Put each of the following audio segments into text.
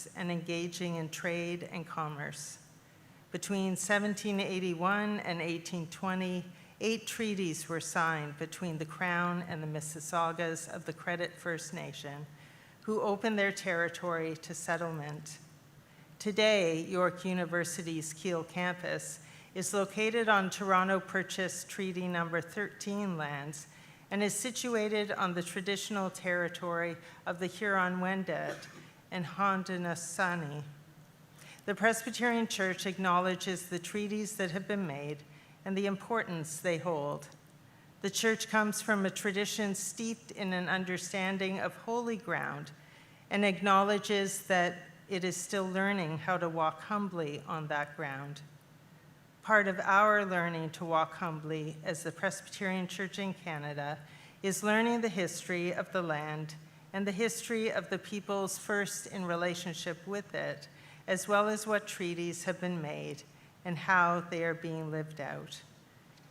influence and engaging in trade and commerce. Between 1781 and 1820, 8 treaties were signed between the Crown and the Mississaugas of the Credit First Nation, who opened their territory to settlement. Today, York University's Keele campus is located on Toronto Purchase Treaty Number 13 lands and is situated on the traditional territory of the Huron-Wendat and Haudenosaunee. The Presbyterian Church acknowledges the treaties that have been made and the importance they hold. The Church comes from a tradition steeped in an understanding of holy ground and acknowledges that it is still learning how to walk humbly on that ground. Part of our learning to walk humbly as the Presbyterian Church in Canada is learning the history of the land and the history of the peoples first in relationship with it, as well as what treaties have been made and how they are being lived out.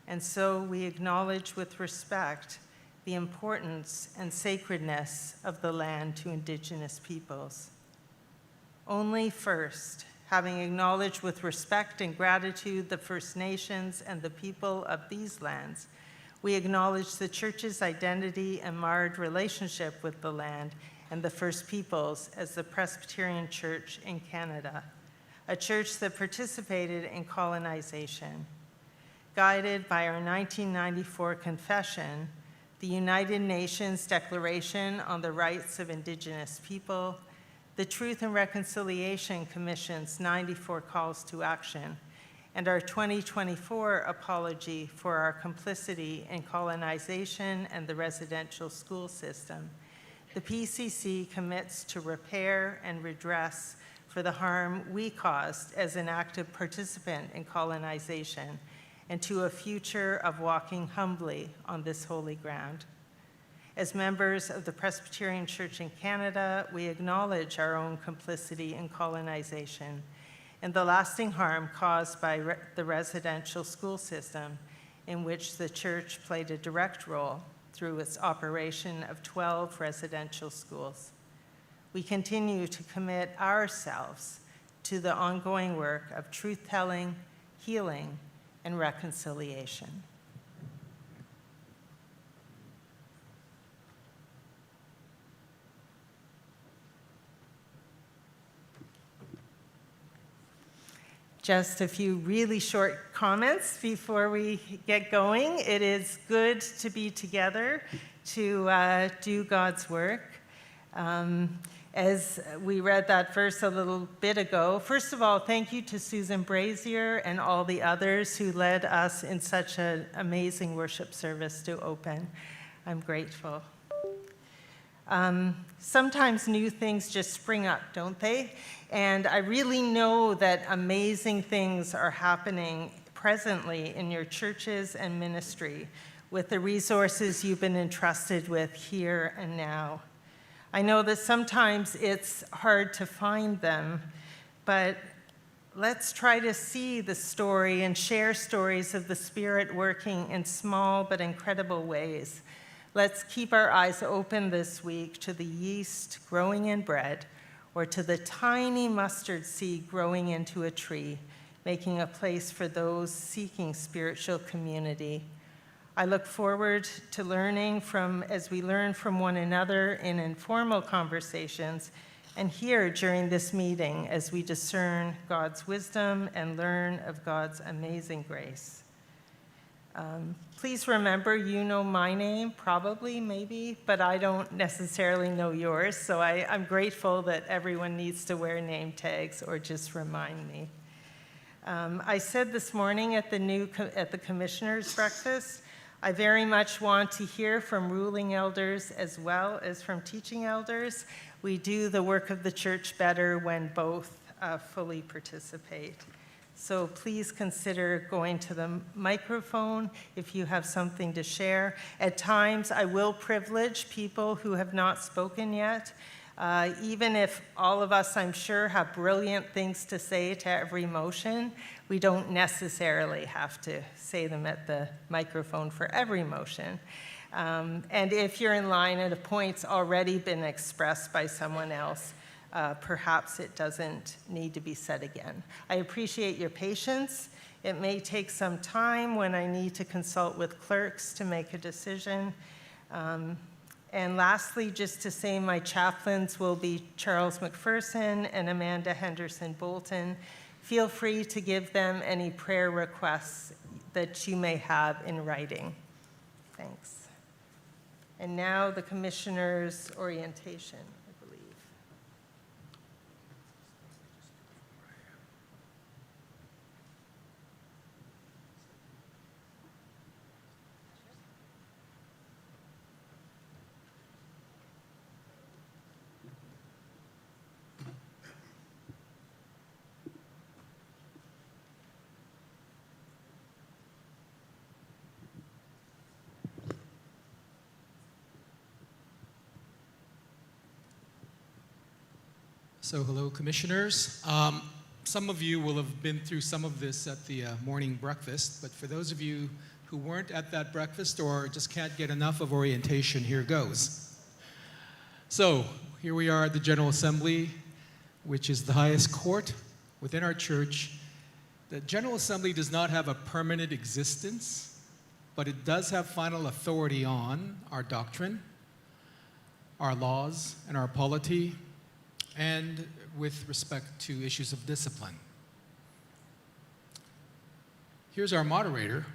And so we acknowledge with respect the importance and sacredness of the land to Indigenous peoples. Only first, having acknowledged with respect and gratitude the First Nations and the people of these lands, we acknowledge the Church's identity and marred relationship with the land and the First Peoples as the Presbyterian Church in Canada, a church that participated in colonization. Guided by our 1994 confession, the United Nations Declaration on the Rights of Indigenous People, the Truth and Reconciliation Commission's 94 calls to action, and our 2024 apology for our complicity in colonization and the residential school system, the PCC commits to repair and redress for the harm we caused as an active participant in colonization and to a future of walking humbly on this holy ground. As members of the Presbyterian Church in Canada, we acknowledge our own complicity in colonization and the lasting harm caused by the residential school system, in which the Church played a direct role through its operation of 12 residential schools. We continue to commit ourselves to the ongoing work of truth-telling, healing, and reconciliation. Just a few really short comments before we get going. It is good to be together to do God's work. As we read that verse a little bit ago, first of all, thank you to Susan Brazier and all the others who led us in such an amazing worship service to open. I'm grateful. Sometimes new things just spring up, don't they? And I really know that amazing things are happening presently in your churches and ministry with the resources you've been entrusted with here and now. I know that sometimes it's hard to find them, but let's try to see the story and share stories of the Spirit working in small but incredible ways. Let's keep our eyes open this week to the yeast growing in bread, or to the tiny mustard seed growing into a tree, making a place for those seeking spiritual community. I look forward to learning as we learn from one another in informal conversations, and here during this meeting as we discern God's wisdom and learn of God's amazing grace. Please remember, you know my name, probably, maybe, but I don't necessarily know yours, so I'm grateful that everyone needs to wear name tags or just remind me. I said this morning at the Commissioner's Breakfast, I very much want to hear from ruling elders as well as from teaching elders. We do the work of the church better when both fully participate. So please consider going to the microphone if you have something to share. At times, I will privilege people who have not spoken yet. Even if all of us, I'm sure, have brilliant things to say to every motion, we don't necessarily have to say them at the microphone for every motion. And if you're in line and a point's already been expressed by someone else, perhaps it doesn't need to be said again. I appreciate your patience. It may take some time when I need to consult with clerks to make a decision. And lastly, just to say my chaplains will be Charles McPherson and Amanda Henderson Bolton. Feel free to give them any prayer requests that you may have in writing. Thanks. And now the commissioner's orientation, I believe. So hello, commissioners. Some of you will have been through some of this at the morning breakfast, but for those of you who weren't at that breakfast or just can't get enough of orientation, here goes. So here we are at the General Assembly, which is the highest court within our church. The General Assembly does not have a permanent existence, but it does have final authority on our doctrine, our laws, and our polity, and with respect to issues of discipline. Here's our moderator,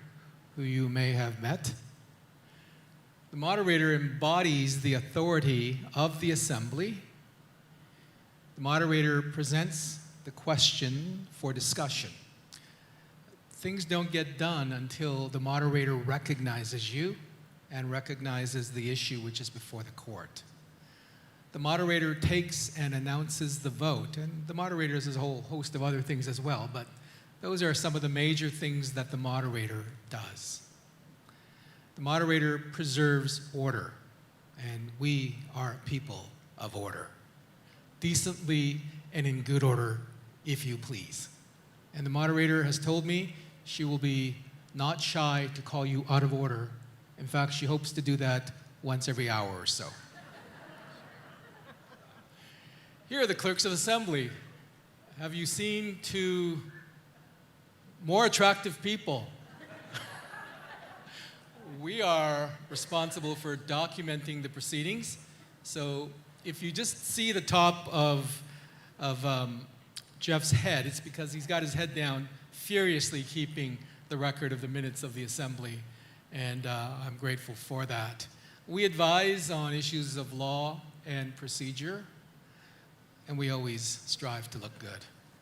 who you may have met. The moderator embodies the authority of the assembly. The moderator presents the question for discussion. Things don't get done until the moderator recognizes you and recognizes the issue which is before the court. The moderator takes and announces the vote, and the moderator does a whole host of other things as well, but those are some of the major things that the moderator does. The moderator preserves order, and we are people of order. Decently and in good order, if you please. And the moderator has told me she will be not shy to call you out of order. In fact, she hopes to do that once every hour or so. Here are the clerks of assembly. Have you seen two more attractive people? We are responsible for documenting the proceedings. So if you just see the top of Jeff's head, it's because he's got his head down, furiously keeping the record of the minutes of the assembly. And I'm grateful for that. We advise on issues of law and procedure, and we always strive to look good,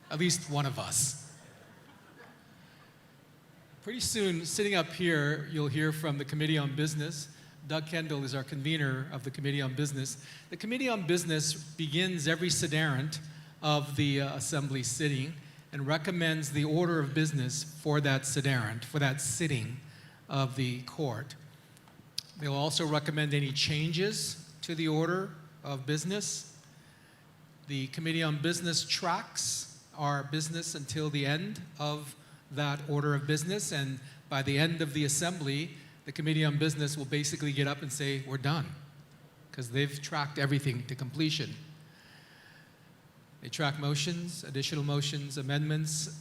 at least one of us. Pretty soon, sitting up here, you'll hear from the Committee on Business. Doug Kendall is our convener of the Committee on Business. The Committee on Business begins every Sederunt of the Assembly sitting and recommends the order of business for that Sederunt, for that sitting of the court. They'll also recommend any changes to the order of business. The Committee on Business tracks our business until the end of that order of business, and by the end of the assembly, the Committee on Business will basically get up and say, we're done, because they've tracked everything to completion. They track motions, additional motions, amendments.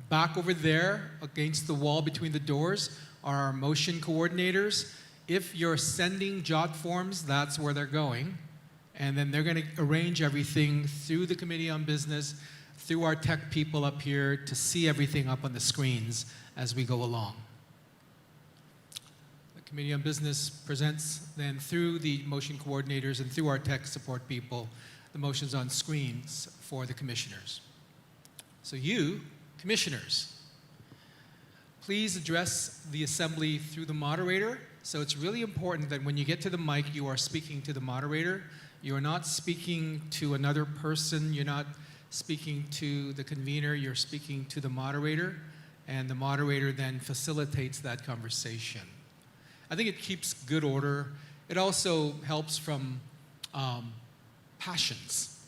Back over there, against the wall between the doors, are our motion coordinators. If you're sending jot forms, that's where they're going. And then they're going to arrange everything through the Committee on Business, through our tech people up here, to see everything up on the screens as we go along. The Committee on Business presents then through the motion coordinators and through our tech support people the motions on screens for the commissioners. So you, commissioners, please address the assembly through the moderator. So it's really important that when you get to the mic, you are speaking to the moderator. You are not speaking to another person. You're not speaking to the convener. You're speaking to the moderator, and the moderator then facilitates that conversation. I think it keeps good order. It also helps from passions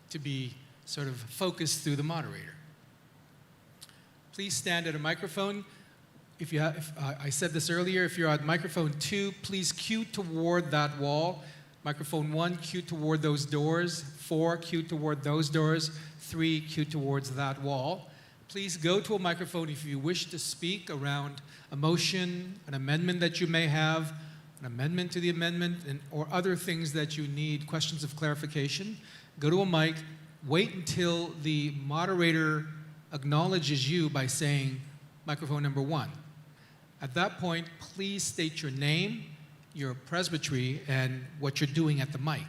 to be sort of focused through the moderator. Please stand at a microphone. I said this earlier, if you're at microphone 2, please cue toward that wall. Microphone 1, cue toward those doors. 4, cue toward those doors. 3, cue towards that wall. Please go to a microphone if you wish to speak around a motion, an amendment that you may have, an amendment to the amendment, or other things that you need, questions of clarification. Go to a mic. Wait until the moderator acknowledges you by saying microphone number 1. At that point, please state your name, your presbytery, and what you're doing at the mic.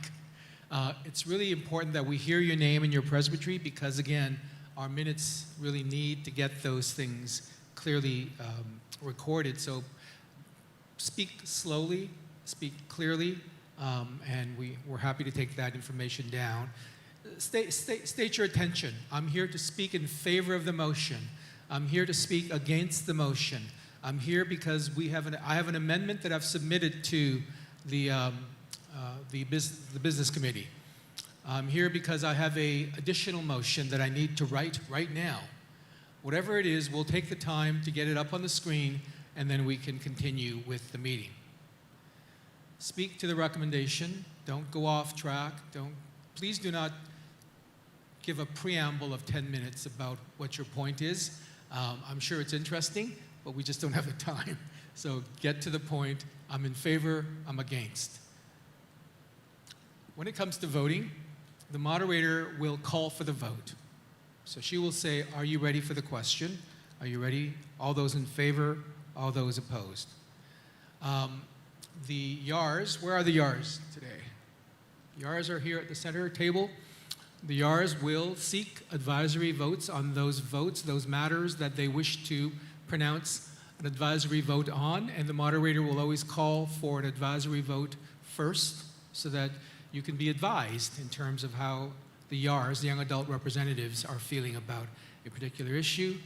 It's really important that we hear your name and your presbytery because, again, our minutes really need to get those things clearly recorded. So speak slowly, speak clearly, and we're happy to take that information down. State your intention. I'm here to speak in favor of the motion. I'm here to speak against the motion. I'm here because I have an amendment that I've submitted to the business committee. I'm here because I have an additional motion that I need to write right now. Whatever it is, we'll take the time to get it up on the screen, and then we can continue with the meeting. Speak to the recommendation. Don't go off track. Please do not give a preamble of 10 minutes about what your point is. I'm sure it's interesting, but we just don't have the time. So get to the point. I'm in favor, I'm against. When it comes to voting, the moderator will call for the vote. So she will say, are you ready for the question? Are you ready? All those in favor, all those opposed. The YARs, where are the YARs today? YARs are here at the center table. The YARs will seek advisory votes on those matters that they wish to pronounce an advisory vote on, and the moderator will always call for an advisory vote first so that you can be advised in terms of how the YARs, the young adult representatives, are feeling about a particular issue.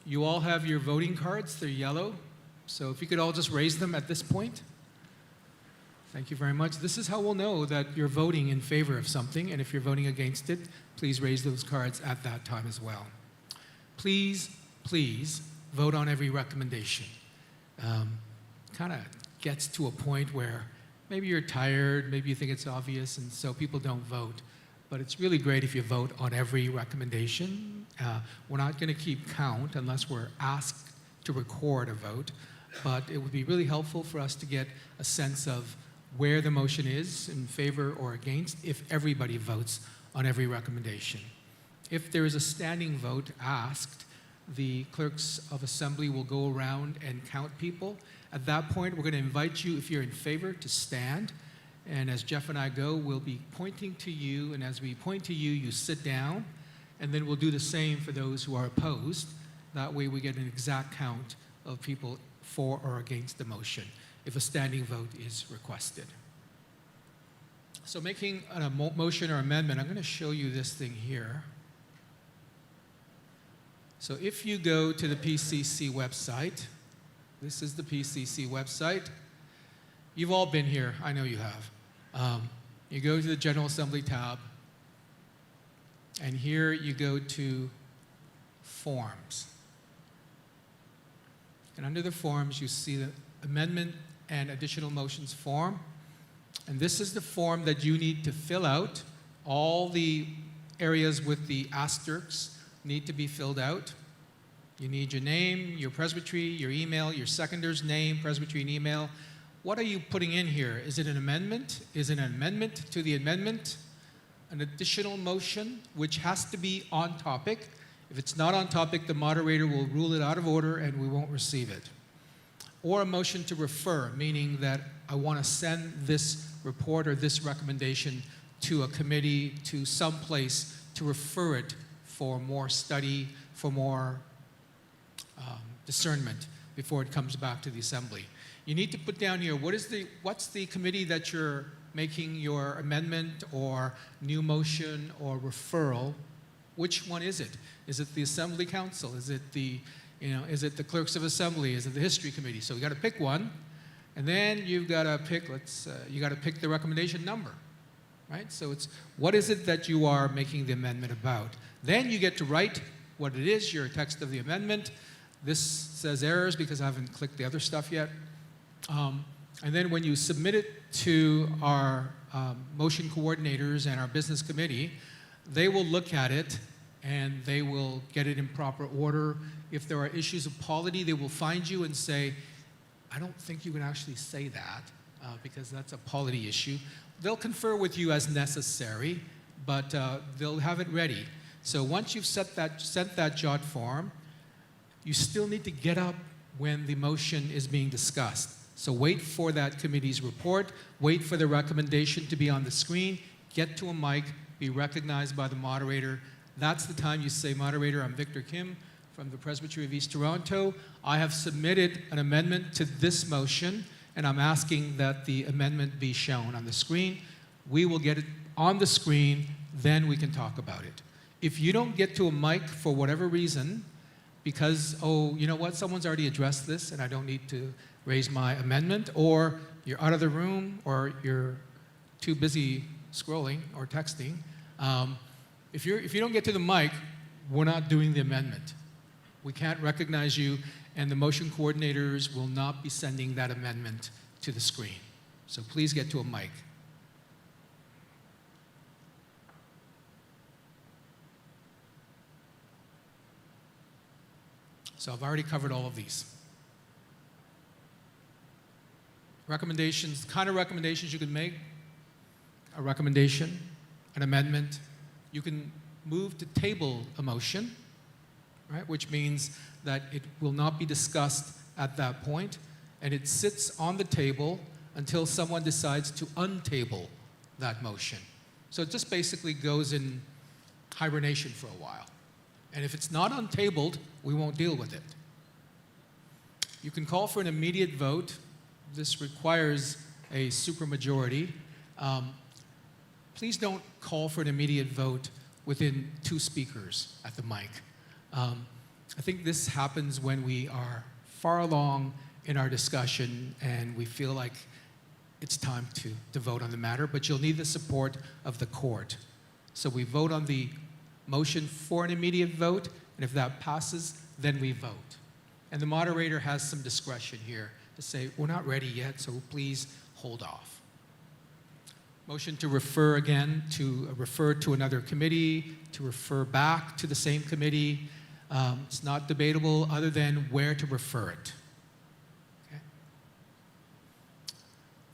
You all have your voting cards. They're yellow. So if you could all just raise them at this point. Thank you very much. This is how we'll know that you're voting in favor of something, and if you're voting against it, please raise those cards at that time as well. Please vote on every recommendation. Kind of gets to a point where maybe you're tired, maybe you think it's obvious, and so people don't vote. But it's really great if you vote on every recommendation. We're not going to keep count unless we're asked to record a vote, but it would be really helpful for us to get a sense of where the motion is, in favor or against, if everybody votes on every recommendation. If there is a standing vote asked, the clerks of assembly will go around and count people. At that point, we're going to invite you, if you're in favor, to stand. And as Jeff and I go, we'll be pointing to you, and as we point to you, you sit down, and then we'll do the same for those who are opposed. That way we get an exact count of people for or against the motion if a standing vote is requested. So making a motion or amendment, I'm going to show you this thing here. So if you go to the PCC website, this is the PCC website. You've all been here, I know you have. You go to the General Assembly tab, and here you go to Forms. And under the Forms, you see the Amendment and Additional Motions form. And this is the form that you need to fill out. All the areas with the asterisks need to be filled out. You need your name, your presbytery, your email, your seconder's name, presbytery, and email. What are you putting in here? Is it an amendment? Is it an amendment to the amendment? An additional motion, which has to be on topic. If it's not on topic, the moderator will rule it out of order and we won't receive it. Or a motion to refer, meaning that I want to send this report or this recommendation to a committee, to some place, to refer it for more study, for more discernment before it comes back to the assembly. You need to put down here, what's the committee that you're making your amendment or new motion or referral? Which one is it? Is it the Assembly Council? Is it the Clerks of Assembly? Is it the History Committee? So you got to pick one, and then you've got to pick. You got to pick the recommendation number, right? So it's what is it that you are making the amendment about? Then you get to write what it is, your text of the amendment. This says errors because I haven't clicked the other stuff yet. And then when you submit it to our motion coordinators and our business committee, they will look at it and they will get it in proper order. If there are issues of polity, they will find you and say, I don't think you can actually say that because that's a polity issue. They'll confer with you as necessary, but they'll have it ready. So once you've sent that jot form, you still need to get up when the motion is being discussed. So wait for that committee's report, wait for the recommendation to be on the screen, get to a mic, be recognized by the moderator. That's the time you say, Moderator, I'm Victor Kim from the Presbyterian of East Toronto. I have submitted an amendment to this motion, and I'm asking that the amendment be shown on the screen. We will get it on the screen, then we can talk about it. If you don't get to a mic for whatever reason, because, oh, you know what, someone's already addressed this and I don't need to raise my amendment, or you're out of the room, or you're too busy scrolling or texting, if you don't get to the mic, we're not doing the amendment. We can't recognize you, and the motion coordinators will not be sending that amendment to the screen. So please get to a mic. So I've already covered all of these. Recommendations, kind of recommendations you can make: a recommendation, an amendment. You can move to table a motion, right, which means that it will not be discussed at that point, and it sits on the table until someone decides to untable that motion. So it just basically goes in hibernation for a while. And if it's not untabled, we won't deal with it. You can call for an immediate vote. This requires a supermajority. Please don't call for an immediate vote within 2 speakers at the mic. I think this happens when we are far along in our discussion and we feel like it's time to vote on the matter, but you'll need the support of the court. So we vote on the motion for an immediate vote, and if that passes, then we vote. And the moderator has some discretion here to say, we're not ready yet, so please hold off. Motion to refer again, to refer to another committee, to refer back to the same committee. It's not debatable other than where to refer it. Okay.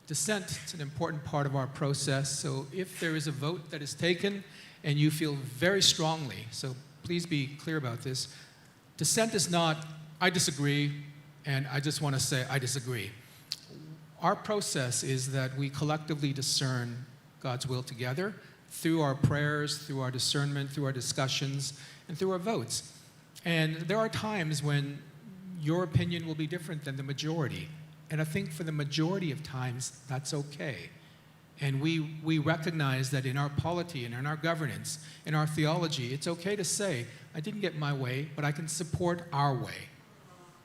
Dissent is an important part of our process, so if there is a vote that is taken and you feel very strongly, so please be clear about this, dissent is not, I disagree, and I just want to say I disagree. Our process is that we collectively discern God's will together through our prayers, through our discernment, through our discussions, and through our votes. And there are times when your opinion will be different than the majority. And I think for the majority of times, that's okay. And we recognize that in our polity and in our governance, in our theology, it's okay to say, I didn't get my way, but I can support our way.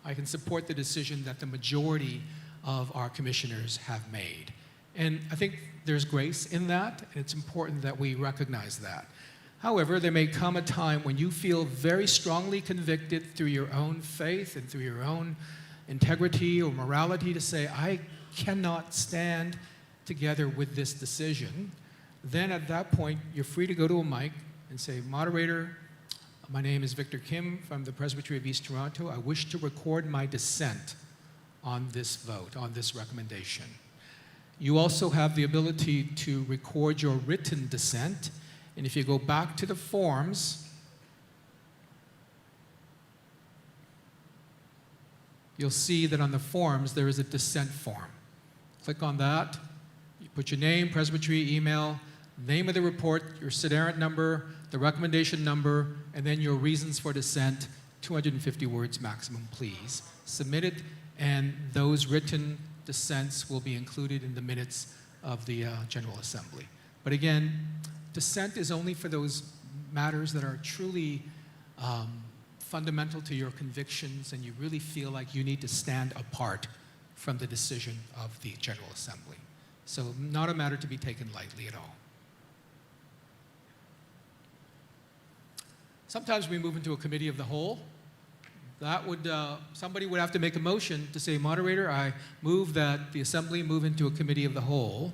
I can support the decision that the majority of our commissioners have made. And I think there's grace in that, and it's important that we recognize that. However, there may come a time when you feel very strongly convicted through your own faith and through your own integrity or morality to say, I cannot stand together with this decision. Then at that point, you're free to go to a mic and say, Moderator, my name is Victor Kim from the Presbyterian of East Toronto. I wish to record my dissent on this vote, on this recommendation. You also have the ability to record your written dissent. And if you go back to the forms, you'll see that on the forms there is a dissent form. Click on that. You put your name, presbytery, email, name of the report, your Sederunt number, the recommendation number, and then your reasons for dissent, 250 words maximum, please. Submit it, and those written dissents will be included in the minutes of the General Assembly. But again, dissent is only for those matters that are truly fundamental to your convictions and you really feel like you need to stand apart from the decision of the General Assembly. So not a matter to be taken lightly at all. Sometimes we move into a committee of the whole. that would, somebody would have to make a motion to say, moderator, I move that the assembly move into a committee of the whole.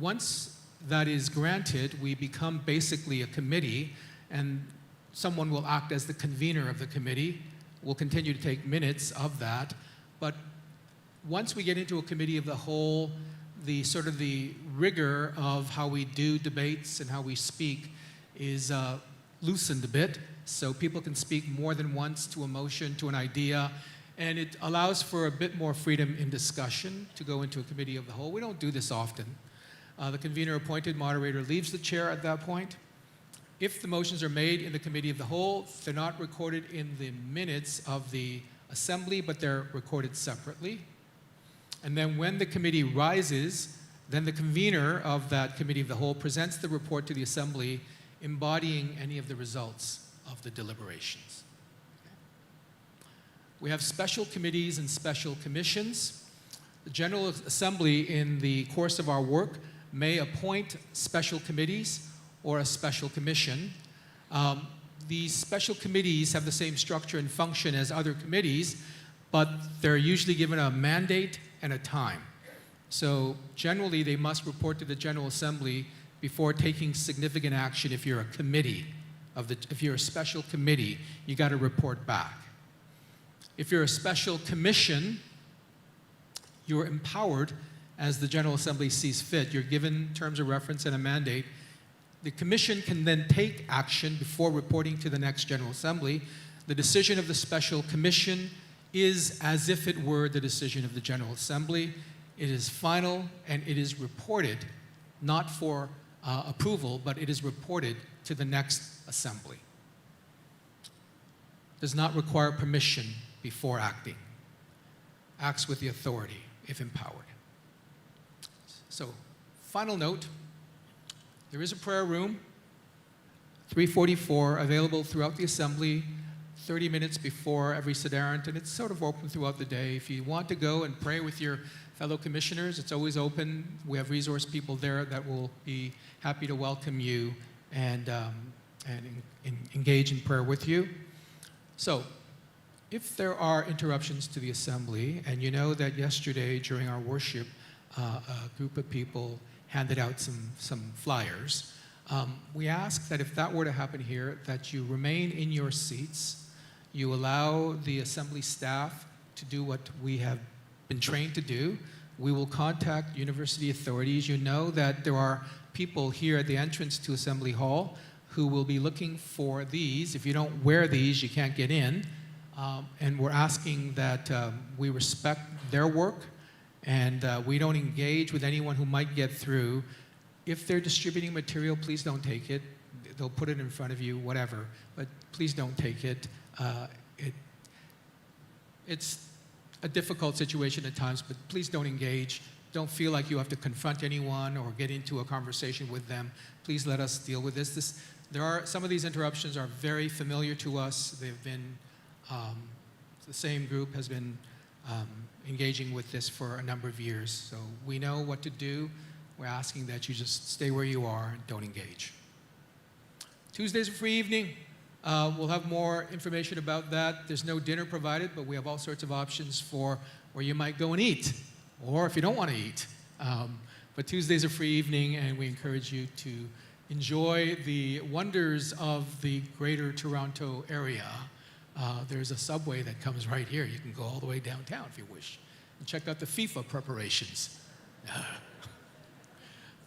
Once that is granted, we become basically a committee, and someone will act as the convener of the committee. We'll continue to take minutes of that, but once we get into a committee of the whole, the sort of the rigor of how we do debates and how we speak is loosened a bit, so people can speak more than once to a motion, to an idea, and it allows for a bit more freedom in discussion to go into a committee of the whole. We don't do this often. The convener appointed moderator leaves the chair at that point. If the motions are made in the committee of the whole, they're not recorded in the minutes of the assembly, but they're recorded separately. And then when the committee rises, then the convener of that committee of the whole presents the report to the assembly, embodying any of the results of the deliberations. We have special committees and special commissions. The General Assembly, in the course of our work, may appoint special committees or a special commission. These special committees have the same structure and function as other committees, but they're usually given a mandate and a time. So generally, they must report to the General Assembly before taking significant action. If you're a committee, if you're a special committee, you got to report back. If you're a special commission, you're empowered as the General Assembly sees fit. You're given terms of reference and a mandate. The commission can then take action before reporting to the next General Assembly. The decision of the special commission is as if it were the decision of the General Assembly. It is final and it is reported, not for approval, but it is reported to the next assembly. Does not require permission before acting. Acts with the authority if empowered. So, final note, there is a prayer room, 344, available throughout the assembly, 30 minutes before every Sederunt, and it's sort of open throughout the day. If you want to go and pray with your fellow commissioners, it's always open. We have resource people there that will be happy to welcome you and engage in prayer with you. So, if there are interruptions to the assembly, and you know that yesterday during our worship, a group of people handed out some flyers, we ask that if that were to happen here, that you remain in your seats, you allow the assembly staff to do what we have been trained to do. We will contact university authorities. You know that there are people here at the entrance to Assembly Hall who will be looking for these. If you don't wear these, you can't get in. And we're asking that we respect their work and we don't engage with anyone who might get through. If they're distributing material, please don't take it. They'll put it in front of you, whatever, but please don't take it. It's a difficult situation at times, but please don't engage. Don't feel like you have to confront anyone or get into a conversation with them. Please let us deal with this. Some of these interruptions are very familiar to us. They've been, the same group has been engaging with this for a number of years. So we know what to do. We're asking that you just stay where you are and don't engage. Tuesday's a free evening. We'll have more information about that. There's no dinner provided, but we have all sorts of options for where you might go and eat, or if you don't want to eat. But Tuesday's a free evening, and we encourage you to enjoy the wonders of the Greater Toronto area. There's a subway that comes right here. You can go all the way downtown if you wish, and check out the FIFA preparations.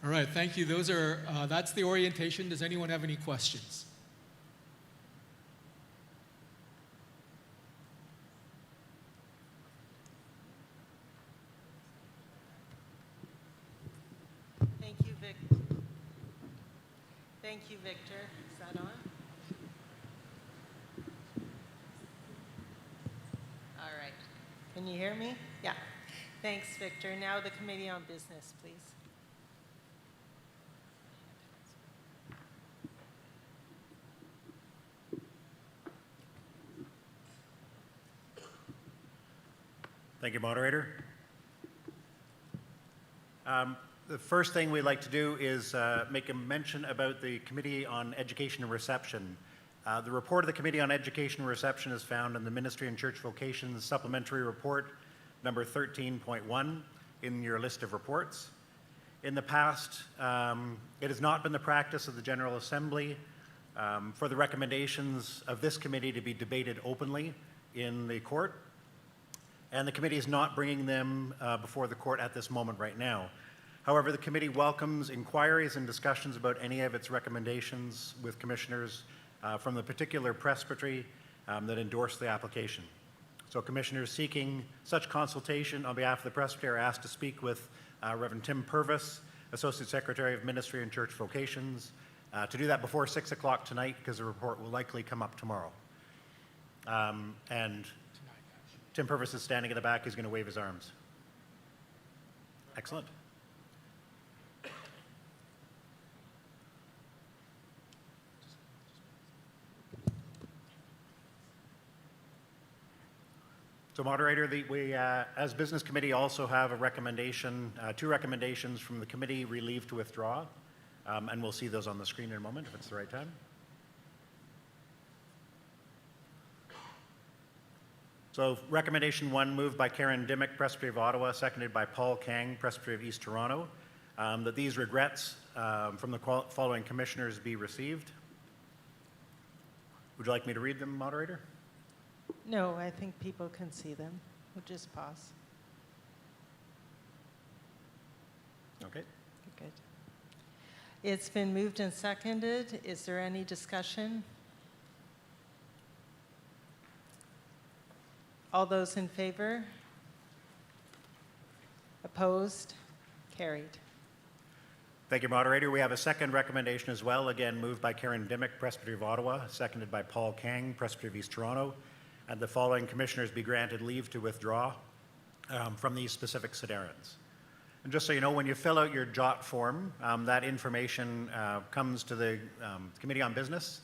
All right, thank you. That's the orientation. Does anyone have any questions? Thank you, Victor. Thank you, Victor. Is that on? All right. Can you hear me? Yeah. Thanks, Victor. Now the Committee on Business, please. Thank you, moderator. The first thing we'd like to do is make a mention about the Committee on Education and Reception. The report of the Committee on Education and Reception is found in the Ministry and Church Vocations Supplementary Report number 13.1 in your list of reports. In the past, it has not been the practice of the General Assembly for the recommendations of this committee to be debated openly in the court, and the committee is not bringing them before the court at this moment right now. However, the committee welcomes inquiries and discussions about any of its recommendations with commissioners from the particular presbytery that endorsed the application. So commissioners seeking such consultation on behalf of the presbytery are asked to speak with Reverend Tim Purvis, Associate Secretary of Ministry and Church Vocations, to do that before 6 o'clock tonight, because the report will likely come up tomorrow. And Tim Purvis is standing in the back. He's going to wave his arms. Excellent. So, moderator, we, as business committee, also have a recommendation, two recommendations from the committee, relieved to withdraw, and we'll see those on the screen in a moment if it's the right time. So, recommendation 1, moved by Karen Dimmick, Presbytery of Ottawa, seconded by Paul Kang, Presbytery of East Toronto, that these regrets from the following commissioners be received. Would you like me to read them, moderator? No, I think people can see them. We'll just pause. Okay. Good. It's been moved and seconded. Is there any discussion? All those in favor? Opposed? Carried. Thank you, moderator. We have a second recommendation as well, again moved by Karen Dimmick, Presbytery of Ottawa, seconded by Paul Kang, Presbytery of East Toronto, and the following commissioners be granted leave to withdraw from these specific Sederunts. And just so you know, when you fill out your JOT form, that information comes to the Committee on Business.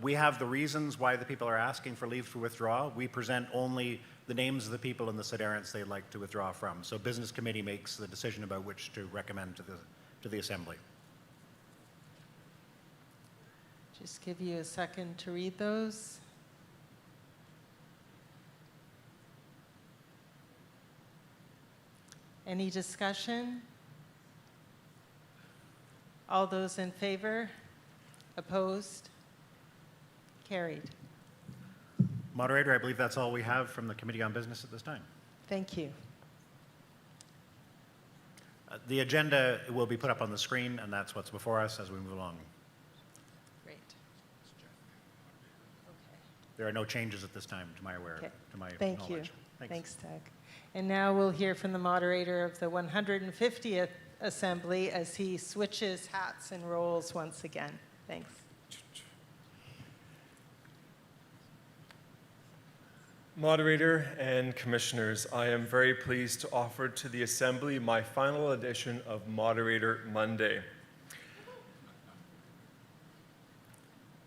We have the reasons why the people are asking for leave to withdraw. We present only the names of the people in the Sederunts they'd like to withdraw from. So Business Committee makes the decision about which to recommend to the Assembly. Just give you a second to read those. Any discussion? All those in favor? Opposed? Carried. Moderator, I believe that's all we have from the Committee on Business at this time. Thank you. The agenda will be put up on the screen, and that's what's before us as we move along. Great. There are no changes at this time, to my aware, Okay. to my Thank you. knowledge. Thanks, Doug. And now we'll hear from the moderator of the 150th Assembly as he switches hats and roles once again. Thanks. Moderator and commissioners, I am very pleased to offer to the Assembly my final edition of Moderator Monday.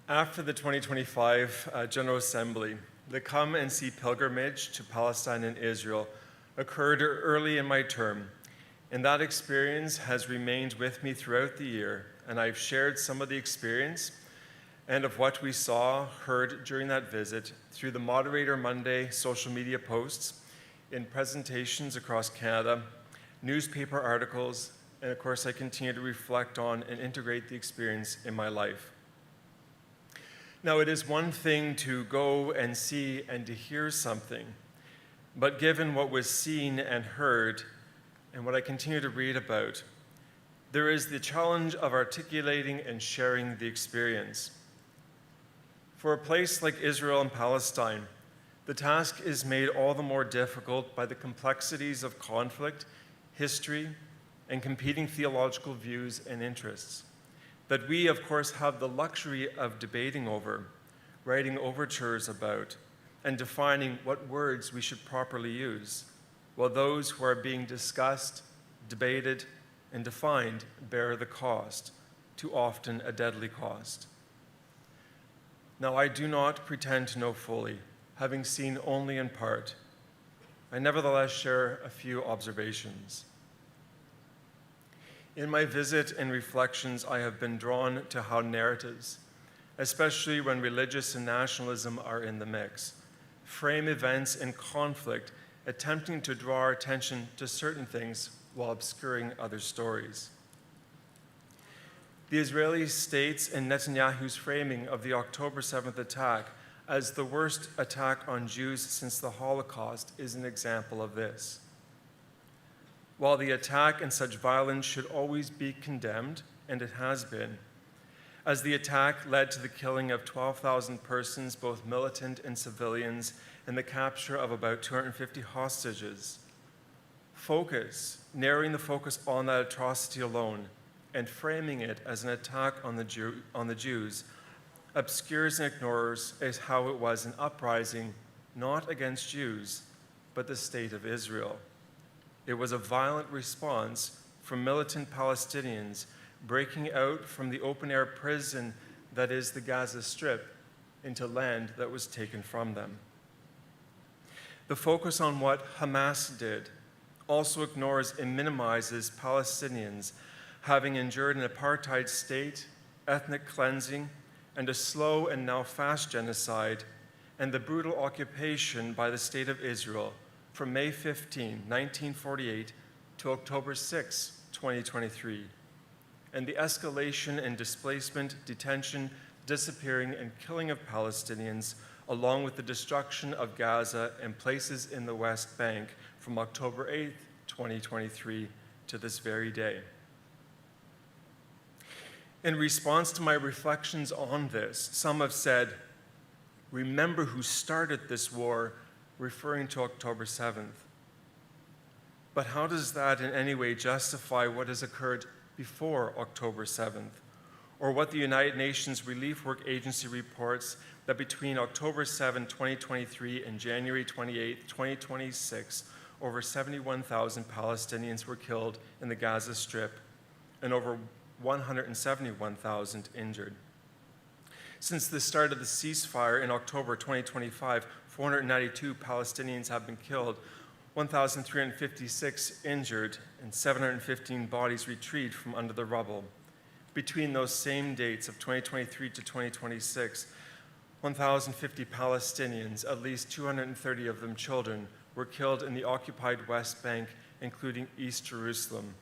After the 2025 General Assembly, the Come and See pilgrimage to Palestine and Israel occurred early in my term, and that experience has remained with me throughout the year, and I've shared some of the experience and of what we saw, heard during that visit through the Moderator Monday social media posts, in presentations across Canada, newspaper articles, and of course I continue to reflect on and integrate the experience in my life. Now, it is one thing to go and see and to hear something, but given what was seen and heard and what I continue to read about, there is the challenge of articulating and sharing the experience. For a place like Israel and Palestine, the task is made all the more difficult by the complexities of conflict, history, and competing theological views and interests that we, of course, have the luxury of debating over, writing overtures about, and defining what words we should properly use, while those who are being discussed, debated, and defined bear the cost, too often a deadly cost. Now, I do not pretend to know fully, having seen only in part. I nevertheless share a few observations. In my visit and reflections, I have been drawn to how narratives, especially when religious and nationalism are in the mix. Frame events in conflict, attempting to draw our attention to certain things while obscuring other stories. The Israeli state's and Netanyahu's framing of the October 7th attack as the worst attack on Jews since the Holocaust is an example of this. While the attack and such violence should always be condemned, and it has been, as the attack led to the killing of 12,000 persons, both militant and civilians, and the capture of about 250 hostages, narrowing the focus on that atrocity alone, and framing it as an attack on the Jews, obscures and ignores as how it was an uprising not against Jews, but the state of Israel. It was a violent response from militant Palestinians breaking out from the open-air prison that is the Gaza Strip into land that was taken from them. The focus on what Hamas did also ignores and minimizes Palestinians having endured an apartheid state, ethnic cleansing, and a slow and now fast genocide, and the brutal occupation by the State of Israel from May 15, 1948 to October 6, 2023, and the escalation and displacement, detention, disappearing, and killing of Palestinians, along with the destruction of Gaza and places in the West Bank from October 8, 2023 to this very day. In response to my reflections on this, some have said, remember who started this war, referring to October 7th. But how does that in any way justify what has occurred before October 7th, or what the United Nations Relief Work Agency reports that between October 7, 2023 and January 28, 2026, over 71,000 Palestinians were killed in the Gaza Strip and over 171,000 injured. Since the start of the ceasefire in October 2025, 492 Palestinians have been killed, 1,356 injured, and 715 bodies retrieved from under the rubble. Between those same dates of 2023 to 2026, 1,050 Palestinians, at least 230 of them children, were killed in the occupied West Bank, including East Jerusalem.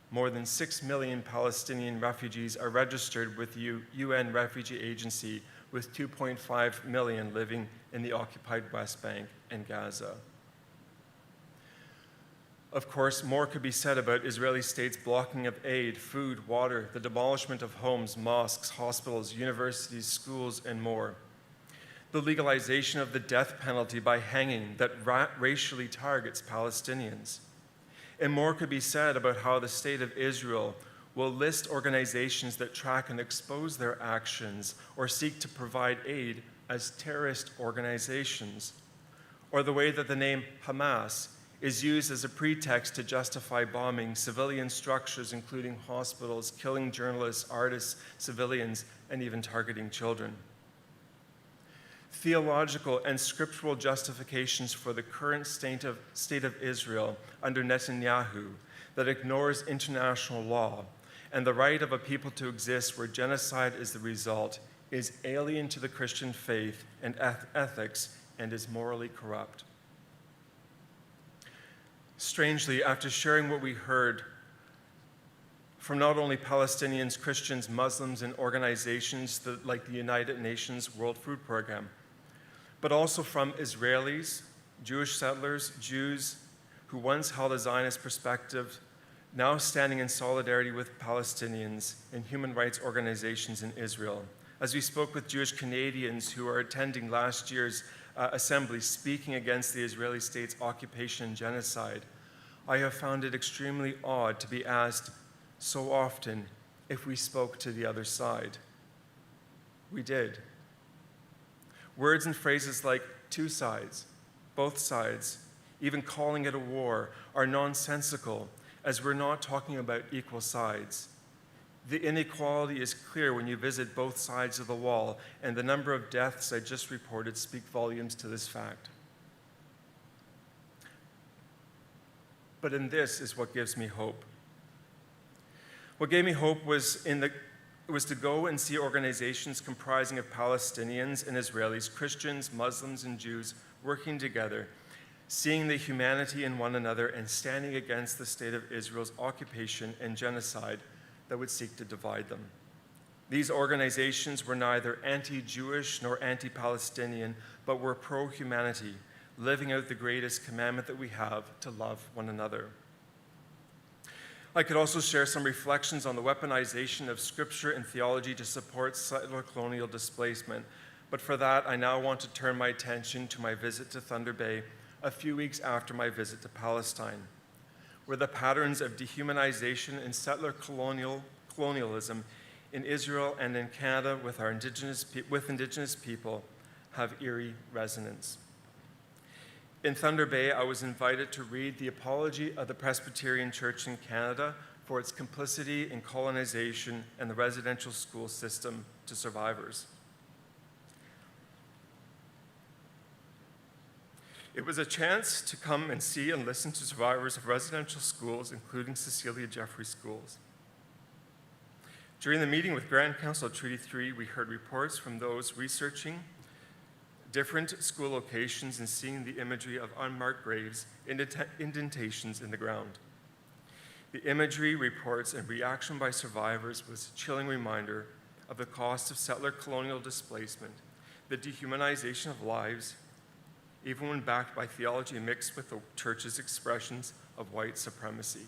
More than 6 million Palestinian refugees are registered with the UN Refugee Agency, with 2.5 million living in the occupied West Bank and Gaza. Of course, more could be said about Israeli state's blocking of aid, food, water, the demolishment of homes, mosques, hospitals, universities, schools, and more. The legalization of the death penalty by hanging that racially targets Palestinians. And more could be said about how the State of Israel will list organizations that track and expose their actions or seek to provide aid as terrorist organizations, or the way that the name Hamas is used as a pretext to justify bombing civilian structures, including hospitals, killing journalists, artists, civilians, and even targeting children. Theological and scriptural justifications for the current state of Israel under Netanyahu that ignores international law and the right of a people to exist where genocide is the result is alien to the Christian faith and ethics and is morally corrupt. Strangely, after sharing what we heard from not only Palestinians, Christians, Muslims, and organizations like the United Nations World Food Program, but also from Israelis, Jewish settlers, Jews who once held a Zionist perspective, now standing in solidarity with Palestinians and human rights organizations in Israel. As we spoke with Jewish Canadians who are attending last year's assembly speaking against the Israeli state's occupation and genocide, I have found it extremely odd to be asked so often if we spoke to the other side. We did. Words and phrases like two sides, both sides, even calling it a war, are nonsensical, as we're not talking about equal sides. The inequality is clear when you visit both sides of the wall, and the number of deaths I just reported speak volumes to this fact. But in this is what gives me hope. What gave me hope was in the It was to go and see organizations comprising of Palestinians and Israelis, Christians, Muslims, and Jews working together, seeing the humanity in one another and standing against the state of Israel's occupation and genocide that would seek to divide them. These organizations were neither anti-Jewish nor anti-Palestinian, but were pro-humanity, living out the greatest commandment that we have, to love one another. I could also share some reflections on the weaponization of scripture and theology to support settler colonial displacement, but for that I now want to turn my attention to my visit to Thunder Bay a few weeks after my visit to Palestine, where the patterns of dehumanization and settler colonialism in Israel and in Canada with Indigenous people have eerie resonance. In Thunder Bay, I was invited to read the apology of the Presbyterian Church in Canada for its complicity in colonization and the residential school system to survivors. It was a chance to come and see and listen to survivors of residential schools, including Cecilia Jeffrey schools. During the meeting with Grand Council Treaty 3, we heard reports from those researching different school locations and seeing the imagery of unmarked graves, indentations in the ground. The imagery, reports, and reaction by survivors was a chilling reminder of the cost of settler colonial displacement, the dehumanization of lives, even when backed by theology mixed with the church's expressions of white supremacy.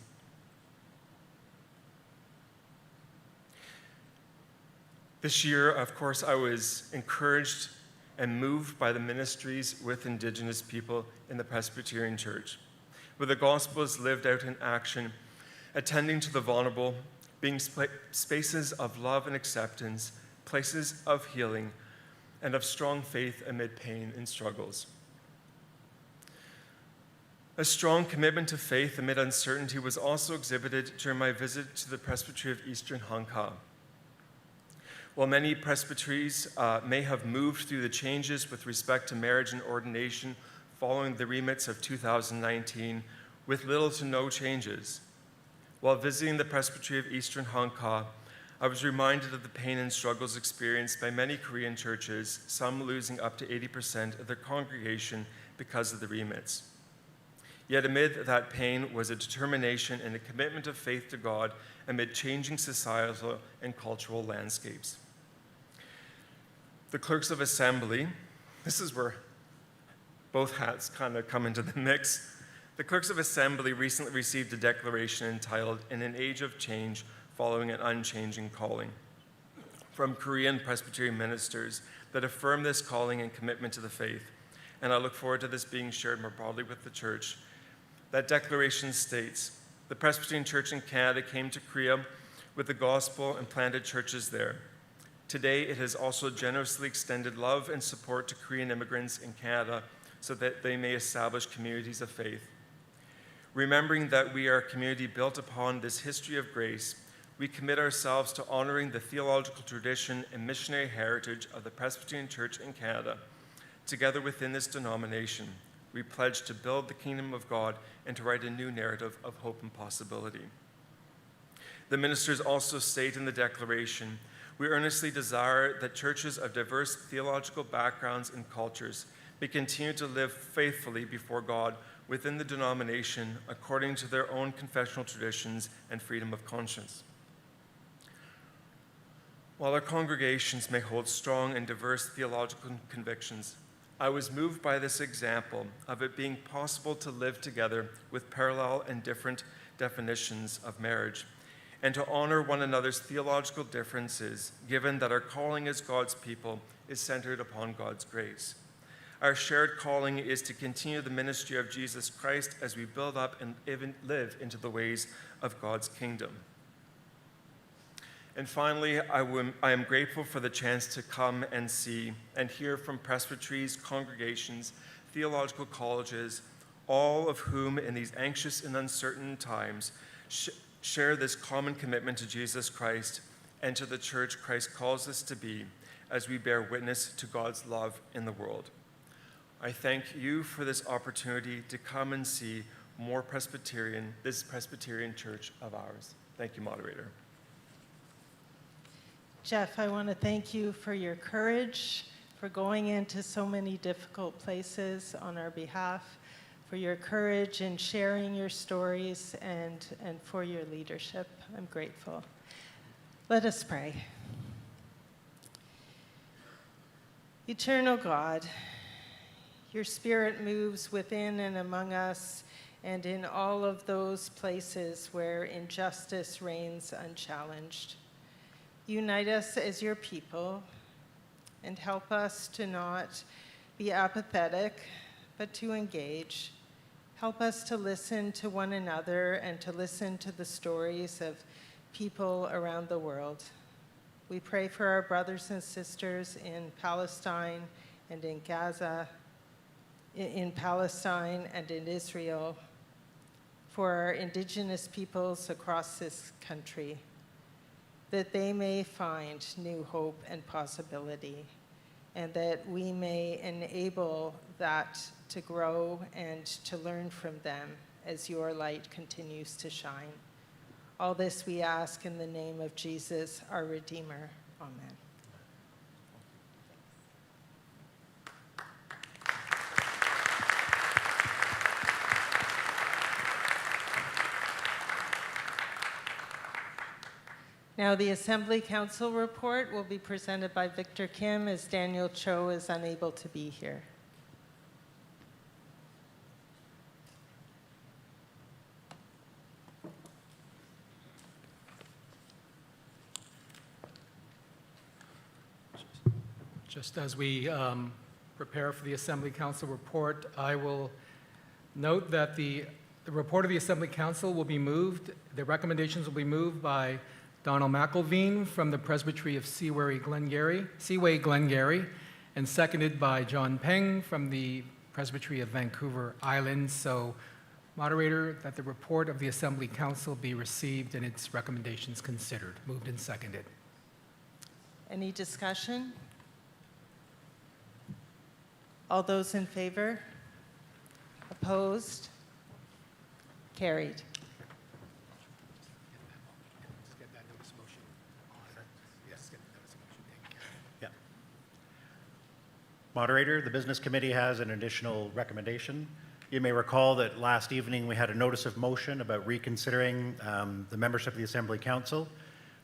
This year, of course, I was encouraged and moved by the ministries with Indigenous people in the Presbyterian Church, where the gospel is lived out in action, attending to the vulnerable, being spaces of love and acceptance, places of healing, and of strong faith amid pain and struggles. A strong commitment to faith amid uncertainty was also exhibited during my visit to the Presbytery of Eastern Hong Kong. While many presbyteries may have moved through the changes with respect to marriage and ordination following the remits of 2019 with little to no changes, while visiting the Presbytery of Eastern Hong Kong, I was reminded of the pain and struggles experienced by many Korean churches, some losing up to 80% of their congregation because of the remits. Yet amid that pain was a determination and a commitment of faith to God amid changing societal and cultural landscapes. The clerks of assembly, this is where both hats kind of come into the mix. The clerks of assembly recently received a declaration entitled "In an Age of Change Following an Unchanging Calling" from Korean Presbyterian ministers that affirm this calling and commitment to the faith. And I look forward to this being shared more broadly with the church. That declaration states, "The Presbyterian Church in Canada came to Korea with the gospel and planted churches there. Today, it has also generously extended love and support to Korean immigrants in Canada so that they may establish communities of faith. Remembering that we are a community built upon this history of grace, we commit ourselves to honoring the theological tradition and missionary heritage of the Presbyterian Church in Canada. Together within this denomination, we pledge to build the kingdom of God and to write a new narrative of hope and possibility." The ministers also state in the declaration, "We earnestly desire that churches of diverse theological backgrounds and cultures may continue to live faithfully before God within the denomination according to their own confessional traditions and freedom of conscience. While our congregations may hold strong and diverse theological convictions, I was moved by this example of it being possible to live together with parallel and different definitions of marriage, and to honor one another's theological differences, given that our calling as God's people is centered upon God's grace. Our shared calling is to continue the ministry of Jesus Christ as we build up and even live into the ways of God's kingdom." And finally, I am grateful for the chance to come and see and hear from presbyteries, congregations, theological colleges, all of whom in these anxious and uncertain times share this common commitment to Jesus Christ and to the church Christ calls us to be as we bear witness to God's love in the world. I thank you for this opportunity to come and see this Presbyterian church of ours. Thank you, moderator. Jeff, I want to thank you for your courage, for going into so many difficult places on our behalf, for your courage in sharing your stories, and for your leadership. I'm grateful. Let us pray. Eternal God, your Spirit moves within and among us and in all of those places where injustice reigns unchallenged. Unite us as your people and help us to not be apathetic, but to engage. Help us to listen to one another and to listen to the stories of people around the world. We pray for our brothers and sisters in Palestine and in Gaza, in Palestine and in Israel, for our indigenous peoples across this country, that they may find new hope and possibility, and that we may enable that to grow and to learn from them as your light continues to shine. All this we ask in the name of Jesus, our Redeemer. Amen. Now the Assembly Council report will be presented by Victor Kim as Daniel Cho is unable to be here. Just as we prepare for the Assembly Council report, I will note that the report of the Assembly Council will be moved, the recommendations will be moved by Donald McElveen from the Presbytery of Seaway Glengarry, and seconded by John Peng from the Presbytery of Vancouver Island. So, moderator, that the report of the Assembly Council be received and its recommendations considered. Moved and seconded. Any discussion? All those in favor? Opposed? Carried. Moderator, the Business Committee has an additional recommendation. You may recall that last evening we had a notice of motion about reconsidering the membership of the Assembly Council.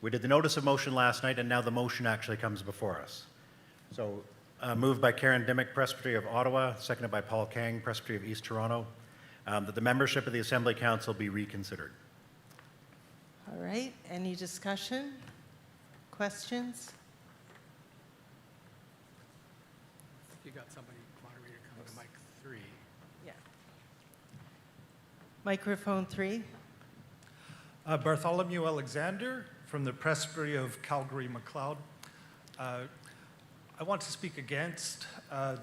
We did the notice of motion last night, and now the motion actually comes before us. So moved by Karen Dimmick, Presbytery of Ottawa, seconded by Paul Kang, Presbytery of East Toronto, that the membership of the Assembly Council be reconsidered. All right, any discussion? Questions? You got somebody, moderator, coming to mic 3. Yeah. Microphone 3. Bartholomew Alexander from the Presbytery of Calgary-McLeod. I want to speak against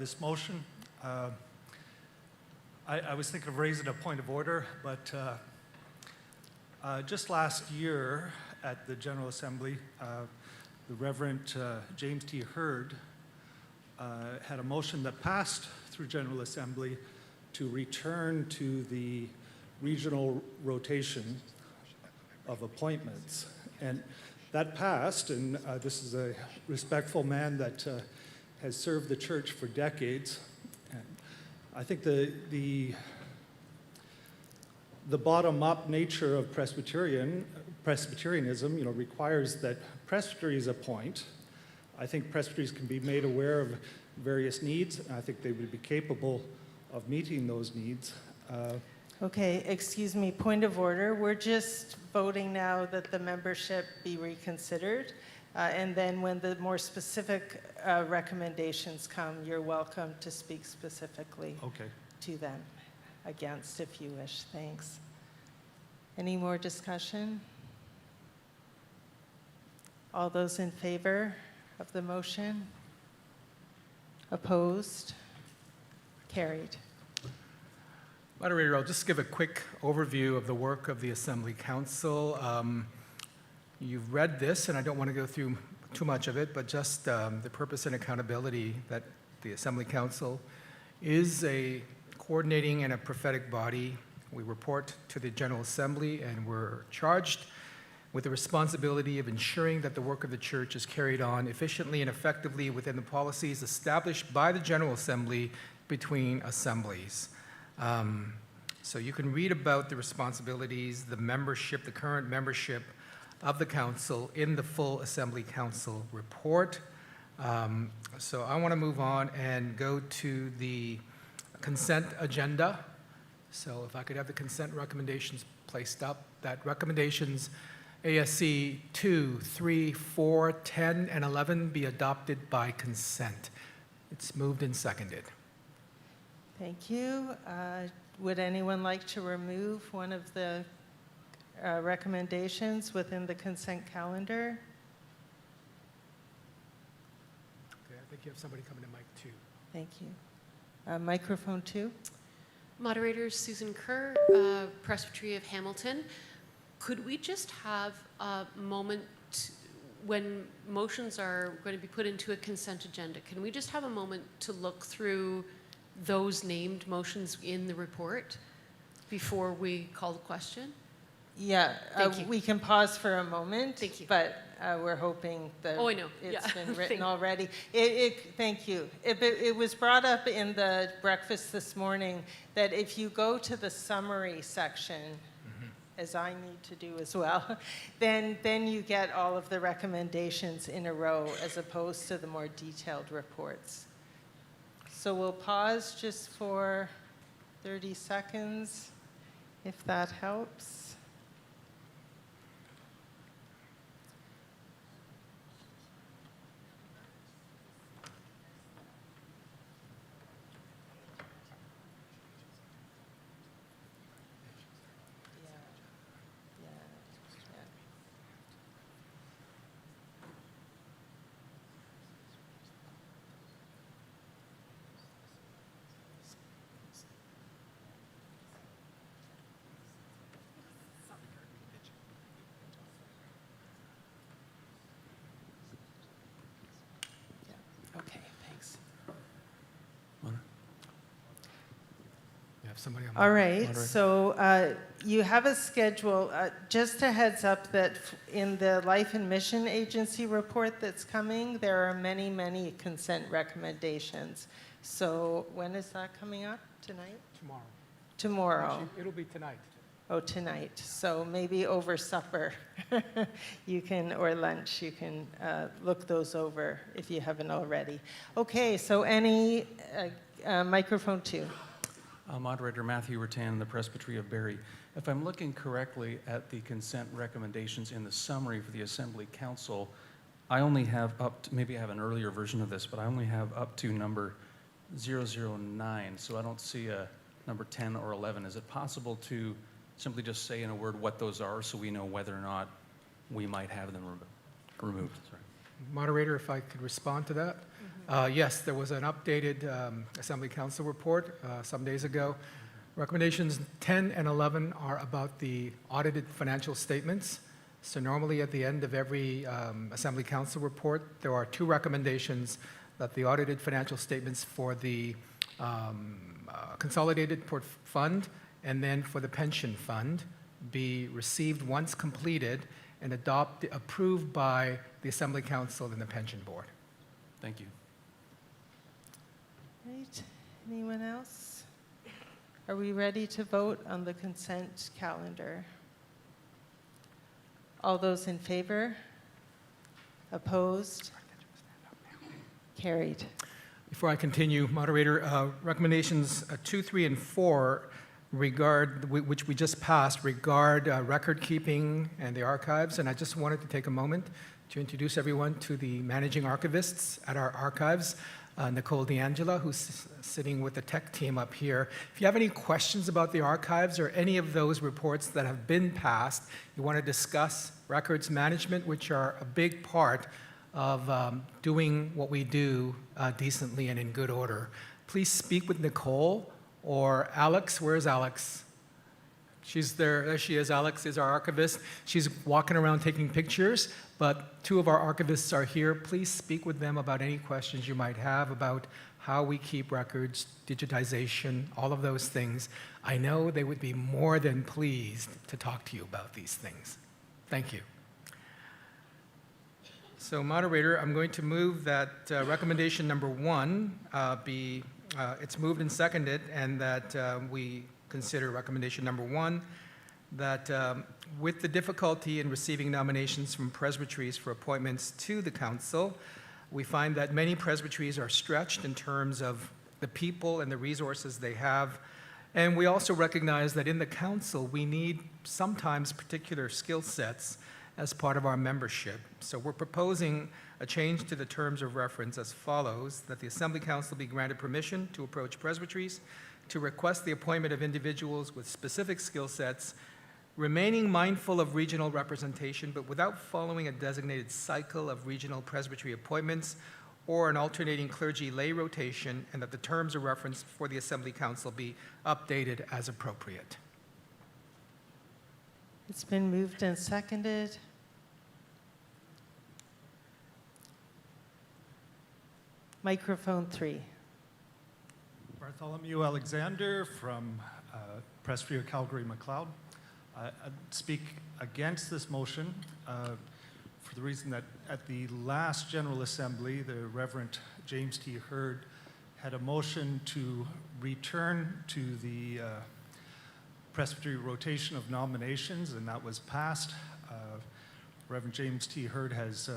this motion. I was thinking of raising a point of order, but just last year at the General Assembly, the Reverend James T. Hurd had a motion that passed through General Assembly to return to the regional rotation of appointments. And that passed, and this is a respectful man that has served the church for decades. And I think the bottom-up nature of Presbyterianism, requires that presbyteries appoint. I think presbyteries can be made aware of various needs, and I think they would be capable of meeting those needs. Okay, excuse me, point of order. We're just voting now that the membership be reconsidered. And then when the more specific recommendations come, you're welcome to speak specifically to them. Against, if you wish. Thanks. Any more discussion? All those in favor of the motion? Opposed? Carried. Moderator, I'll just give a quick overview of the work of the Assembly Council. You've read this, and I don't want to go through too much of it, but just the purpose and accountability that the Assembly Council is a coordinating and a prophetic body. We report to the General Assembly, and we're charged with the responsibility of ensuring that the work of the church is carried on efficiently and effectively within the policies established by the General Assembly between assemblies. So you can read about the responsibilities, the membership, the current membership of the council in the full Assembly Council report. So I want to move on and go to the consent agenda. So if I could have the consent recommendations placed up, that recommendations ASC 2, 3, 4, 10, and 11 be adopted by consent. It's moved and seconded. Thank you. Would anyone like to remove one of the recommendations within the consent calendar? Okay, I think you have somebody coming to mic 2. Thank you. Microphone 2. Moderator Susan Kerr, Presbyterian of Hamilton. Could we just have a moment when motions are going to be put into a consent agenda? Can we just have a moment to look through those named motions in the report before we call the question? Yeah, Thank you. we can pause for a moment. Thank you. But we're hoping that Oh, I know. it's Yeah. been Thank written you. already. Thank you. It was brought up in the breakfast this morning that if you go to the summary section, as I need to do as well, then you get all of the recommendations in a row as opposed to the more detailed reports. So we'll pause just for 30 seconds, if that helps. Okay, thanks. You have somebody on All mic. right, Moderator. so you have a schedule. Just a heads up that in the Life and Mission Agency report that's coming, there are many, many consent recommendations. So when is that coming up? Tonight? Tomorrow. Tomorrow. Actually, it'll be tonight. Oh, tonight. So maybe over supper, you can, or lunch, you can look those over if you haven't already. Okay, so any, microphone 2. Moderator Matthew Rattan, the Presbytery of Barrie. If I'm looking correctly at the consent recommendations in the summary for the Assembly Council, I only have up to, maybe I have an earlier version of this, but I only have up to number 009, so I don't see a number 10 or 11. Is it possible to simply just say in a word what those are so we know whether or not we might have them removed? Sorry. Moderator, if I could respond to that? Yes, there was an updated Assembly Council report some days ago. Recommendations 10 and 11 are about the audited financial statements. So normally at the end of every Assembly Council report, there are 2 recommendations that the audited financial statements for the consolidated fund and then for the pension fund be received once completed and approved by the Assembly Council and the Pension Board. Thank you. Right, anyone else? Are we ready to vote on the consent calendar? All those in favor? Opposed? Carried. Before I continue, Moderator, recommendations 2, 3, and 4 which we just passed, regard record keeping and the archives. And I just wanted to take a moment to introduce everyone to the managing archivists at our archives, Nicole D'Angela, who's sitting with the tech team up here. If you have any questions about the archives or any of those reports that have been passed, you want to discuss records management, which are a big part of doing what we do decently and in good order, please speak with Nicole or Alex. Where's Alex? She's there. There she is. Alex is our archivist. She's walking around taking pictures, but 2 of our archivists are here. Please speak with them about any questions you might have about how we keep records, digitization, all of those things. I know they would be more than pleased to talk to you about these things. Thank you. So moderator, I'm going to move that recommendation number 1 it's moved and seconded, and that we consider recommendation number 1, that with the difficulty in receiving nominations from presbyteries for appointments to the council, we find that many presbyteries are stretched in terms of the people and the resources they have. And we also recognize that in the council, we need sometimes particular skill sets as part of our membership. So we're proposing a change to the terms of reference as follows: that the Assembly Council be granted permission to approach presbyteries to request the appointment of individuals with specific skill sets, remaining mindful of regional representation, but without following a designated cycle of regional presbytery appointments or an alternating clergy lay rotation, and that the terms of reference for the Assembly Council be updated as appropriate. It's been moved and seconded. Microphone 3. Bartholomew Alexander from Presbytery of Calgary-MacLeod. I'd speak against this motion for the reason that at the last General Assembly, the Reverend James T. Hurd had a motion to return to the presbytery rotation of nominations, and that was passed. Reverend James T. Hurd has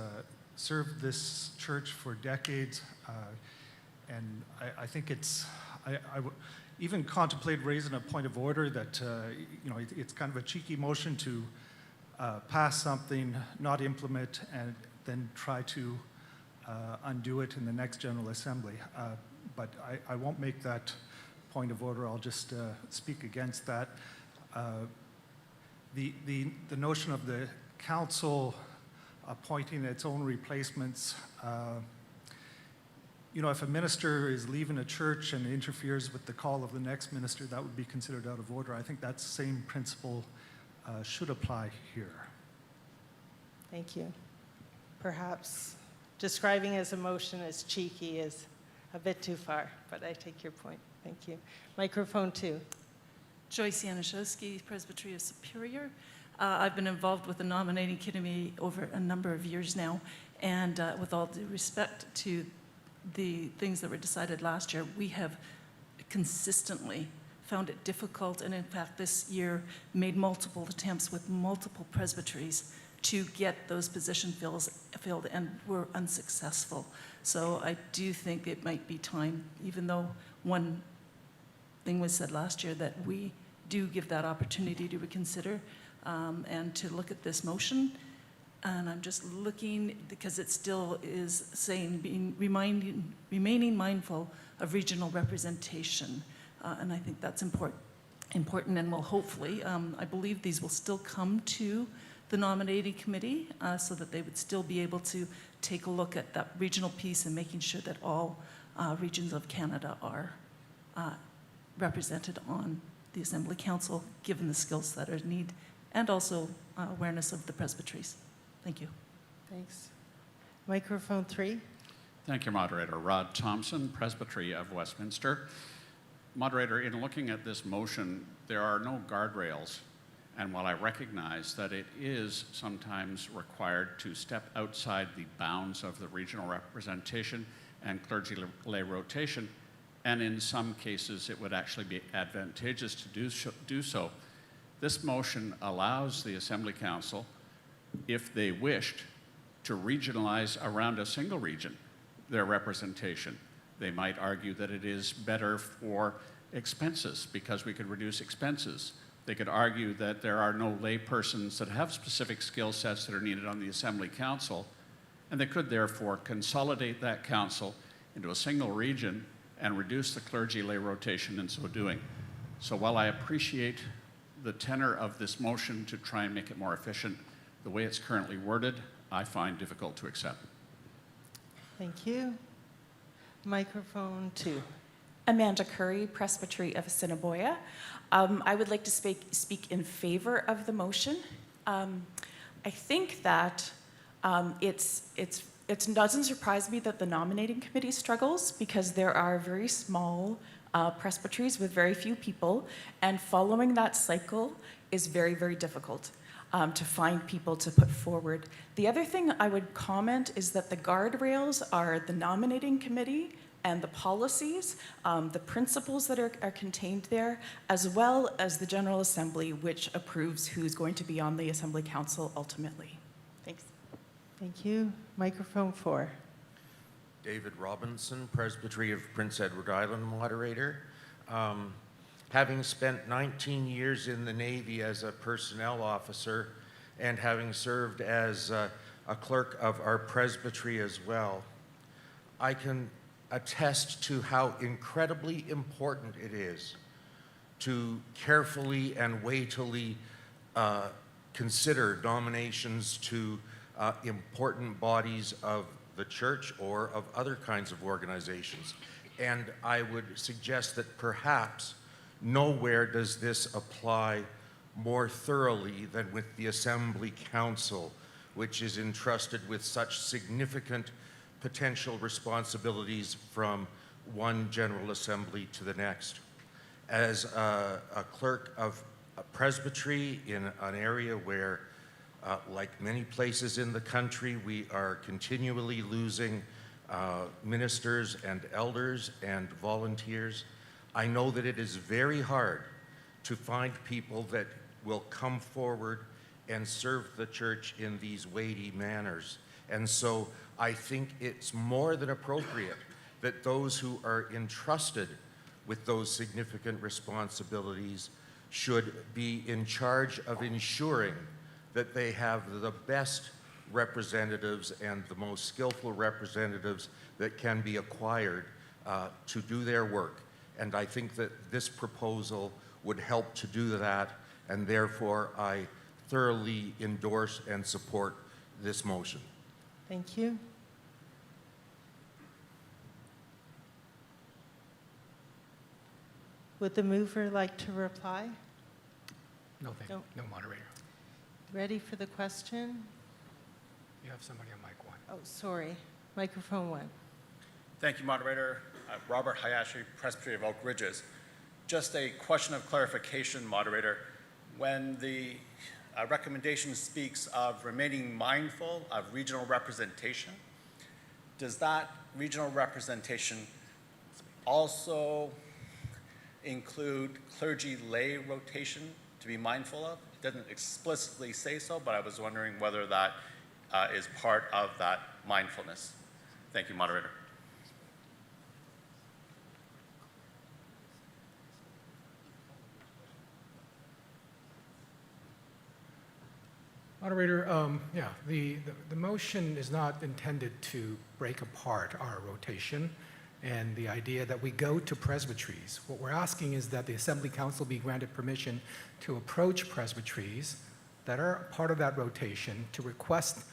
served this church for decades, and I think I even contemplated raising a point of order that, it's kind of a cheeky motion to pass something, not implement, and then try to undo it in the next General Assembly. But I won't make that point of order. I'll just speak against that. The notion of the council appointing its own replacements, if a minister is leaving a church and interferes with the call of the next minister, that would be considered out of order. I think that same principle should apply here. Thank you. Perhaps describing as a motion as cheeky is a bit too far, but I take your point. Thank you. Microphone 2. Joyce Januszewski, Presbytery of Superior. I've been involved with the nominating committee over a number of years now, and with all due respect to the things that were decided last year, we have consistently found it difficult, and in fact this year made multiple attempts with multiple presbyteries to get those position filled, and were unsuccessful. So I do think it might be time, even though one thing was said last year, that we do give that opportunity to reconsider and to look at this motion. And I'm just looking, because it still is saying remaining mindful of regional representation. And I think that's important, and will hopefully, I believe these will still come to the nominating committee so that they would still be able to take a look at that regional piece and making sure that all regions of Canada are represented on the Assembly Council, given the skills that are needed, and also awareness of the presbyteries. Thank you. Thanks. Microphone 3. Thank you, Moderator. Rod Thompson, Presbytery of Westminster. Moderator, in looking at this motion, there are no guardrails. And while I recognize that it is sometimes required to step outside the bounds of the regional representation and clergy lay rotation, and in some cases it would actually be advantageous to do so, this motion allows the Assembly Council, if they wished, to regionalize around a single region their representation. They might argue that it is better for expenses because we could reduce expenses. They could argue that there are no lay persons that have specific skill sets that are needed on the Assembly Council, and they could therefore consolidate that council into a single region and reduce the clergy lay rotation in so doing. So while I appreciate the tenor of this motion to try and make it more efficient, the way it's currently worded, I find difficult to accept. Thank you. Microphone 2. Amanda Curry, Presbytery of Assiniboia. I would like to speak in favor of the motion. I think that it doesn't surprise me that the nominating committee struggles, because there are very small presbyteries with very few people, and following that cycle is very, very difficult. to find people to put forward. The other thing I would comment is that the guardrails are the nominating committee and the policies, the principles that are contained there, as well as the General Assembly, which approves who's going to be on the Assembly Council ultimately. Thanks. Thank you. Microphone 4. David Robinson, Presbytery of Prince Edward Island, moderator. Having spent 19 years in the Navy as a personnel officer and having served as a clerk of our presbytery as well, I can attest to how incredibly important it is to carefully and weightily consider nominations to important bodies of the church or of other kinds of organizations. And I would suggest that perhaps nowhere does this apply more thoroughly than with the Assembly Council, which is entrusted with such significant potential responsibilities from one General Assembly to the next. As a clerk of a presbytery in an area where, like many places in the country, we are continually losing ministers and elders and volunteers, I know that it is very hard to find people that will come forward and serve the church in these weighty manners. And so I think it's more than appropriate that those who are entrusted with those significant responsibilities should be in charge of ensuring that they have the best representatives and the most skillful representatives that can be acquired to do their work. And I think that this proposal would help to do that, and therefore I thoroughly endorse and support this motion. Thank you. Would the mover like to reply? No, thank you. No, moderator. Ready for the question? You have somebody on mic 1. Oh, sorry. Microphone 1. Thank you, moderator. Robert Hayashi, Presbytery of Oak Ridges. Just a question of clarification, moderator. When the recommendation speaks of remaining mindful of regional representation, does that regional representation also include clergy lay rotation to be mindful of? It doesn't explicitly say so, but I was wondering whether that is part of that mindfulness. Thank you, moderator. Moderator, yeah, the motion is not intended to break apart our rotation and the idea that we go to presbyteries. What we're asking is that the Assembly Council be granted permission to approach presbyteries that are part of that rotation to request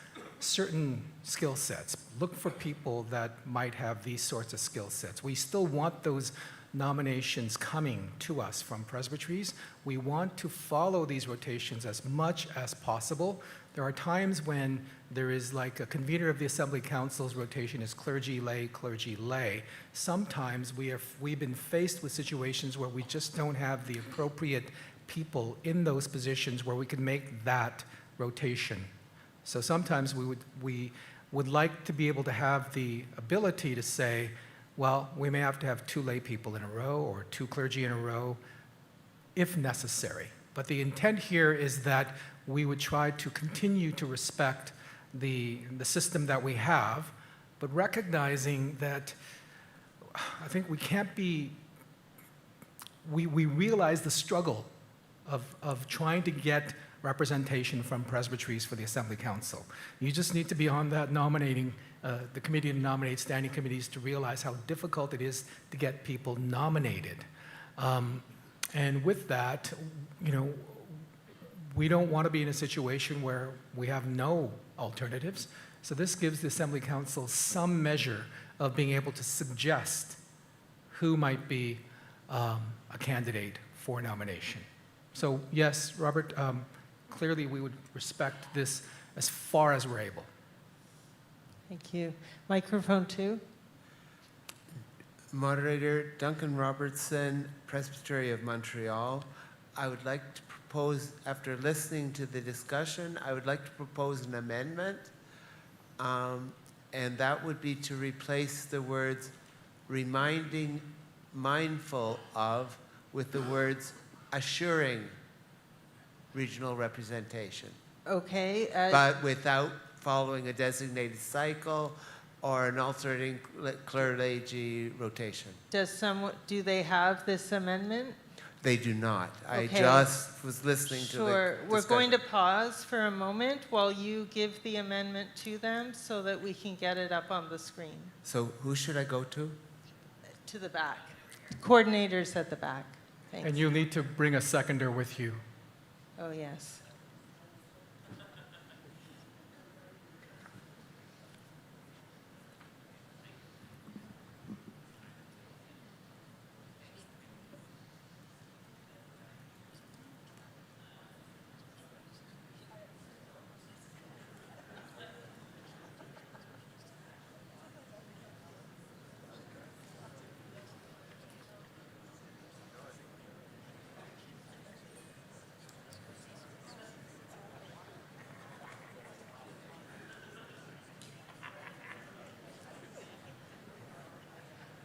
certain skill sets. Look for people that might have these sorts of skill sets. We still want those nominations coming to us from presbyteries. We want to follow these rotations as much as possible. There are times when there is like a convener of the Assembly Council's rotation is clergy lay, clergy lay. Sometimes we've been faced with situations where we just don't have the appropriate people in those positions where we can make that rotation. So sometimes we would like to be able to have the ability to say, well, we may have to have 2 lay people in a row or 2 clergy in a row if necessary. But the intent here is that we would try to continue to respect the system that we have, but recognizing that I think we can't be, we realize the struggle of trying to get representation from presbyteries for the Assembly Council. You just need to be on that nominating, the committee to nominate standing committees to realize how difficult it is to get people nominated. And with that, you know, we don't want to be in a situation where we have no alternatives. So this gives the Assembly Council some measure of being able to suggest who might be a candidate for nomination. So yes, Robert, clearly we would respect this as far as we're able. Thank you. Microphone 2. Moderator Duncan Robertson, Presbytery of Montreal. I would like to propose, after listening to the discussion, I would like to propose an amendment. And that would be to replace the words reminding, mindful of, with the words assuring regional representation, Okay, but without following a designated cycle or an alternating clergy rotation. do they have this amendment? They do not. I Okay. just was listening to the Sure. We're going discussion. to pause for a moment while you give the amendment to them so that we can get it up on the screen. So who should I go to? To the back. Coordinators at the back. Thanks. And you'll need to bring a seconder with you. Oh, yes.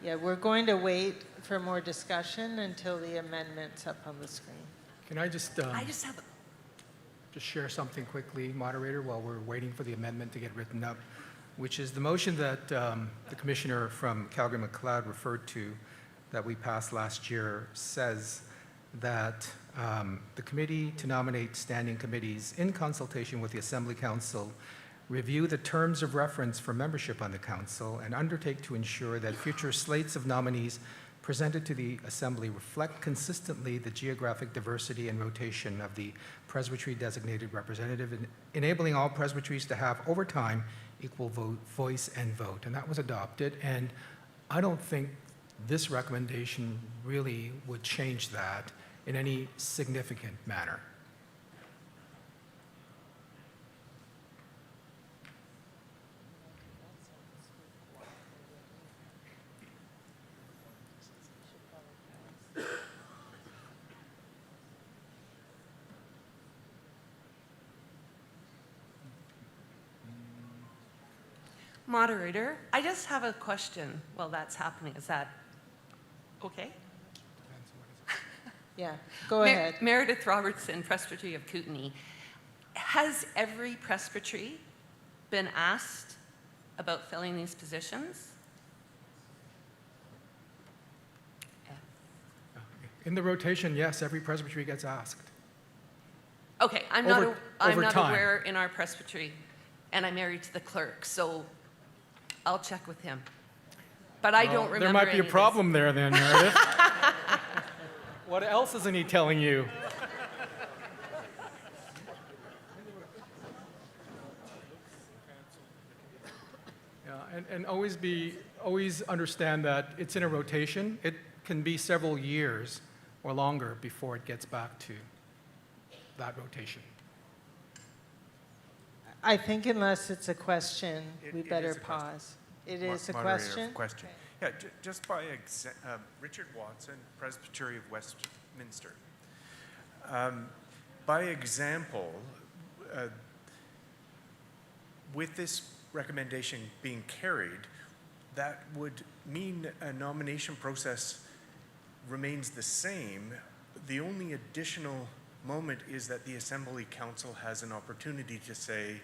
Yeah, we're going to wait for more discussion until the amendment's up on the screen. Can I just have just share something quickly, moderator, while we're waiting for the amendment to get written up, which is the motion that the commissioner from Calgary-McLeod referred to that we passed last year says that the committee to nominate standing committees in consultation with the Assembly Council review the terms of reference for membership on the council and undertake to ensure that future slates of nominees presented to the Assembly reflect consistently the geographic diversity and rotation of the presbytery designated representative, enabling all presbyteries to have, over time, equal voice and vote. And that was adopted, and I don't think this recommendation really would change that in any significant manner. Moderator, I just have a question while that's happening. Is that okay? Yeah, go ahead. Meredith Robertson, Presbytery of Kootenay. Has every presbytery been asked about filling these positions? In the rotation, yes, every presbytery gets asked. Okay, I'm Over not time. aware in our presbytery, and I'm married to the clerk, so I'll check with him. But I don't remember There might be any a of this. problem there then, Meredith. What else isn't he telling you? Yeah, and always understand that it's in a rotation. It can be several years or longer before it gets back to that rotation. I think unless it's a question, we It better is a question. pause. It is a Moderator, question? Yeah, just by Richard Watson, Presbytery of Westminster. By example, with this recommendation being carried, that would mean a nomination process remains the same. The only additional moment is that the Assembly Council has an opportunity to say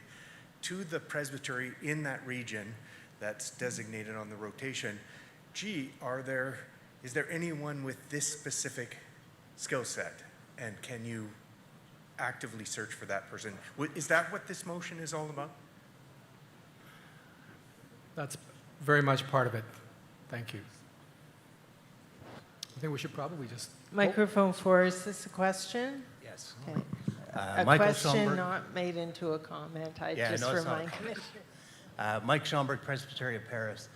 to the presbytery in that region that's designated on the rotation, gee, is there anyone with this specific skill set? And can you actively search for that person? Is that what this motion is all about? That's very much part of it. Thank you. I think we should probably just... Microphone 4, is this a question? Yes. Okay. A Michael question Schomburg. not made into a comment. I Yeah, just no, it's not a remind comment. Commissioner. Mike Schomburg, Presbyterian of Paris.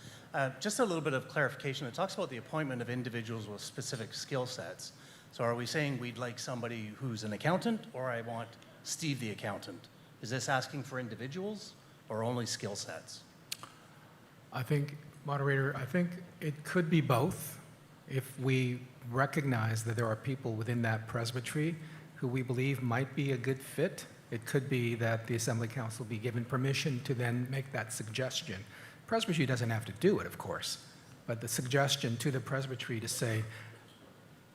Just a little bit of clarification. It talks about the appointment of individuals with specific skill sets. So are we saying we'd like somebody who's an accountant, or I want Steve the accountant? Is this asking for individuals or only skill sets? I think, moderator, I think it could be both if we recognize that there are people within that presbytery who we believe might be a good fit. It could be that the Assembly Council be given permission to then make that suggestion. Presbytery doesn't have to do it, of course, but the suggestion to the Presbytery to say,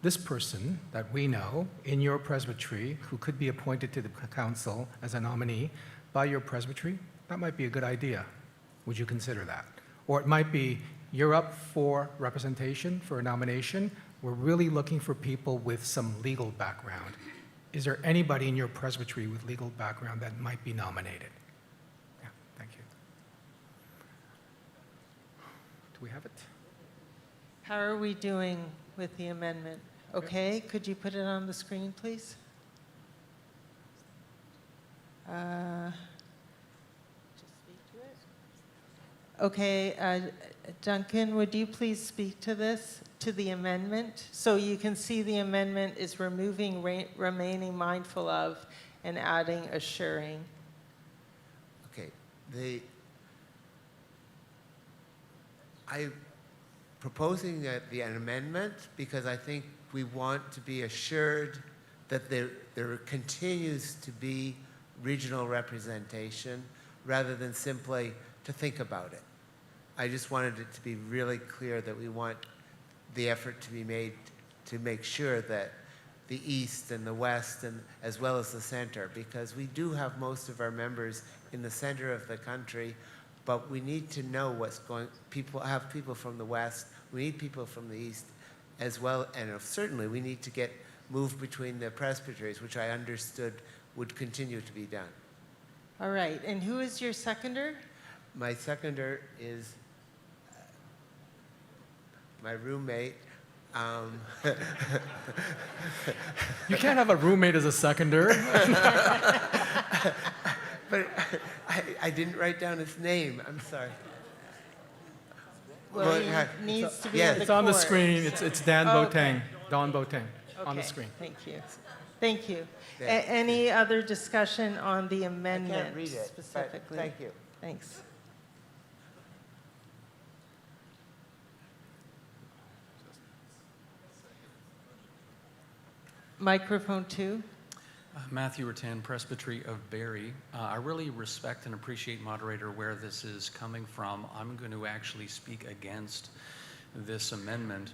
this person that we know in your Presbytery who could be appointed to the council as a nominee by your Presbytery, that might be a good idea. Would you consider that? Or it might be, you're up for representation, for a nomination. We're really looking for people with some legal background. Is there anybody in your Presbytery with legal background that might be nominated? Yeah, thank you. Do we have it? How are we doing with the amendment? Okay, could you put it on the screen, please? Okay, Duncan, would you please speak to this, to the amendment? So you can see the amendment is removing remaining mindful of and adding assuring. Okay, I'm proposing an amendment because I think we want to be assured that there continues to be regional representation rather than simply to think about it. I just wanted it to be really clear that we want the effort to be made to make sure that the East and the West, and as well as the center, because we do have most of our members in the center of the country, but we need to know what's going, have people from the West, we need people from the East as well, and certainly we need to get moved between the presbyteries, which I understood would continue to be done. All right, and who is your seconder? My seconder is my roommate. You can't have a roommate as a seconder. But I didn't write down his name. I'm sorry. Well, he needs to be in the It's on the court. screen. It's Dan Okay. Boateng, Don Boateng, on the Okay, screen. thank you. Thank you. Thank you. Any other discussion on the I amendment can't read it, but specifically? thank you. Thanks. Microphone 2. Matthew Rattan, Presbytery of Barrie. I really respect and appreciate, moderator, where this is coming from. I'm going to actually speak against this amendment.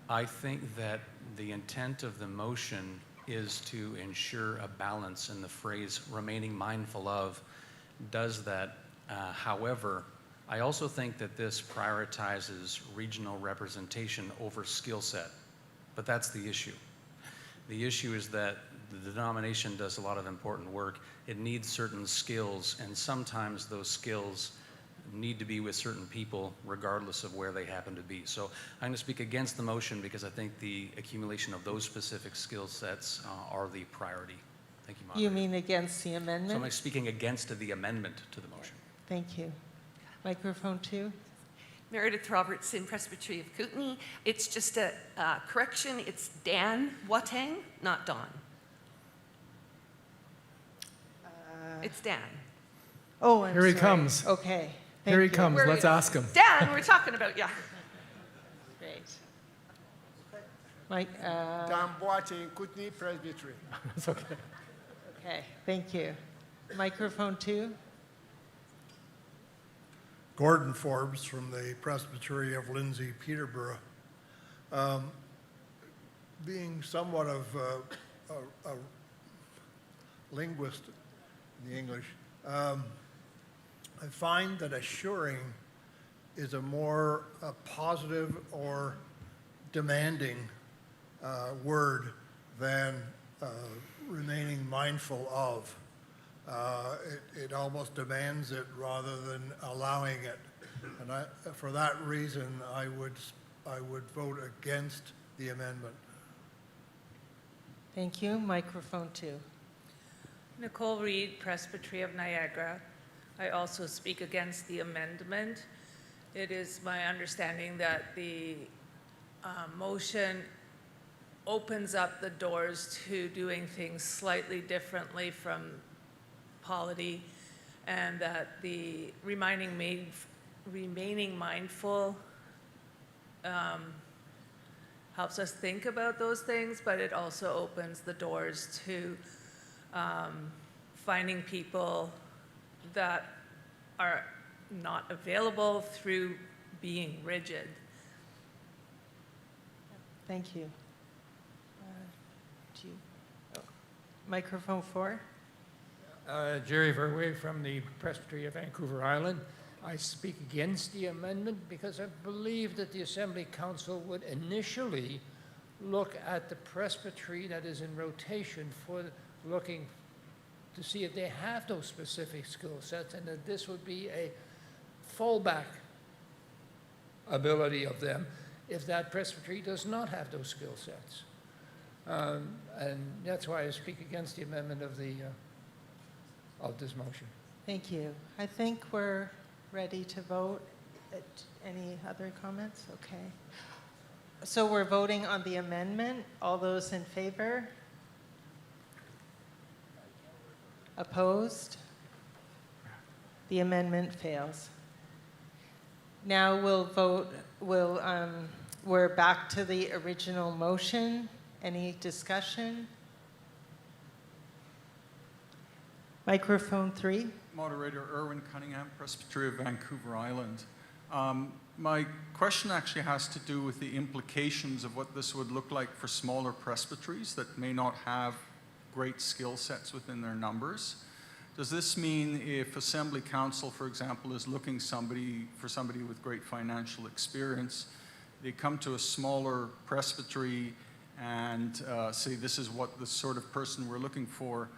I think that the intent of the motion is to ensure a balance, and the phrase remaining mindful of does that. However, I also think that this prioritizes regional representation over skill set, but that's the issue. The issue is that the denomination does a lot of important work. It needs certain skills, and sometimes those skills need to be with certain people regardless of where they happen to be. So I'm going to speak against the motion because I think the accumulation of those specific skill sets are the priority. Thank you, moderator. You mean against the amendment? So I'm speaking against the amendment to the motion. Thank you. Microphone 2. Meredith Robertson, Presbytery of Kootenay. It's just a correction. It's Dan Watang, not Don. It's Dan. Oh, I'm Here he sorry. comes. Okay. Here he thank you. comes. Let's ask him. Dan, we're talking about you. Great. Mike, Dan Boateng, Kootenay Presbytery. It's okay. okay, thank you. Microphone 2. Gordon Forbes from the Presbytery of Lindsay, Peterborough. Being somewhat of a linguist in the English, I find that assuring is a more positive or demanding word than remaining mindful of. It almost demands it rather than allowing it. And for that reason, I would vote against the amendment. Thank you. Microphone 2. Nicole Reed, Presbytery of Niagara. I also speak against the amendment. It is my understanding that the motion opens up the doors to doing things slightly differently from polity, and that the remaining mindful helps us think about those things, but it also opens the doors to finding people that are not available through being rigid. Thank you. Microphone 4. Jerry Verwey from the Presbytery of Vancouver Island. I speak against the amendment because I believe that the Assembly Council would initially look at the presbytery that is in rotation for looking to see if they have those specific skill sets, and that this would be a fallback ability of them if that presbytery does not have those skill sets. And that's why I speak against the amendment of this motion. Thank you. I think we're ready to vote. Any other comments? Okay. So we're voting on the amendment. All those in favor? Opposed? The amendment fails. Now we'll vote, we're back to the original motion. Any discussion? Microphone 3. Moderator Erwin Cunningham, Presbytery of Vancouver Island. My question actually has to do with the implications of what this would look like for smaller presbyteries that may not have great skill sets within their numbers. Does this mean if Assembly Council, for example, is looking for somebody with great financial experience, they come to a smaller presbytery and say this is what the sort of person we're looking for,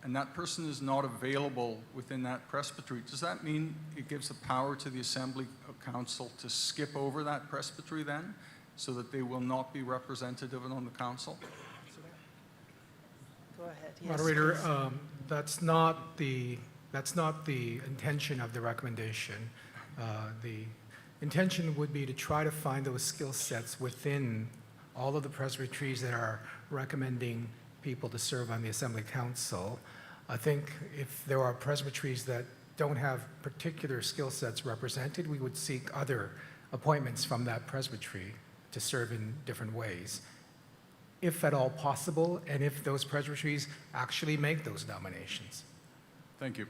and that person is not available within that presbytery, does that mean it gives the power to the Assembly Council to skip over that presbytery then, so that they will not be representative on the council? Go ahead. Yes, Moderator, please. that's not the intention of the recommendation. The intention would be to try to find those skill sets within all of the presbyteries that are recommending people to serve on the Assembly Council. I think if there are presbyteries that don't have particular skill sets represented, we would seek other appointments from that presbytery to serve in different ways, if at all possible, and if those presbyteries actually make those nominations. Thank you.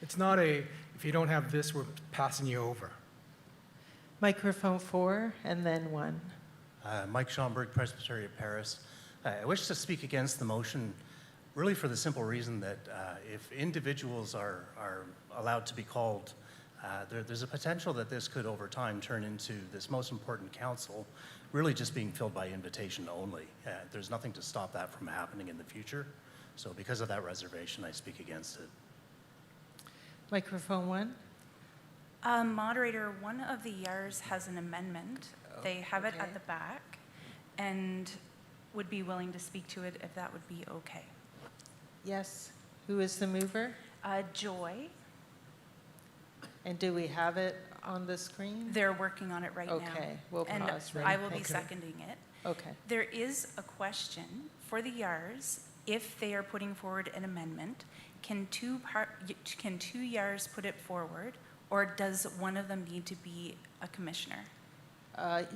It's not if you don't have this, we're passing you over. Microphone 4, and then 1. Mike Schomburg, Presbytery of Paris. I wish to speak against the motion really for the simple reason that if individuals are allowed to be called, there's a potential that this could over time turn into this most important council really just being filled by invitation only. There's nothing to stop that from happening in the future. So because of that reservation, I speak against it. Microphone 1. Moderator, one of the YARs has an amendment. They have it at the back and would be willing to speak to it if that would be okay. Yes. Who is the mover? Joy. And do we have it on the screen? They're working on it right now. Okay, we'll and pause. I will be seconding it. Okay. There is a question for the YARs. If they are putting forward an amendment, can two YARs put it forward, or does one of them need to be a commissioner?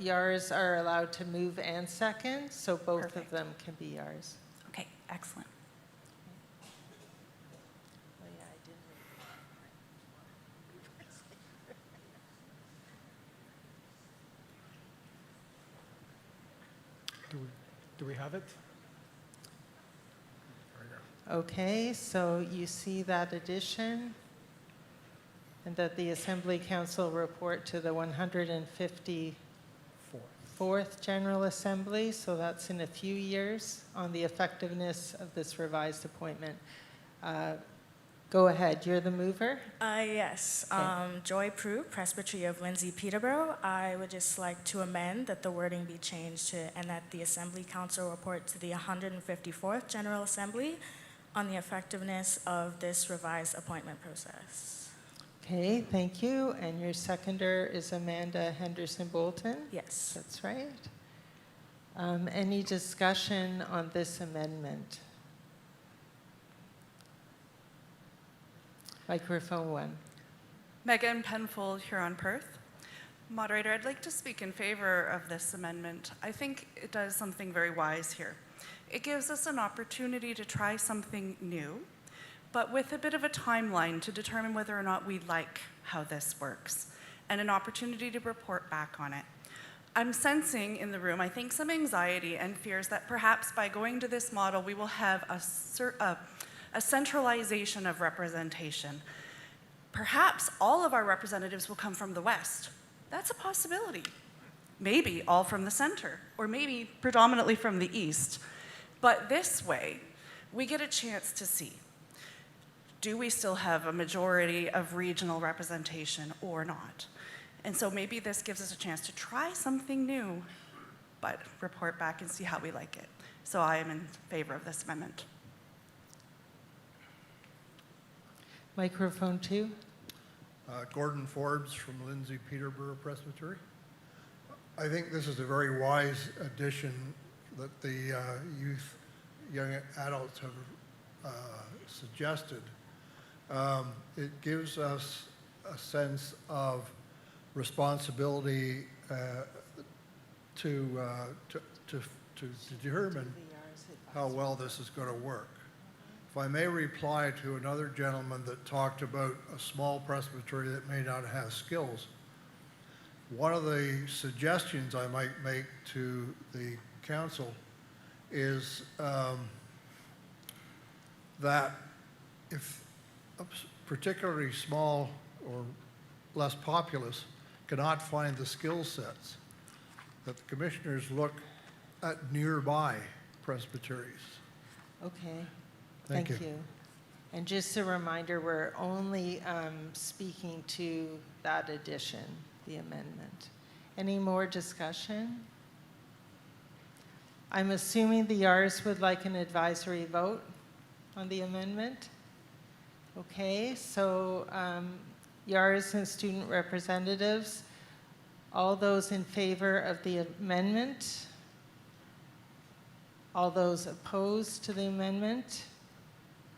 YARs are allowed to move and second, so both of them can be YARs. Okay, excellent. Do we have it? Okay, so you see that addition, and that the Assembly Council report to the 154th General Assembly, so that's in a few years, on the effectiveness of this revised appointment. Go ahead, you're the mover? Yes. Okay. Joy Prue, Presbytery of Lindsay, Peterborough. I would just like to amend that the wording be changed to, and that the Assembly Council report to the 154th General Assembly on the effectiveness of this revised appointment process. Okay, thank you. And your seconder is Amanda Henderson-Bolton? Yes. That's right. Any discussion on this amendment? Microphone 1. Megan Penfold, Huron, Perth. Moderator, I'd like to speak in favor of this amendment. I think it does something very wise here. It gives us an opportunity to try something new, but with a bit of a timeline to determine whether or not we like how this works, and an opportunity to report back on it. I'm sensing in the room, I think, some anxiety and fears that perhaps by going to this model, we will have a centralization of representation. Perhaps all of our representatives will come from the West. That's a possibility. Maybe all from the center, or maybe predominantly from the East. But this way, we get a chance to see, do we still have a majority of regional representation or not? And so maybe this gives us a chance to try something new, but report back and see how we like it. So I am in favor of this amendment. Microphone 2. Gordon Forbes from Lindsay Peterborough Presbytery. I think this is a very wise addition that the young adults have suggested. It gives us a sense of responsibility to determine how well this is going to work. If I may reply to another gentleman that talked about a small presbytery that may not have skills, one of the suggestions I might make to the council is that if a particularly small or less populous cannot find the skill sets, that the commissioners look at nearby presbyteries. Okay. Thank you. And just a reminder, we're only speaking to that addition, the amendment. Any more discussion? I'm assuming the Yars would like an advisory vote on the amendment. Okay, so Yars and student representatives, all those in favor of the amendment? All those opposed to the amendment?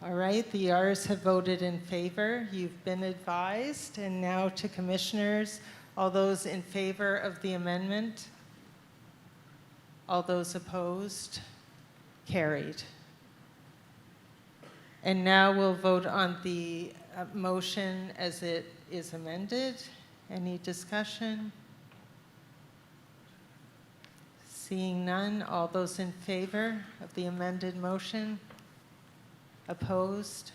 All right, the Yars have voted in favor. You've been advised. And now to commissioners, all those in favor of the amendment? All those opposed? Carried. And now we'll vote on the motion as it is amended. Any discussion? Seeing none, all those in favor of the amended motion? Opposed?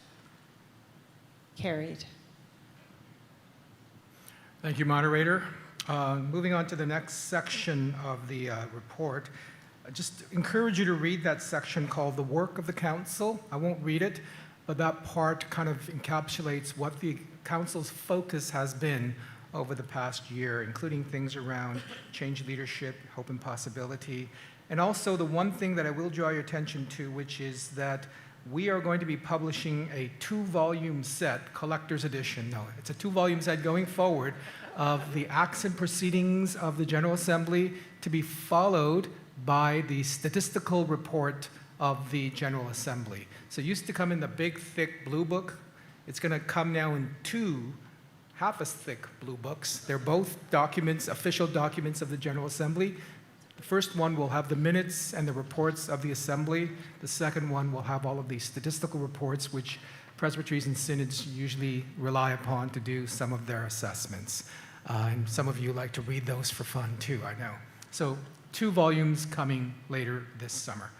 Carried. Thank you, moderator. Moving on to the next section of the report. I just encourage you to read that section called The Work of the Council. I won't read it, but that part kind of encapsulates what the council's focus has been over the past year, including things around change leadership, hope and possibility, and also the one thing that I will draw your attention to, which is that we are going to be publishing a 2-volume set, collector's edition. No, it's a 2-volume set going forward of the acts and proceedings of the General Assembly, to be followed by the statistical report of the General Assembly. So it used to come in the big, thick blue book. It's going to come now in 2 half as thick blue books. They're both documents, official documents of the General Assembly. The first one will have the minutes and the reports of the Assembly. The second one will have all of the statistical reports, which presbyteries and synods usually rely upon to do some of their assessments. And some of you like to read those for fun too, I know. So 2 volumes coming later this summer.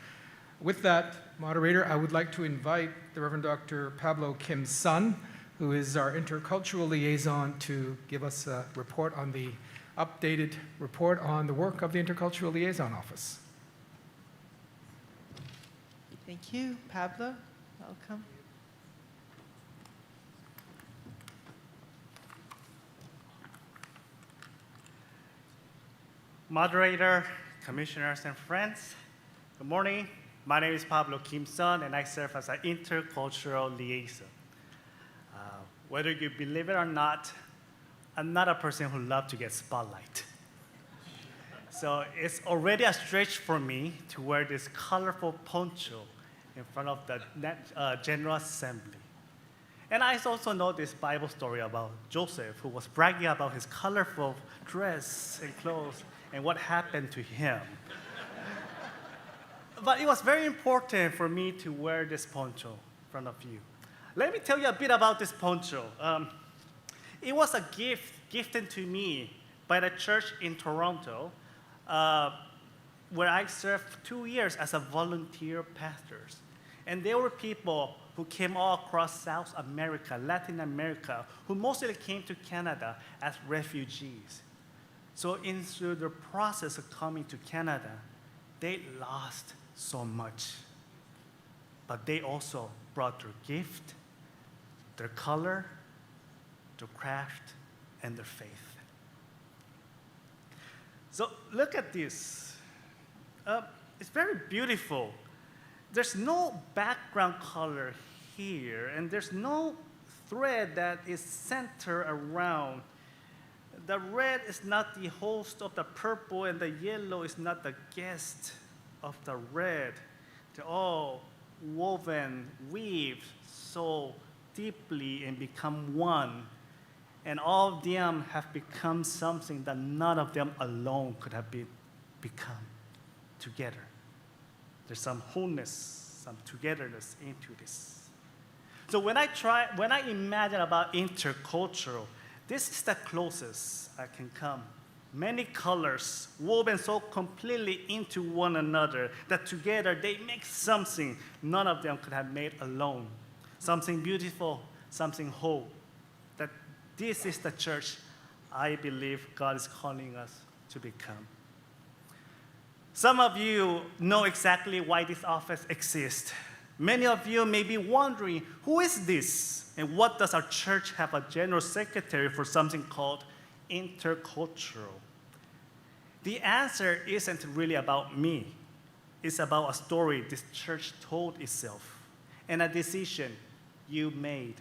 With that, moderator, I would like to invite the Reverend Dr. Pablo Kim's son, who is our intercultural liaison, to give us a report on the updated report on the work of the Intercultural Liaison Office. Thank you. Pablo, welcome. Moderator, commissioners, and friends, good morning. My name is Pablo Kim-son, and I serve as an intercultural liaison. Whether you believe it or not, I'm not a person who loves to get spotlight. So it's already a stretch for me to wear this colorful poncho in front of the General Assembly. And I also know this Bible story about Joseph, who was bragging about his colorful dress and clothes and what happened to him. But it was very important for me to wear this poncho in front of you. Let me tell you a bit about this poncho. It was a gift gifted to me by the church in Toronto, where I served 2 years as a volunteer pastor. And there were people who came all across South America, Latin America, who mostly came to Canada as refugees. So into the process of coming to Canada, they lost so much. But they also brought their gift, their color, their craft, and their faith. So look at this. It's very beautiful. There's no background color here, and there's no thread that is centered around. The red is not the host of the purple, and the yellow is not the guest of the red. They're all woven, weaved so deeply and become one. And all of them have become something that none of them alone could have become together. There's some wholeness, some togetherness into this. So when I imagine about intercultural, this is the closest I can come. Many colors woven so completely into one another that together they make something none of them could have made alone. Something beautiful, something whole. That this is the church I believe God is calling us to become. Some of you know exactly why this office exists. Many of you may be wondering, who is this? And what does our church have a general secretary for something called intercultural? The answer isn't really about me. It's about a story this church told itself and a decision you made.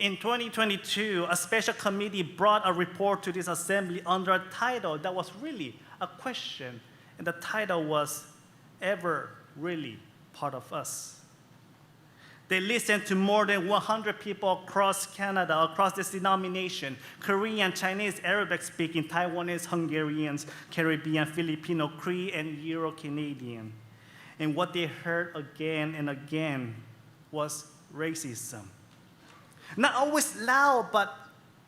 In 2022, a special committee brought a report to this assembly under a title that was really a question, and the title was, Ever Really Part of Us? They listened to more than 100 people across Canada, across this denomination, Korean, Chinese, Arabic-speaking, Taiwanese, Hungarians, Caribbean, Filipino, Cree, and Euro-Canadian. And what they heard again and again was racism. Not always loud, but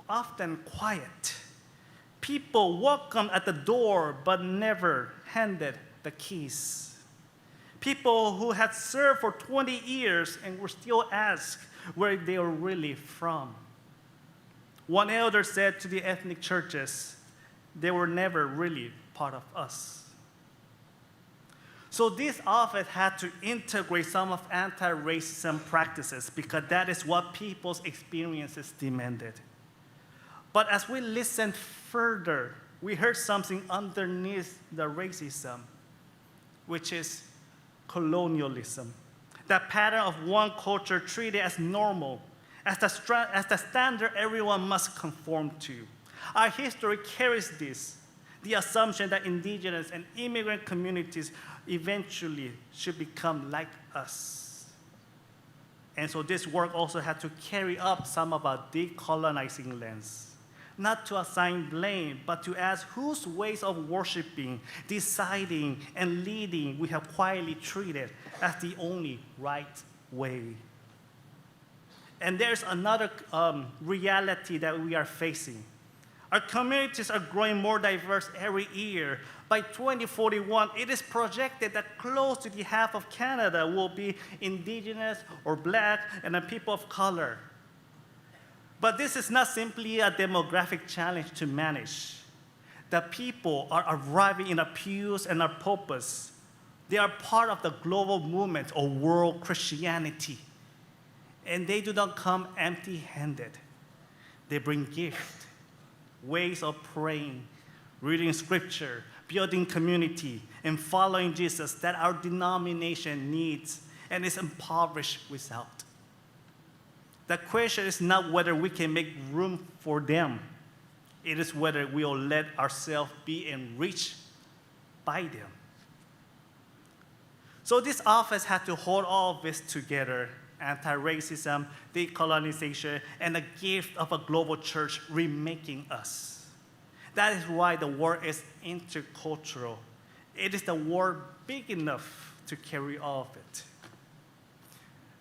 often quiet. People welcomed at the door, but never handed the keys. People who had served for 20 years and were still asked where they were really from. One elder said to the ethnic churches, they were never really part of us. So this office had to integrate some of anti-racism practices because that is what people's experiences demanded. But as we listened further, we heard something underneath the racism, which is colonialism. That pattern of one culture treated as normal, as the standard everyone must conform to. Our history carries this, the assumption that indigenous and immigrant communities eventually should become like us. And so this work also had to carry up some of our decolonizing lens. Not to assign blame, but to ask whose ways of worshiping, deciding, and leading we have quietly treated as the only right way. And there's another reality that we are facing. Our communities are growing more diverse every year. By 2041, it is projected that close to the half of Canada will be indigenous or black and a people of color. But this is not simply a demographic challenge to manage. The people are arriving in our pews and our pulpits. They are part of the global movement of world Christianity. And they do not come empty-handed. They bring gifts, ways of praying, reading scripture, building community, and following Jesus that our denomination needs and is impoverished without. The question is not whether we can make room for them. It is whether we will let ourselves be enriched by them. So this office had to hold all of this together anti-racism, decolonization, and the gift of a global church remaking us. That is why the word is intercultural. It is the word big enough to carry all of it.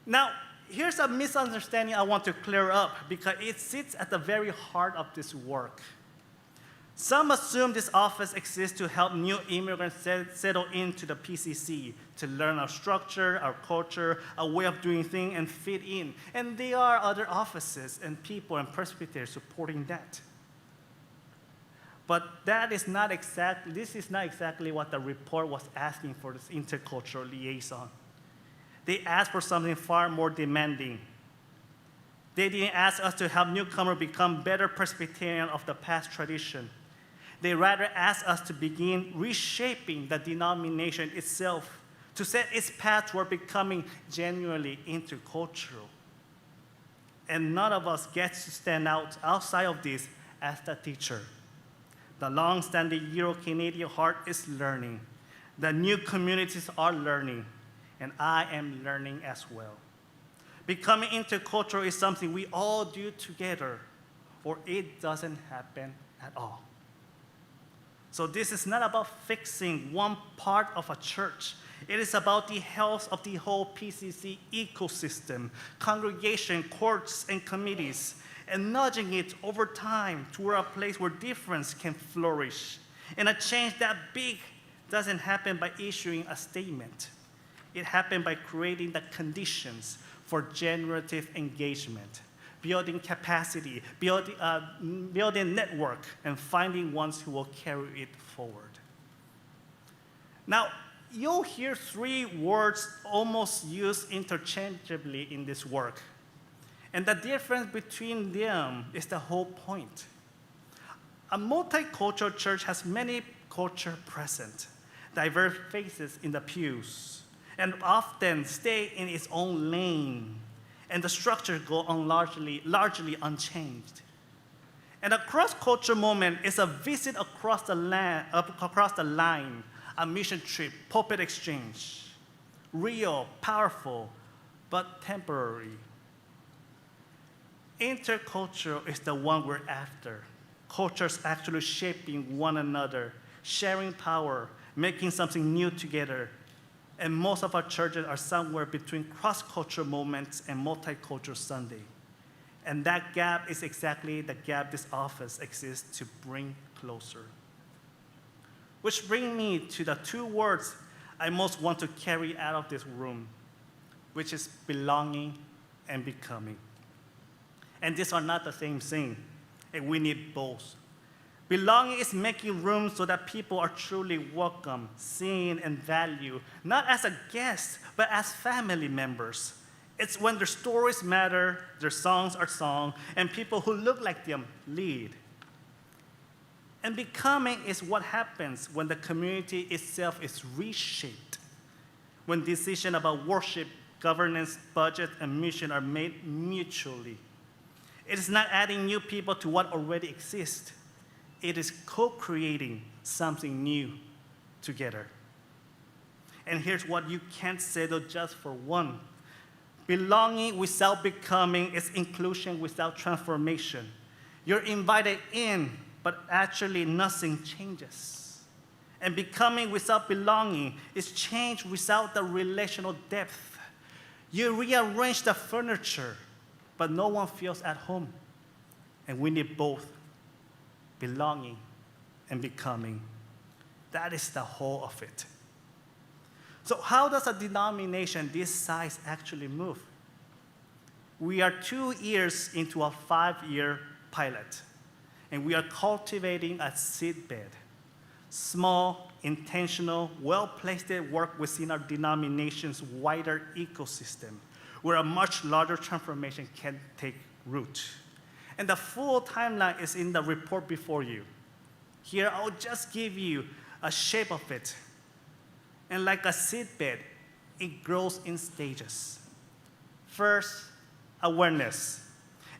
Now, here's a misunderstanding I want to clear up because it sits at the very heart of this work. Some assume this office exists to help new immigrants settle into the PCC, to learn our structure, our culture, our way of doing things, and fit in. And there are other offices and people and presbyteries supporting that. But this is not exactly what the report was asking for this intercultural liaison. They asked for something far more demanding. They didn't ask us to help newcomers become better Presbyterian of the past tradition. They rather asked us to begin reshaping the denomination itself to set its path toward becoming genuinely intercultural. And none of us gets to stand out outside of this as the teacher. The long-standing Euro-Canadian heart is learning. The new communities are learning, and I am learning as well. Becoming intercultural is something we all do together, or it doesn't happen at all. So this is not about fixing one part of a church. It is about the health of the whole PCC ecosystem, congregation, courts, and committees, and nudging it over time toward a place where difference can flourish. And a change that big doesn't happen by issuing a statement. It happened by creating the conditions for generative engagement, building capacity, building network, and finding ones who will carry it forward. Now, you'll hear three words almost used interchangeably in this work. And the difference between them is the whole point. A multicultural church has many cultures present, diverse faces in the pews, and often stay in its own lane, and the structure go on largely unchanged. And a cross-cultural moment is a visit across the line, a mission trip, pulpit exchange, real, powerful, but temporary. Intercultural is the one we're after. Cultures actually shaping one another, sharing power, making something new together. And most of our churches are somewhere between cross-cultural moments and multicultural Sunday. And that gap is exactly the gap this office exists to bring closer. Which brings me to the two words I most want to carry out of this room, which is belonging and becoming. And these are not the same thing, and we need both. Belonging is making room so that people are truly welcome, seen, and valued, not as a guest, but as family members. It's when their stories matter, their songs are sung, and people who look like them lead. And becoming is what happens when the community itself is reshaped, when decisions about worship, governance, budget, and mission are made mutually. It is not adding new people to what already exists. It is co-creating something new together. And here's what you can't settle just for one. Belonging without becoming is inclusion without transformation. You're invited in, but actually nothing changes. And becoming without belonging is change without the relational depth. You rearrange the furniture, but no one feels at home. And we need both, belonging and becoming. That is the whole of it. So how does a denomination this size actually move? We are 2 years into a 5-year pilot, and we are cultivating a seedbed. Small, intentional, well-placed work within our denomination's wider ecosystem, where a much larger transformation can take root. And the full timeline is in the report before you. Here, I'll just give you a shape of it. And like a seedbed, it grows in stages. First, awareness.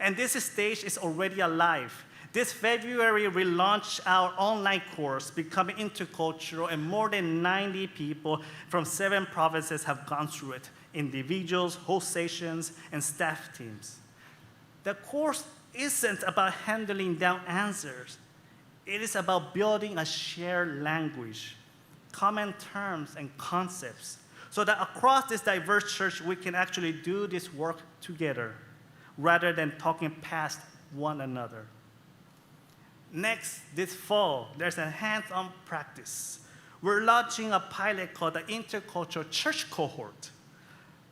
And this stage is already alive. This February, we launched our online course, Becoming Intercultural, and more than 90 people from 7 provinces have gone through it, individuals, host stations, and staff teams. The course isn't about handling down answers. It is about building a shared language, common terms and concepts, so that across this diverse church, we can actually do this work together, rather than talking past one another. Next, this fall, there's a hands-on practice. We're launching a pilot called the Intercultural Church Cohort.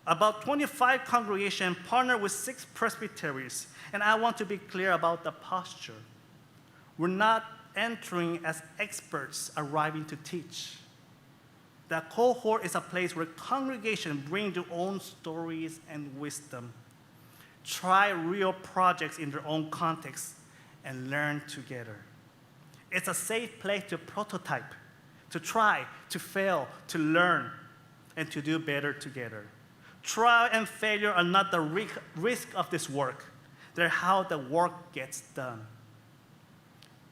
About 25 congregations partner with 6 presbyteries, and I want to be clear about the posture. We're not entering as experts arriving to teach. The cohort is a place where congregations bring their own stories and wisdom, try real projects in their own context, and learn together. It's a safe place to prototype, to try, to fail, to learn, and to do better together. Trial and failure are not the risk of this work. They're how the work gets done.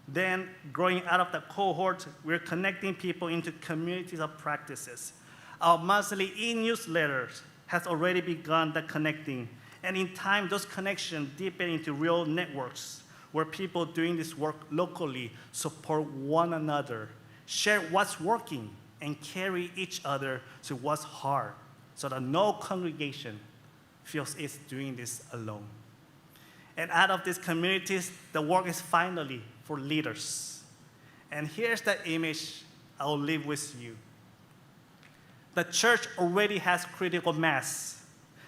Then, growing out of the cohort, we're connecting people into communities of practices. Our monthly e-newsletters has already begun the connecting, and in time, those connections deepen into real networks where people doing this work locally support one another, share what's working, and carry each other to what's hard, so that no congregation feels it's doing this alone. And out of these communities, the work is finally for leaders. And here's the image I'll leave with you. The church already has critical mass.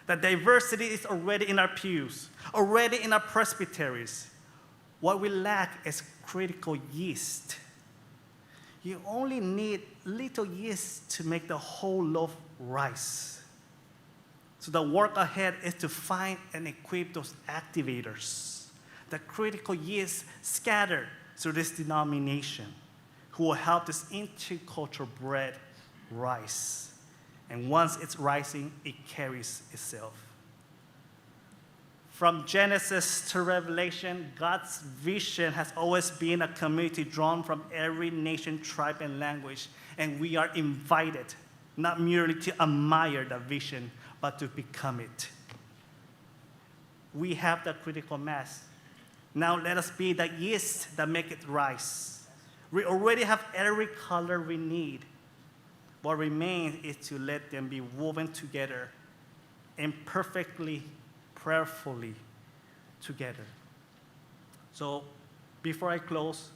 The diversity is already in our pews, already in our presbyteries. What we lack is critical yeast. You only need little yeast to make the whole loaf rise. So the work ahead is to find and equip those activators, the critical yeast scattered through this denomination, who will help this intercultural bread rise. And once it's rising, it carries itself. From Genesis to Revelation, God's vision has always been a community drawn from every nation, tribe, and language. And we are invited not merely to admire the vision, but to become it. We have the critical mass. Now let us be the yeast that make it rise. We already have every color we need. What remains is to let them be woven together, imperfectly, prayerfully together. So before I close,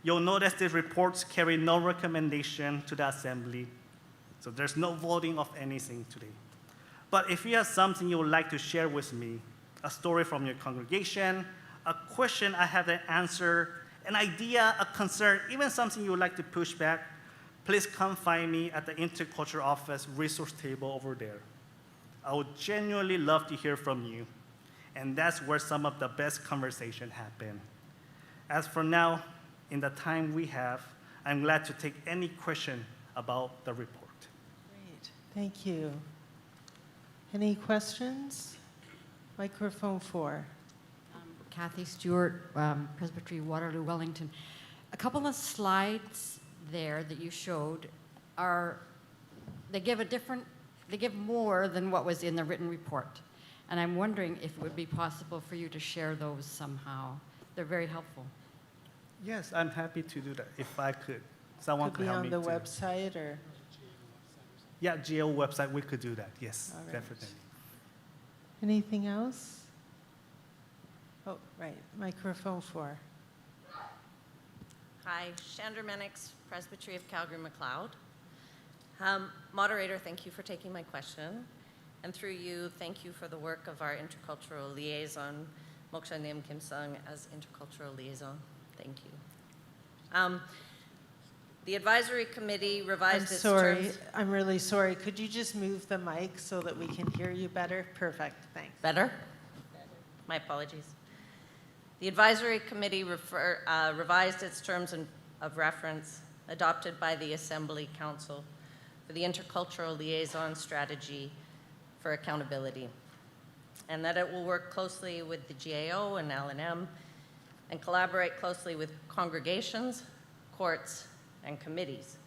you'll notice these reports carry no recommendation to the assembly. So there's no voting of anything today. But if you have something you would like to share with me, a story from your congregation, a question I haven't answered, an idea, a concern, even something you would like to push back, please come find me at the Intercultural Office resource table over there. I would genuinely love to hear from you, and that's where some of the best conversation happen. As for now, in the time we have, I'm glad to take any question about the report. Great, thank you. Any questions? Microphone 4. Kathy Stewart, Presbytery Waterloo, Wellington. A couple of slides there that you showed they give more than what was in the written report. And I'm wondering if it would be possible for you to share those somehow. They're very helpful. Yes, I'm happy to do that if I could. Someone could help me. Could be on the website or? Yeah, GO website, we could do that. Yes, All right. definitely. Anything else? Oh, right, microphone 4. Hi, Chandra Menix, Presbytery of Calgary-McLeod. Moderator, thank you for taking my question. And through you, thank you for the work of our intercultural liaison, Moksha Nim Kim Sung, as intercultural liaison. Thank you. The advisory committee revised its terms. I'm really sorry. Could you just move the mic so that we can hear you better? Perfect, thanks. Better? My apologies. The advisory committee revised its terms of reference adopted by the Assembly Council for the intercultural liaison strategy for accountability, and that it will work closely with the GAO and L&M and collaborate closely with congregations, courts, and committees.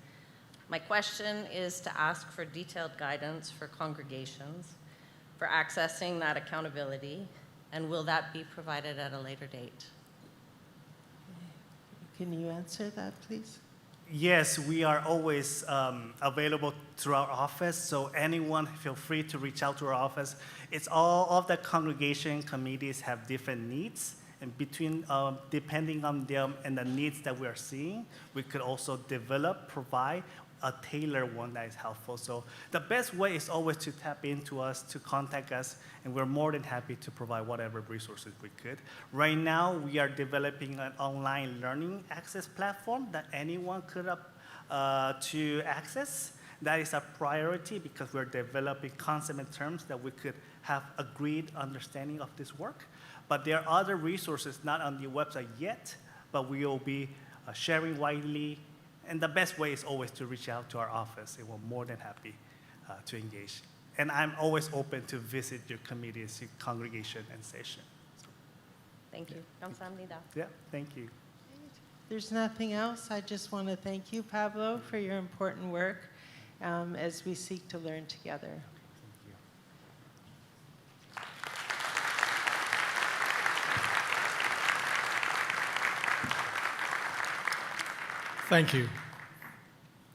My question is to ask for detailed guidance for congregations for accessing that accountability, and will that be provided at a later date? Can you answer that, please? Yes, we are always available through our office, so anyone feel free to reach out to our office. It's all of the congregation committees have different needs, and depending on them and the needs that we are seeing, we could also provide a tailored one that is helpful. So the best way is always to tap into us, to contact us, and we're more than happy to provide whatever resources we could. Right now, we are developing an online learning access platform that anyone could to access. That is a priority because we're developing concept and terms that we could have agreed understanding of this work. But there are other resources not on the website yet, but we will be sharing widely. And the best way is always to reach out to our office, and we're more than happy to engage. And I'm always open to visit your committees, your congregation, and session. So, Thank you. Kamsahamnida. yeah, thank you. There's nothing else. I just want to thank you, Pablo, for your important work as we seek to learn together. Thank you.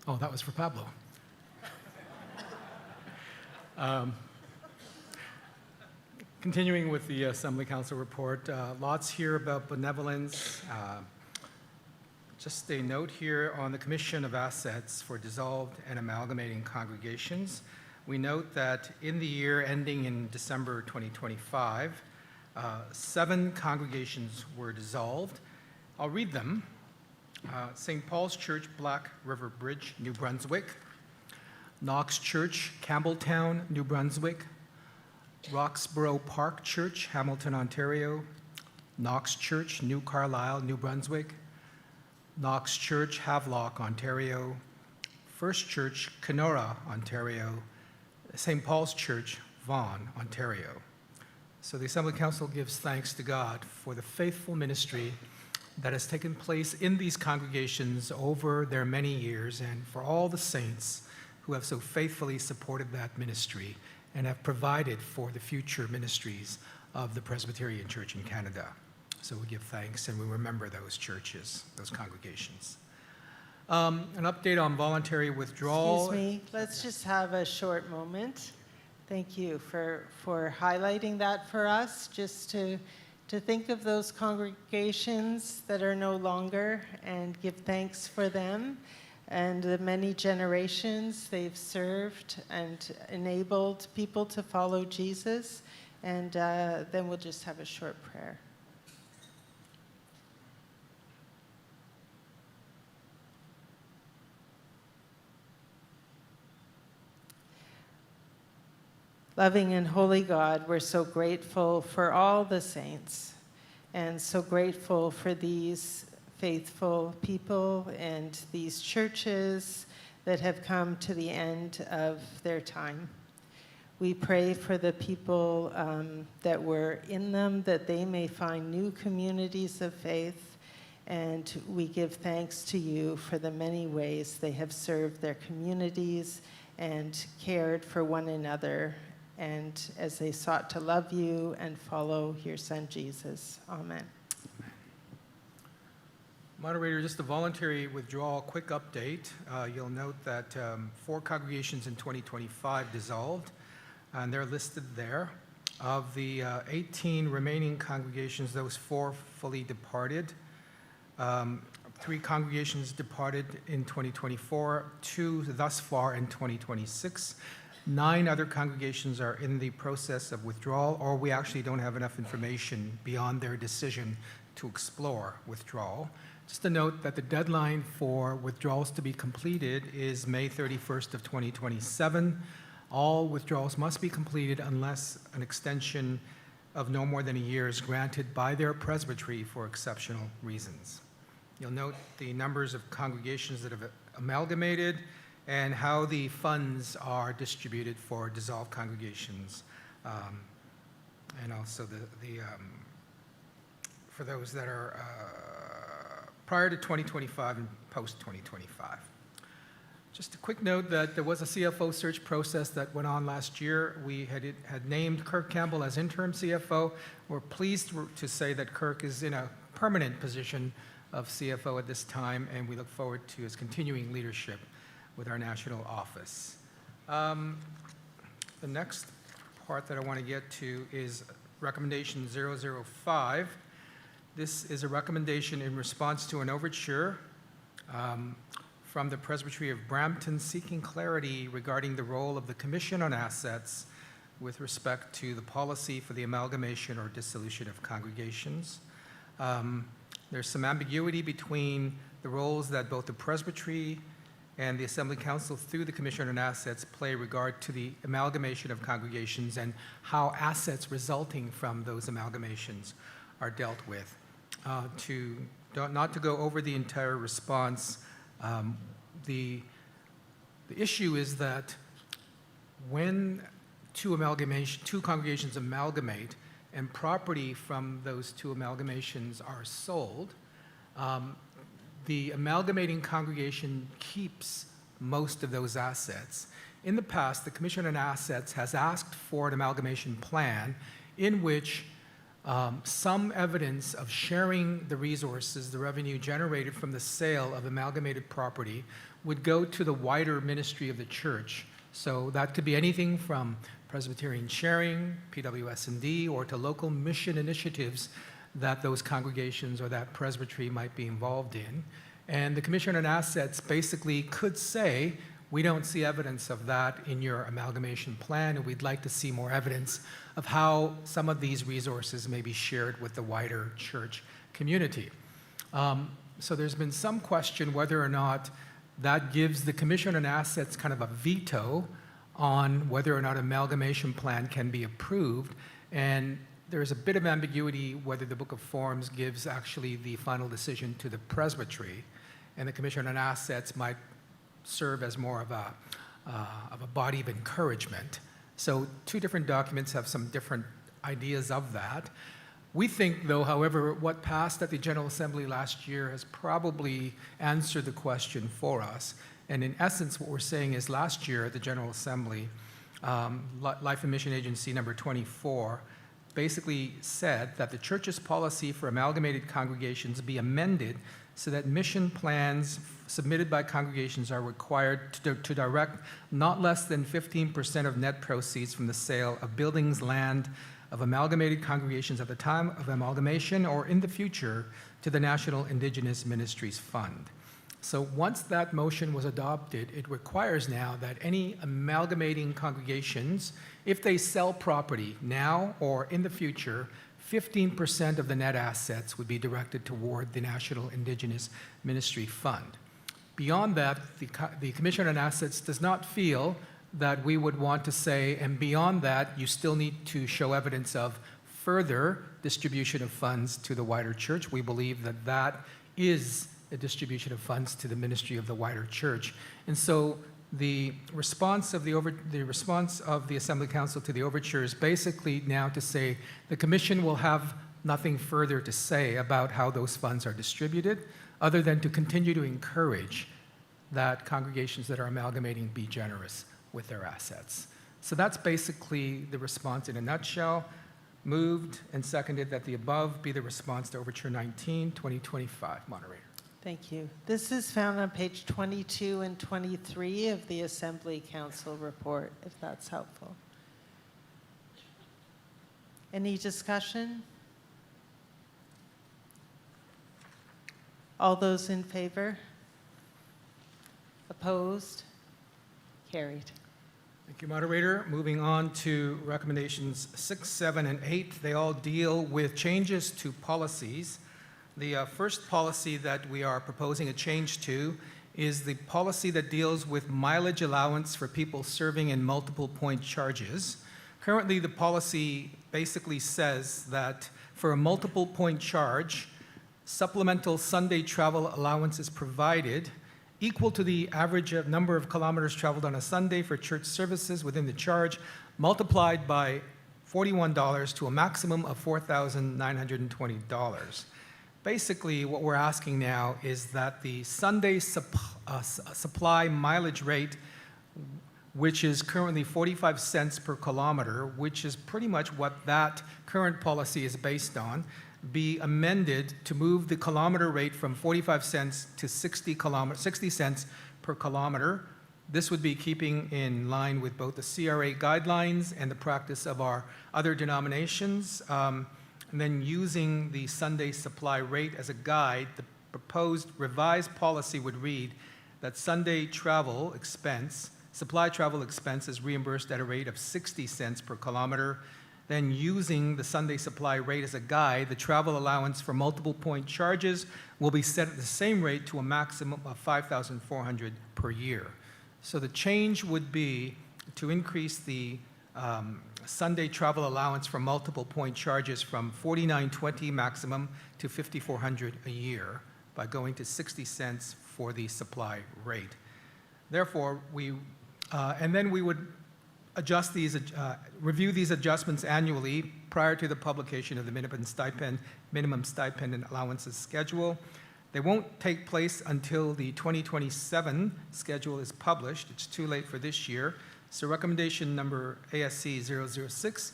Oh, that was for Pablo. Continuing with the Assembly Council report, lots here about benevolence. Just a note here on the Commission of Assets for dissolved and amalgamating congregations. We note that in the year ending in December 2025, 7 congregations were dissolved. I'll read them. St. Paul's Church, Black River Bridge, New Brunswick. Knox Church, Campbelltown, New Brunswick. Roxborough Park Church, Hamilton, Ontario. Knox Church, New Carlisle, New Brunswick. Knox Church, Havelock, Ontario. First Church, Kenora, Ontario. St. Paul's Church, Vaughan, Ontario. So the Assembly Council gives thanks to God for the faithful ministry that has taken place in these congregations over their many years, and for all the saints who have so faithfully supported that ministry and have provided for the future ministries of the Presbyterian Church in Canada. So we give thanks and we remember those churches, those congregations. An update on voluntary withdrawal. Excuse me, let's just have a short moment. Thank you for highlighting that for us, just to think of those congregations that are no longer and give thanks for them and the many generations they've served and enabled people to follow Jesus. And then we'll just have a short prayer. Loving and holy God, we're so grateful for all the saints and so grateful for these faithful people and these churches that have come to the end of their time. We pray for the people that were in them, that they may find new communities of faith, and we give thanks to you for the many ways they have served their communities and cared for one another, and as they sought to love you and follow your Son, Jesus. Amen. Moderator, just a voluntary withdrawal quick update. You'll note that 4 congregations in 2025 dissolved, and they're listed there. Of the 18 remaining congregations, those 4 fully departed. 3 congregations departed in 2024, 2 thus far in 2026. 9 other congregations are in the process of withdrawal, or we actually don't have enough information beyond their decision to explore withdrawal. Just a note that the deadline for withdrawals to be completed is May 31st of 2027. All withdrawals must be completed unless an extension of no more than a year is granted by their presbytery for exceptional reasons. You'll note the numbers of congregations that have amalgamated and how the funds are distributed for dissolved congregations, and also for for those that are prior to 2025 and post 2025. Just a quick note that there was a CFO search process that went on last year. We had named Kirk Campbell as interim CFO. We're pleased to say that Kirk is in a permanent position of CFO at this time, and we look forward to his continuing leadership with our national office. The next part that I want to get to is recommendation 005. This is a recommendation in response to an overture from the Presbytery of Brampton seeking clarity regarding the role of the Commission on Assets with respect to the policy for the amalgamation or dissolution of congregations. There's some ambiguity between the roles that both the Presbytery and the Assembly Council through the Commission on Assets play regard to the amalgamation of congregations and how assets resulting from those amalgamations are dealt with. Not to go over the entire response, the issue is that when two congregations amalgamate and property from those two amalgamations are sold, the amalgamating congregation keeps most of those assets. In the past, the Commission on Assets has asked for an amalgamation plan in which some evidence of sharing the resources, the revenue generated from the sale of amalgamated property, would go to the wider ministry of the church. So that could be anything from Presbyterian sharing, PWS&D, or to local mission initiatives that those congregations or that presbytery might be involved in. And the Commission on Assets basically could say, we don't see evidence of that in your amalgamation plan, and we'd like to see more evidence of how some of these resources may be shared with the wider church community. So there's been some question whether or not that gives the Commission on Assets kind of a veto on whether or not amalgamation plan can be approved. And there's a bit of ambiguity whether the Book of Forms gives actually the final decision to the presbytery, and the Commission on Assets might serve as more of a body of encouragement. So two different documents have some different ideas of that. We think, though, however, what passed at the General Assembly last year has probably answered the question for us. And in essence, what we're saying is last year at the General Assembly, Life and Mission Agency number 24 basically said that the church's policy for amalgamated congregations be amended so that mission plans submitted by congregations are required to direct not less than 15% of net proceeds from the sale of buildings, land of amalgamated congregations at the time of amalgamation or in the future to the National Indigenous Ministries Fund. So once that motion was adopted, it requires now that any amalgamating congregations, if they sell property now or in the future, 15% of the net assets would be directed toward the National Indigenous Ministry Fund. Beyond that, the Commission on Assets does not feel that we would want to say, and beyond that, you still need to show evidence of further distribution of funds to the wider church. We believe that that is a distribution of funds to the ministry of the wider church. And so the response of the Assembly Council to the overture is basically now to say the Commission will have nothing further to say about how those funds are distributed, other than to continue to encourage that congregations that are amalgamating be generous with their assets. So that's basically the response in a nutshell. Moved and seconded that the above be the response to Overture 19, 2025. Moderator. Thank you. This is found on page 22 and 23 of the Assembly Council report, if that's helpful. Any discussion? All those in favor? Opposed? Carried. Thank you, moderator. Moving on to recommendations 6, 7, and 8. They all deal with changes to policies. The first policy that we are proposing a change to is the policy that deals with mileage allowance for people serving in multiple point charges. Currently, the policy basically says that for a multiple point charge, supplemental Sunday travel allowance is provided equal to the average number of kilometers traveled on a Sunday for church services within the charge, multiplied by $41 to a maximum of $4,920. Basically, what we're asking now is that the Sunday supply mileage rate, which is currently 45 cents per kilometer, which is pretty much what that current policy is based on, be amended to move the kilometer rate from 45 cents to 60 cents per kilometer. This would be keeping in line with both the CRA guidelines and the practice of our other denominations. And then using the Sunday supply rate as a guide, the proposed revised policy would read that Sunday travel expense, supply travel expense is reimbursed at a rate of 60 cents per kilometer. Then using the Sunday supply rate as a guide, the travel allowance for multiple point charges will be set at the same rate to a maximum of $5,400 per year. So the change would be to increase the Sunday travel allowance for multiple point charges from $49.20 maximum to $5,400 a year by going to 60 cents for the supply rate. Therefore, and then we would adjust these, review these adjustments annually prior to the publication of the minimum stipend and allowances schedule. They won't take place until the 2027 schedule is published. It's too late for this year. So recommendation number ASC 006,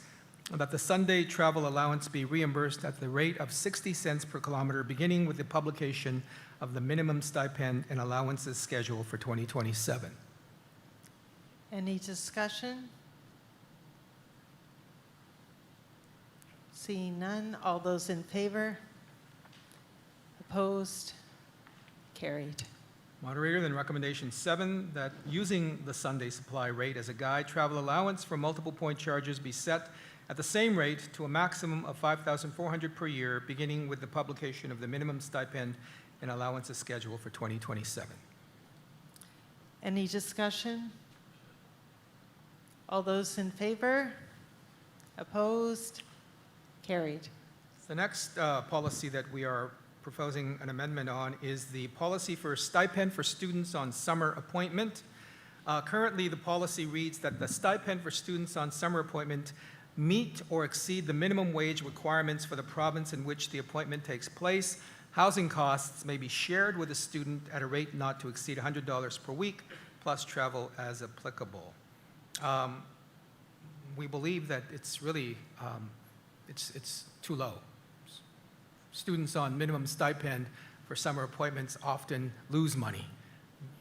that the Sunday travel allowance be reimbursed at the rate of 60 cents per kilometer, beginning with the publication of the minimum stipend and allowances schedule for 2027. Any discussion? Seeing none, all those in favor? Opposed? Carried. Moderator, then recommendation 7, that using the Sunday supply rate as a guide, travel allowance for multiple point charges be set at the same rate to a maximum of $5,400 per year, beginning with the publication of the minimum stipend and allowances schedule for 2027. Any discussion? All those in favor? Opposed? Carried. The next policy that we are proposing an amendment on is the policy for stipend for students on summer appointment. Currently, the policy reads that the stipend for students on summer appointment meet or exceed the minimum wage requirements for the province in which the appointment takes place. Housing costs may be shared with a student at a rate not to exceed $100 per week, plus travel as applicable. We believe that it's really, it's too low. Students on minimum stipend for summer appointments often lose money,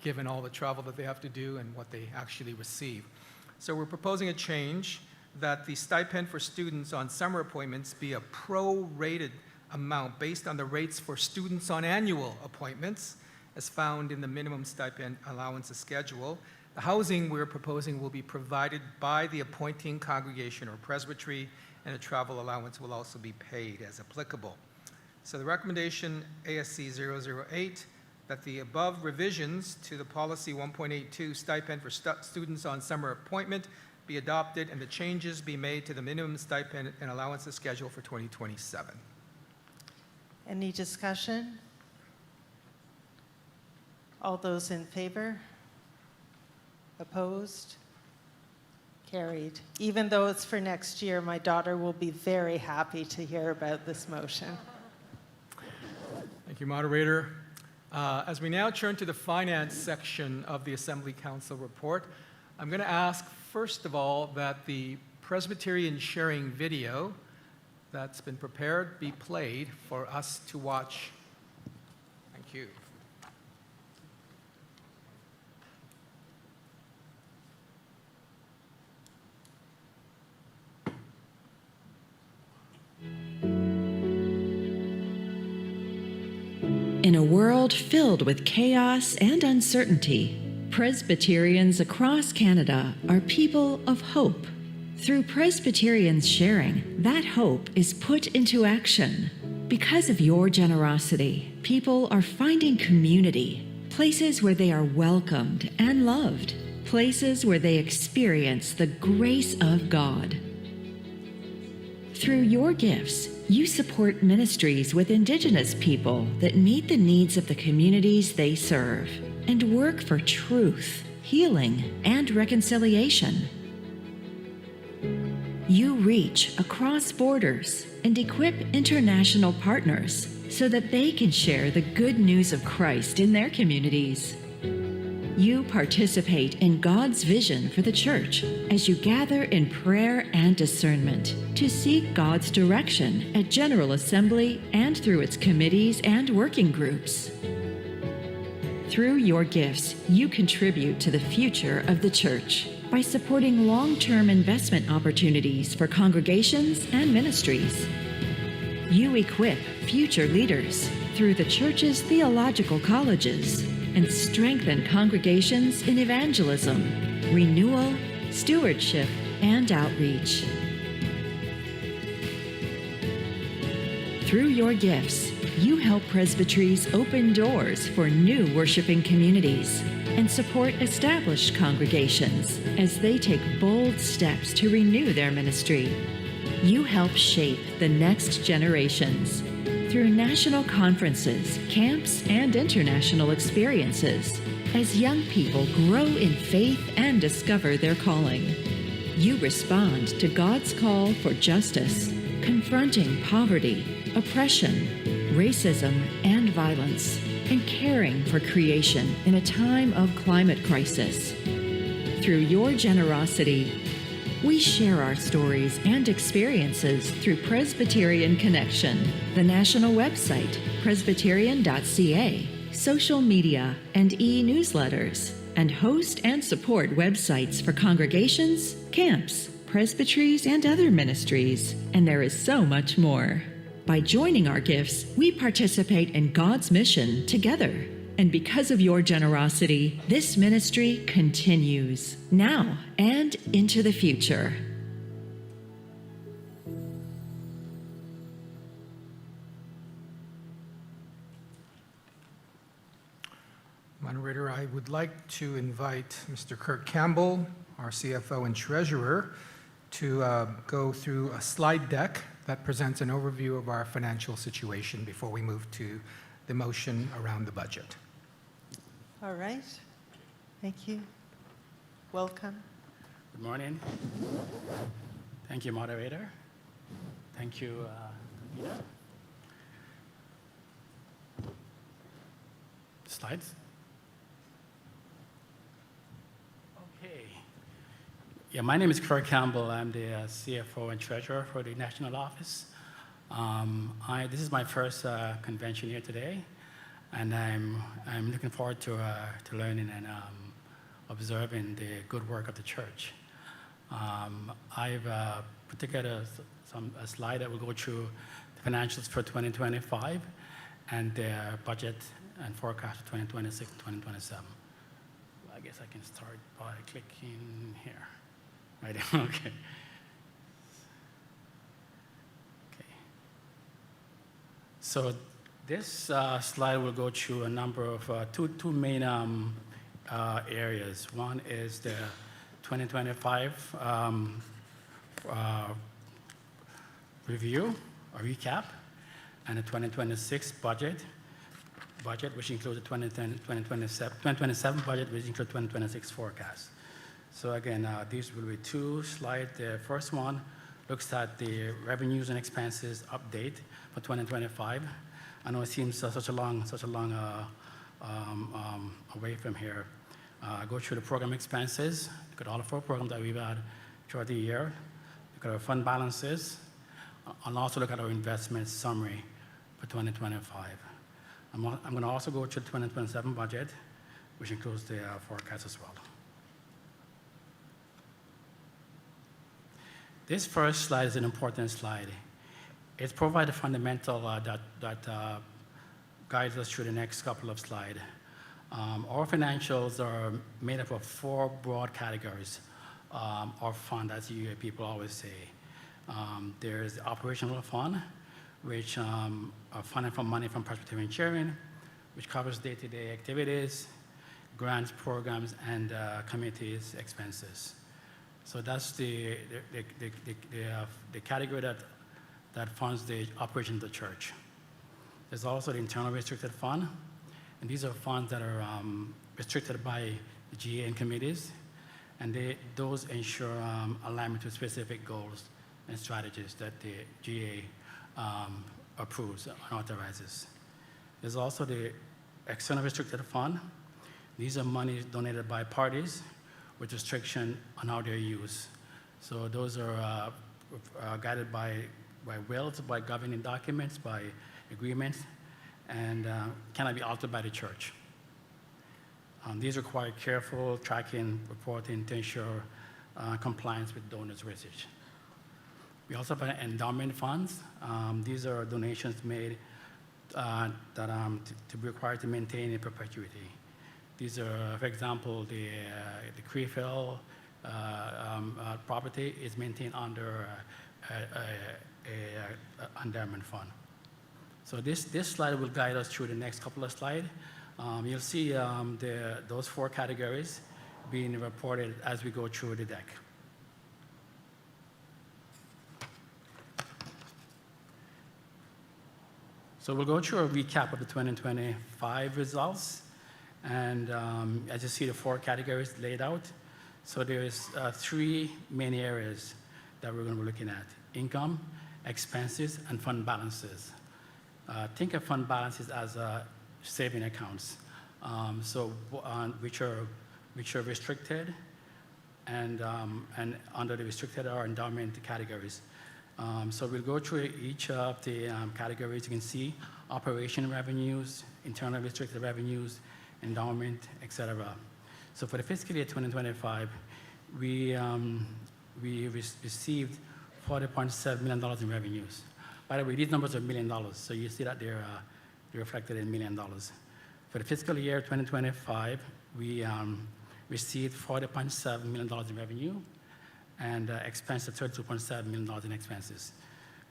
given all the travel that they have to do and what they actually receive. So we're proposing a change that the stipend for students on summer appointments be a prorated amount based on the rates for students on annual appointments, as found in the minimum stipend allowances schedule. The housing we're proposing will be provided by the appointing congregation or presbytery, and a travel allowance will also be paid as applicable. So the recommendation ASC 008, that the above revisions to the policy 1.82 stipend for students on summer appointment be adopted and the changes be made to the minimum stipend and allowances schedule for 2027. Any discussion? All those in favor? Opposed? Carried. Even though it's for next year, my daughter will be very happy to hear about this motion. Thank you, moderator. As we now turn to the finance section of the Assembly Council report, I'm going to ask, first of all, that the Presbyterian sharing video that's been prepared be played for us to watch. Thank you. In a world filled with chaos and uncertainty, Presbyterians across Canada are people of hope. Through Presbyterians sharing, that hope is put into action. Because of your generosity, people are finding community, places where they are welcomed and loved, places where they experience the grace of God. Through your gifts, you support ministries with Indigenous people that meet the needs of the communities they serve and work for truth, healing, and reconciliation. You reach across borders and equip international partners so that they can share the good news of Christ in their communities. You participate in God's vision for the church as you gather in prayer and discernment to seek God's direction at General Assembly and through its committees and working groups. Through your gifts, you contribute to the future of the church by supporting long-term investment opportunities for congregations and ministries. You equip future leaders through the church's theological colleges and strengthen congregations in evangelism, renewal, stewardship, and outreach. Through your gifts, you help presbyteries open doors for new worshiping communities and support established congregations as they take bold steps to renew their ministry. You help shape the next generations through national conferences, camps, and international experiences as young people grow in faith and discover their calling. You respond to God's call for justice, confronting poverty, oppression, racism, and violence, and caring for creation in a time of climate crisis. Through your generosity, we share our stories and experiences through Presbyterian Connection, the national website, presbyterian.ca, social media, and e-newsletters, and host and support websites for congregations, camps, presbyteries, and other ministries. And there is so much more. By joining our gifts, we participate in God's mission together. And because of your generosity, this ministry continues now and into the future. Moderator, I would like to invite Mr. Kirk Campbell, our CFO and Treasurer, to go through a slide deck that presents an overview of our financial situation before we move to the motion around the budget. All right. Thank you. Welcome. Good morning. Thank you, moderator. Thank you, Peter. Slides. Okay. Yeah, my name is Kirk Campbell. I'm the CFO and Treasurer for the National Office. This is my first convention here today, and I'm looking forward to learning and observing the good work of the church. I've put together a slide that will go through the financials for 2025 and the budget and forecast for 2026 and 2027. I guess I can start by clicking here. Right. Okay. So this slide will go through a number of two main areas. One is the 2025 review or recap, and the 2026 budget, which includes the 2027 budget, which includes 2026 forecast. So again, these will be two slides. The first one looks at the revenues and expenses update for 2025. I know it seems such a long away from here. Go through the program expenses, look at all the 4 programs that we've had throughout the year, look at our fund balances, and also look at our investment summary for 2025. I'm going to also go through the 2027 budget, which includes the forecast as well. This first slide is an important slide. It provides a fundamental that guides us through the next couple of slides. Our financials are made up of 4 broad categories or fund, as you hear people always say. There's the operational fund, which are funding from money from Presbyterian sharing, which covers day-to-day activities, grants, programs, and committees expenses. So that's the category that funds the operation of the church. There's also the internal restricted fund, and these are funds that are restricted by the GA and committees, and those ensure alignment with specific goals and strategies that the GA approves and authorizes. There's also the external restricted fund. These are monies donated by parties with restriction on how they're used. So those are guided by wills, by governing documents, by agreements, and cannot be altered by the church. These require careful tracking, reporting to ensure compliance with donors' usage. We also have endowment funds. These are donations made that to be required to maintain in perpetuity. These are, for example, the Crefeld property is maintained under a endowment fund. So this slide will guide us through the next couple of slides. You'll see those 4 categories being reported as we go through the deck. So we'll go through a recap of the 2025 results. And as you see, the 4 categories laid out. So there's 3 main areas that we're going to be looking at: income, expenses, and fund balances. Think of fund balances as saving accounts, which are restricted, and under the restricted are endowment categories. So we'll go through each of the categories. You can see operation revenues, internal restricted revenues, endowment, etc. So for the fiscal year 2025, we received $40.7 million in revenues. By the way, these numbers are $1 million, so you see that they're reflected in $1 million. For the fiscal year 2025, we received $40.7 million in revenue and expense of $32.7 million in expenses,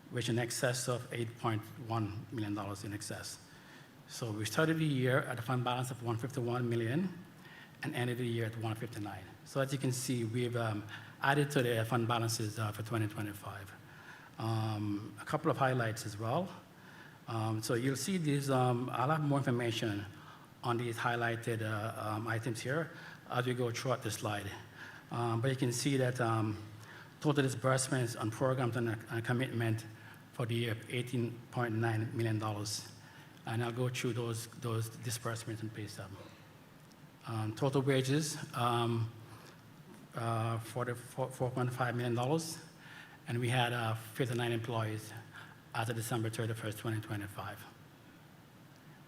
which in excess of $8.1 million in excess. So we started the year at a fund balance of $151 million and ended the year at $159 million. So as you can see, we've added to the fund balances for 2025. A couple of highlights as well. So you'll see these, I'll have more information on these highlighted items here as we go throughout the slide. But you can see that total disbursements on programs and commitment for the year of $18.9 million. And I'll go through those disbursements and pay stub. Total wages, $4.5 million. And we had 59 employees as of December 31st, 2025.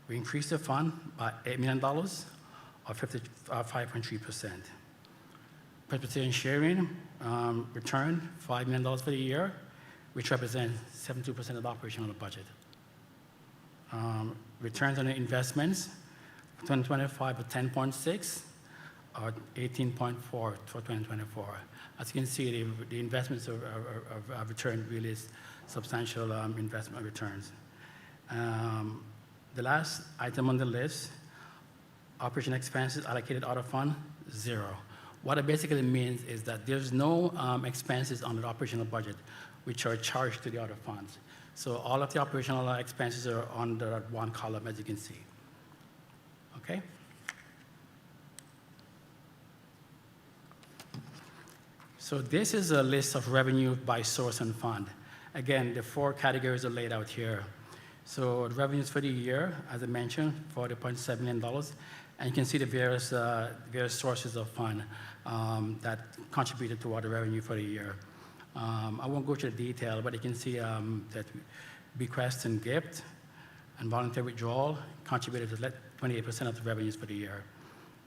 We increased the fund by $8 million, or 5.3%. Presbyterian sharing returned $5 million for the year, which represents 72% of the operational budget. Returns on the investments for 2025 were 10.6, or 18.4 for 2024. As you can see, the investments have returned really substantial investment returns. The last item on the list, operation expenses allocated out of fund, 0. What it basically means is that there's no expenses on the operational budget which are charged to the other funds. So all of the operational expenses are under that one column, as you can see. Okay? So this is a list of revenue by source and fund. Again, the 4 categories are laid out here. So the revenues for the year, as I mentioned, $40.7 million. And you can see the various sources of fund that contributed toward the revenue for the year. I won't go through the detail, but you can see that bequest and gift and voluntary withdrawal contributed to 28% of the revenues for the year.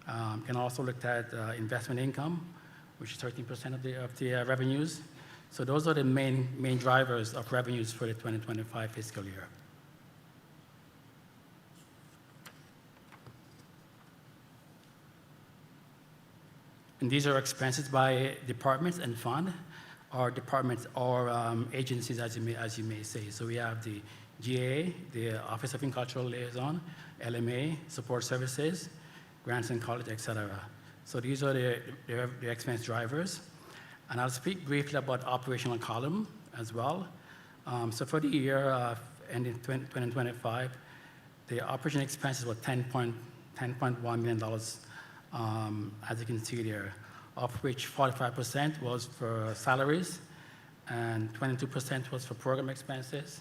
You can also look at investment income, which is 13% of the revenues. So those are the main drivers of revenues for the 2025 fiscal year. And these are expenses by departments and fund, or departments or agencies, as you may say. So we have the GA, the Office of Cultural Liaison, LMA, support services, grants and college, etc. So these are the expense drivers. And I'll speak briefly about operational column as well. So for the year ending 2025, the operation expenses were $10.1 million, as you can see there. of which 45% was for salaries, and 22% was for program expenses,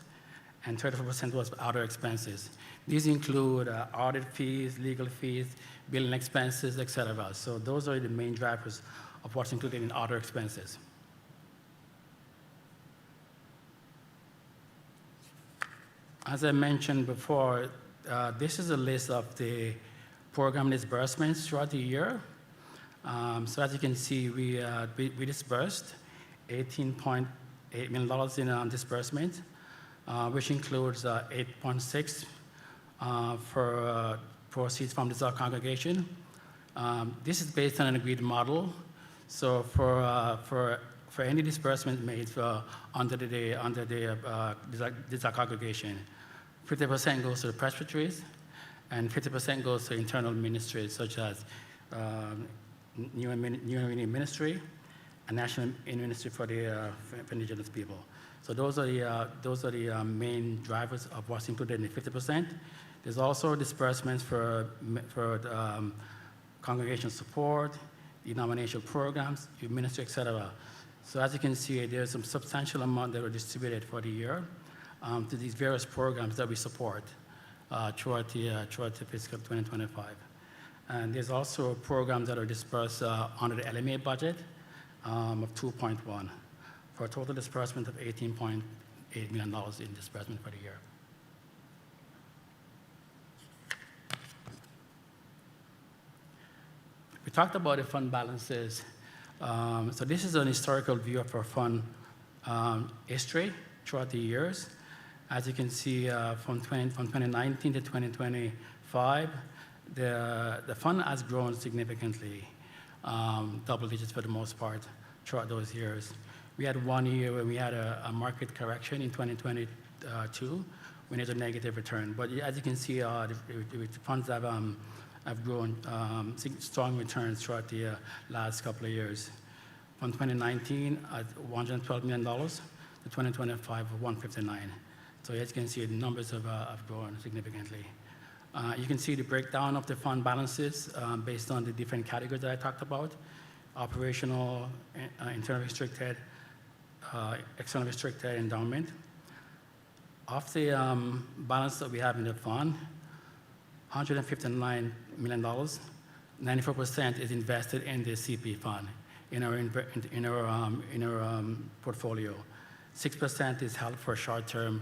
and 34% was for other expenses. These include audit fees, legal fees, billing expenses, etc. So those are the main drivers of what's included in other expenses. As I mentioned before, this is a list of the program disbursements throughout the year. So as you can see, we disbursed $18.8 million in disbursement, which includes 8.6 for proceeds from the congregation. This is based on an agreed model. So for any disbursement made under the congregation, 50% goes to the presbyteries, and 50% goes to internal ministries such as New Ministry and National Ministry for the for Indigenous people. So those are the main drivers of what's included in the 50%. There's also disbursements for congregation support, denominational programs, youth ministry, etc. So as you can see, there's some substantial amount that were distributed for the year to these various programs that we support throughout the fiscal 2025. And there's also programs that are dispersed under the LMA budget of 2.1 for a total disbursement of $18.8 million in disbursement for the year. We talked about the fund balances. So this is an historical view of our fund history throughout the years. As you can see, from 2019 to 2025, the fund has grown significantly, double digits for the most part throughout those years. We had one year where we had a market correction in 2022 when there's a negative return. But as you can see, the funds have grown strong returns throughout the last couple of years. From 2019 at $112 million to 2025 of $159 million. So as you can see, the numbers have grown significantly. You can see the breakdown of the fund balances based on the different categories that I talked about: operational, internal restricted, external restricted, endowment. Of the balance that we have in the fund, $159 million, 94% is invested in the CP fund in our portfolio. 6% is held for short-term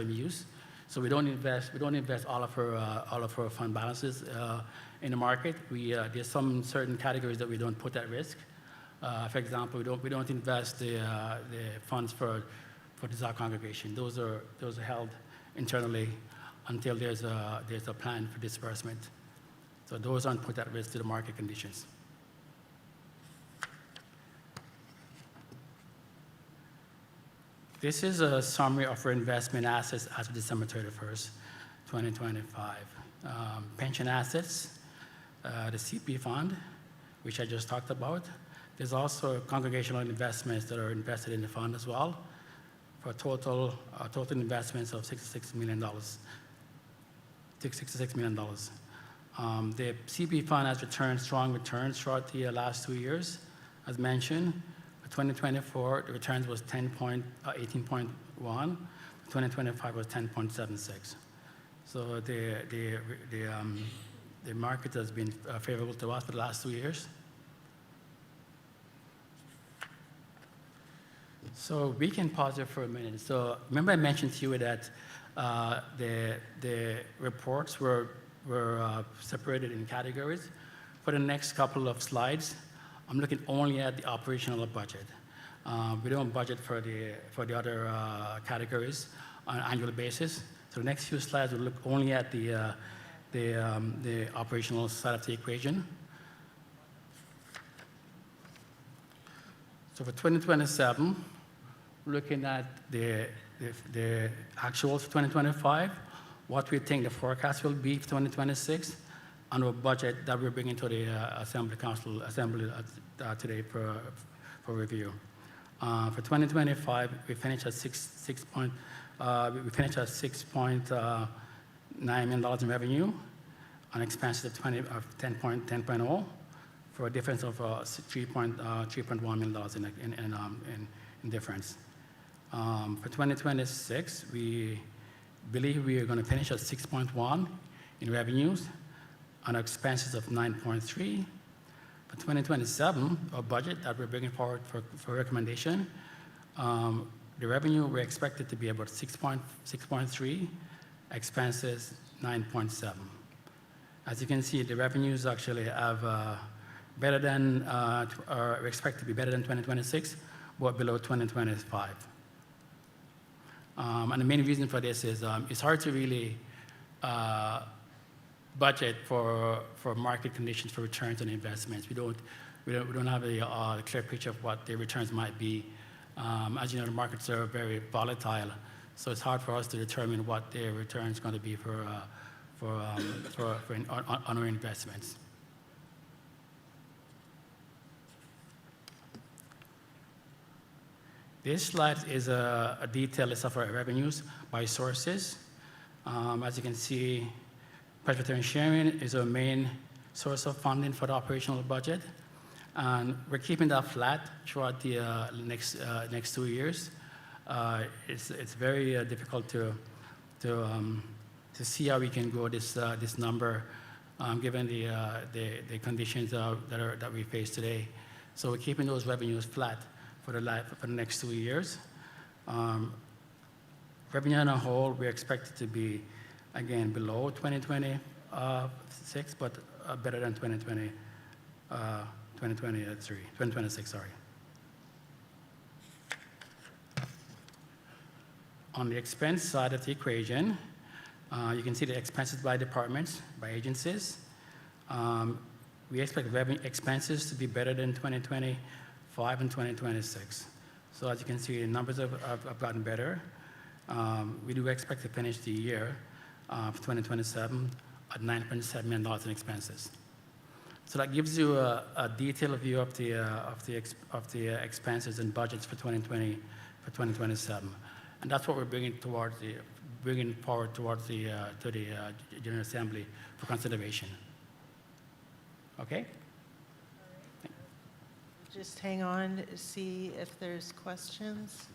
use. So we don't invest all of our fund balances in the market. There's some certain categories that we don't put at risk. For example, we don't invest the funds for the Desire congregation. Those are held internally until there's a plan for disbursement. So those aren't put at risk to the market conditions. This is a summary of our investment assets as of December 31st, 2025. Pension assets, the CP fund, which I just talked about. There's also congregational investments that are invested in the fund as well, for total investments of $66 million. $66 million. The CP fund has returned strong returns throughout the last 2 years, as mentioned. 2024, the returns was 18.1. 2025 was 10.76. So the market has been favorable to us for the last 2 years. So we can pause there for a minute. So remember I mentioned to you that the reports were separated in categories. For the next couple of slides, I'm looking only at the operational budget. We don't budget for the other categories on an annual basis. So the next few slides will look only at the operational side of the equation. So for 2027, looking at the actuals for 2025, what we think the forecast will be for 2026, and our budget that we're bringing to the Assembly today for review. For 2025, we finished at $6.9 million in revenue, on expenses of 10.0. for a difference of $3.1 million in difference. For 2026, we believe we are going to finish at 6.1 in revenues and expenses of 9.3. For 2027, our budget that we're bringing forward for recommendation, the revenue we expect it to be about 6.3, expenses 9.7. As you can see, the revenues actually have better than, or expect to be better than 2026, but below 2025. And the main reason for this is it's hard to really budget for market conditions for returns on investments. We don't have a clear picture of what the returns might be. As you know, the markets are very volatile, so it's hard for us to determine what the return is going to be on our investments. This slide is a detailed list of our revenues by sources. As you can see, Presbyterian sharing is our main source of funding for the operational budget, and we're keeping that flat throughout the next 2 years. It's very difficult to see how we can grow this number given the conditions that we face today. So we're keeping those revenues flat for the next 2 years. Revenue on a whole, we expect it to be, again, below 2026, but better than 2026, sorry. On the expense side of the equation, you can see the expenses by departments, by agencies. We expect expenses to be better than 2025 and 2026. So as you can see, the numbers have gotten better. We do expect to finish the year for 2027 at $9.7 million in expenses. So that gives you a detailed view of the expenses and budgets for 2027, and that's what we're bringing forward towards the General Assembly for consideration. Okay. Just hang on to see if there's questions.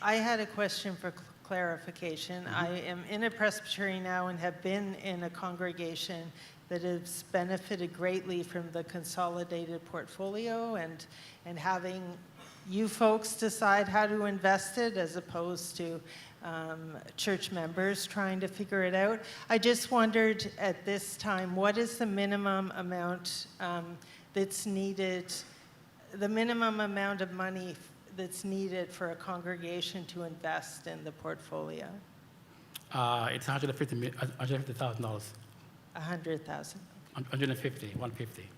I had a question for clarification. I am in a Presbyterian now and have been in a congregation that has benefited greatly from the consolidated portfolio and having you folks decide how to invest it as opposed to church members trying to figure it out. I just wondered at this time, what is the minimum amount that's needed, the minimum amount of money that's needed for a congregation to invest in the portfolio? It's $150,000. $100,000. 150.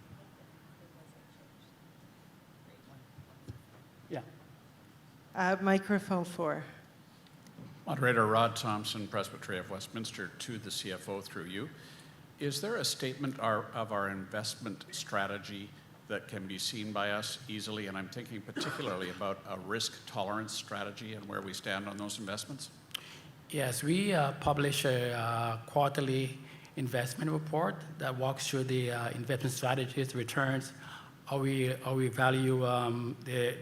Yeah. Microphone 4. Moderator Rod Thompson, Presbytery of Westminster, to the CFO through you. Is there a statement of our investment strategy that can be seen by us easily? And I'm thinking particularly about a risk tolerance strategy and where we stand on those investments. Yes, we publish a quarterly investment report that walks through the investment strategies, the returns, how we value the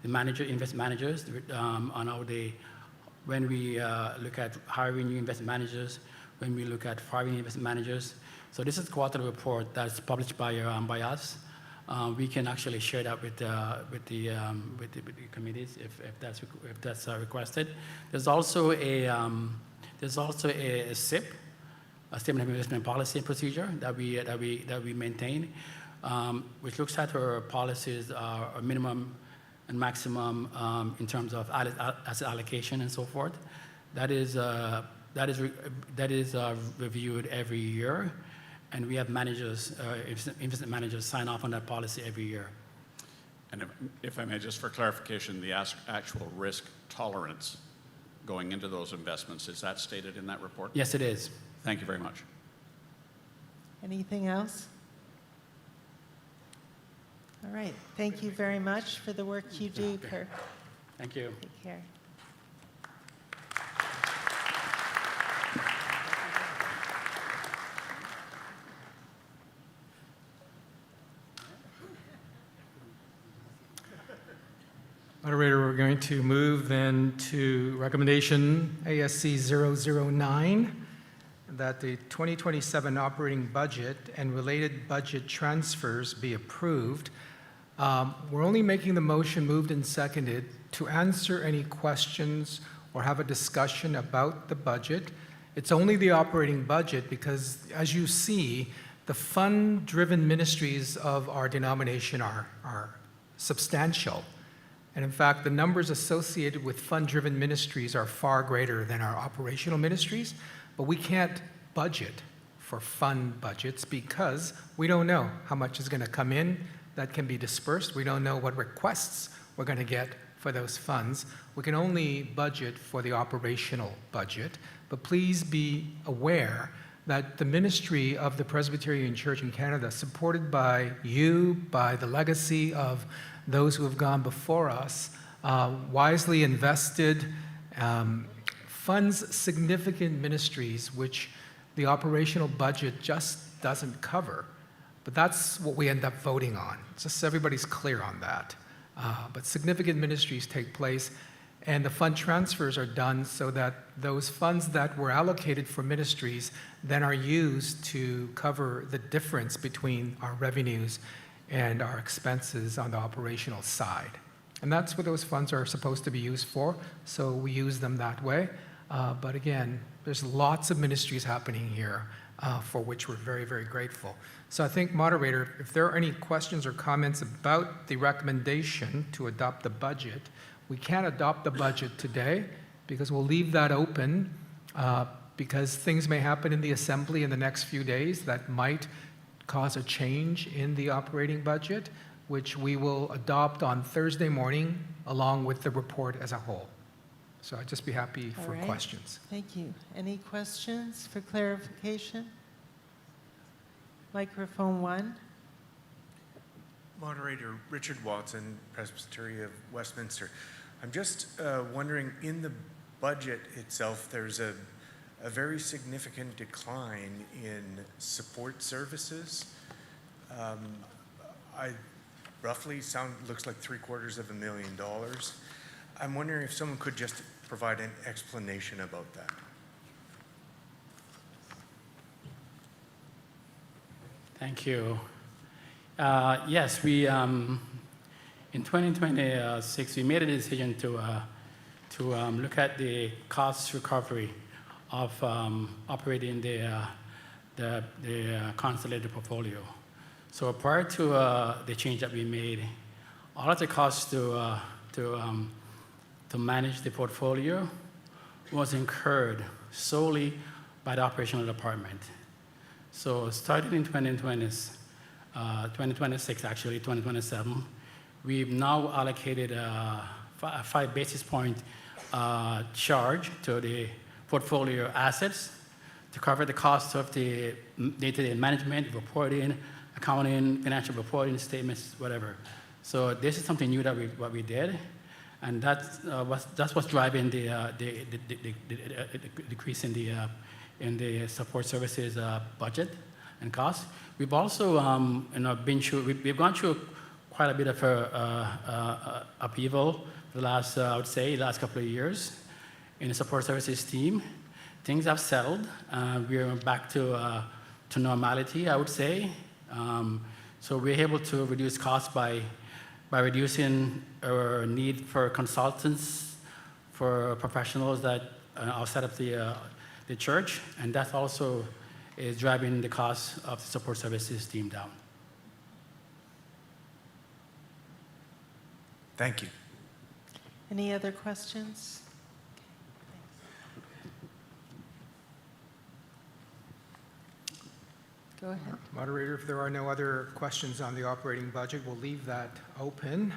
investment managers, on how they, when we look at hiring new investment managers, when we look at firing investment managers. So this is a quarterly report that's published by us. We can actually share that with the committees if that's requested. There's also a SIP, a Statement of Investment Policy and Procedure that we maintain, which looks at our policies, our minimum and maximum in terms of asset allocation and so forth. That is reviewed every year, and we have managers, investment managers, sign off on that policy every year. And if I may, just for clarification, the actual risk tolerance going into those investments, is that stated in that report? Yes, it is. Thank you very much. Anything else? All right. Thank you very much for the work you do, Kirk. Thank you. Take care. Moderator, we're going to move then to recommendation ASC 009, that the 2027 operating budget and related budget transfers be approved. We're only making the motion moved and seconded to answer any questions or have a discussion about the budget. It's only the operating budget because, as you see, the fund-driven ministries of our denomination are substantial. And in fact, the numbers associated with fund-driven ministries are far greater than our operational ministries, but we can't budget for fund budgets because we don't know how much is going to come in that can be dispersed. We don't know what requests we're going to get for those funds. We can only budget for the operational budget, but please be aware that the ministry of the Presbyterian Church in Canada, supported by you, by the legacy of those who have gone before us, wisely invested, funds significant ministries which the operational budget just doesn't cover. But that's what we end up voting on. Just so everybody's clear on that. But significant ministries take place, and the fund transfers are done so that those funds that were allocated for ministries then are used to cover the difference between our revenues and our expenses on the operational side. And that's what those funds are supposed to be used for, so we use them that way. But again, there's lots of ministries happening here for which we're very, very grateful. So I think, moderator, if there are any questions or comments about the recommendation to adopt the budget, we can't adopt the budget today because we'll leave that open because things may happen in the assembly in the next few days that might cause a change in the operating budget, which we will adopt on Thursday morning along with the report as a whole. So I'd just be happy for questions. Thank you. Any questions for clarification? Microphone 1. Moderator Richard Watson, Presbyterian of Westminster. I'm just wondering, in the budget itself, there's a very significant decline in support services. I roughly looks like $750,000. I'm wondering if someone could just provide an explanation about that. Thank you. Yes, we in 2026 we made a decision to look at the cost recovery of operating the consolidated portfolio. So prior to the change that we made, all of the costs to manage the portfolio was incurred solely by the operational department. So starting in 2026, actually 2027, we've now allocated a 5 basis point charge to the portfolio assets to cover the cost of the day-to-day management, reporting, accounting, financial reporting, statements, whatever. So this is something new that we did, and that's what's driving the decrease in the support services budget and cost. We've also we've gone through quite a bit of upheaval the last, I would say, last couple of years in the support services team. Things have settled. We're back to normality, I would say. So we're able to reduce costs by reducing our need for consultants, for professionals that outside of the church, and that also is driving the cost of the support services team down. Thank you. Any other questions? Go ahead. Moderator, if there are no other questions on the operating budget, we'll leave that open.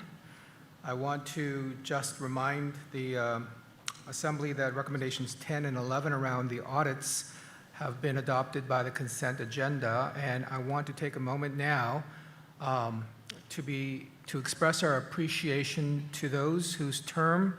I want to just remind the Assembly that recommendations 10 and 11 around the audits have been adopted by the consent agenda, and I want to take a moment now to express our appreciation to those whose term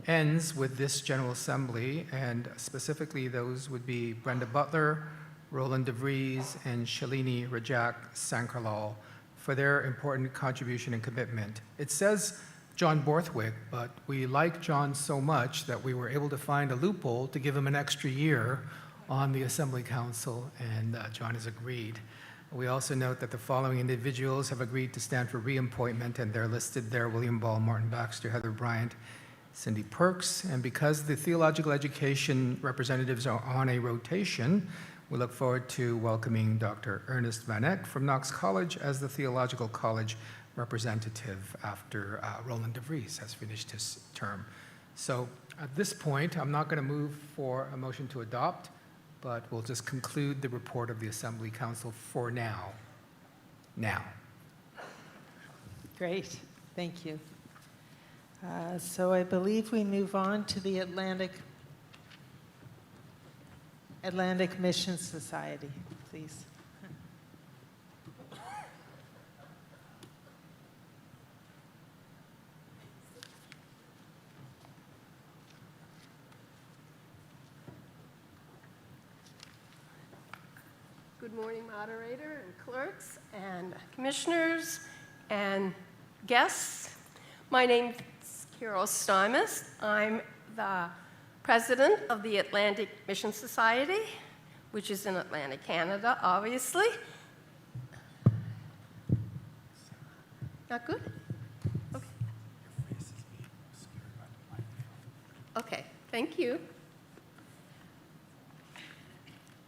ends with this General Assembly, and specifically those would be Brenda Butler, Roland DeVries, and Shalini Rajak Sankarlal for their important contribution and commitment. It says John Borthwick, but we like John so much that we were able to find a loophole to give him an extra year on the Assembly Council, and John has agreed. We also note that the following individuals have agreed to stand for reappointment, and they're listed there: William Ball, Martin Baxter, Heather Bryant, Cindy Perks. And because the theological education representatives are on a rotation, we look forward to welcoming Dr. Ernest Van Eck from Knox College as the Theological College representative after Roland DeVries has finished his term. So at this point, I'm not going to move for a motion to adopt, but we'll just conclude the report of the Assembly Council for now. Great, thank you. So I believe we move on to the Atlantic Mission Society, please. Good morning, moderator and clerks and commissioners and guests. My name is Carol Steimus. I'm the president of the Atlantic Mission Society, which is in Atlantic Canada, obviously. Not good? Okay. Okay, thank you.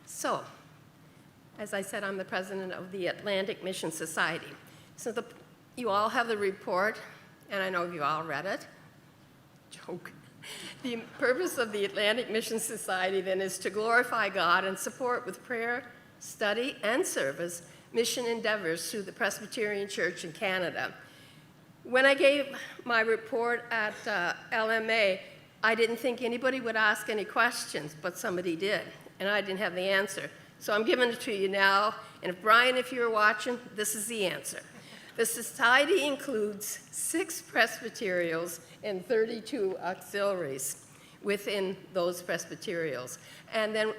So, as I said, I'm the president of the Atlantic Mission Society. So you all have the report, and I know you all read it. Joke. The purpose of the Atlantic Mission Society then is to glorify God and support with prayer, study, and service mission endeavors through the Presbyterian Church in Canada. When I gave my report at LMA, I didn't think anybody would ask any questions, but somebody did, and I didn't have the answer. So I'm giving it to you now, and if Brian, if you're watching, this is the answer. The society includes 6 presbyterials and 32 auxiliaries within those presbyterials. And then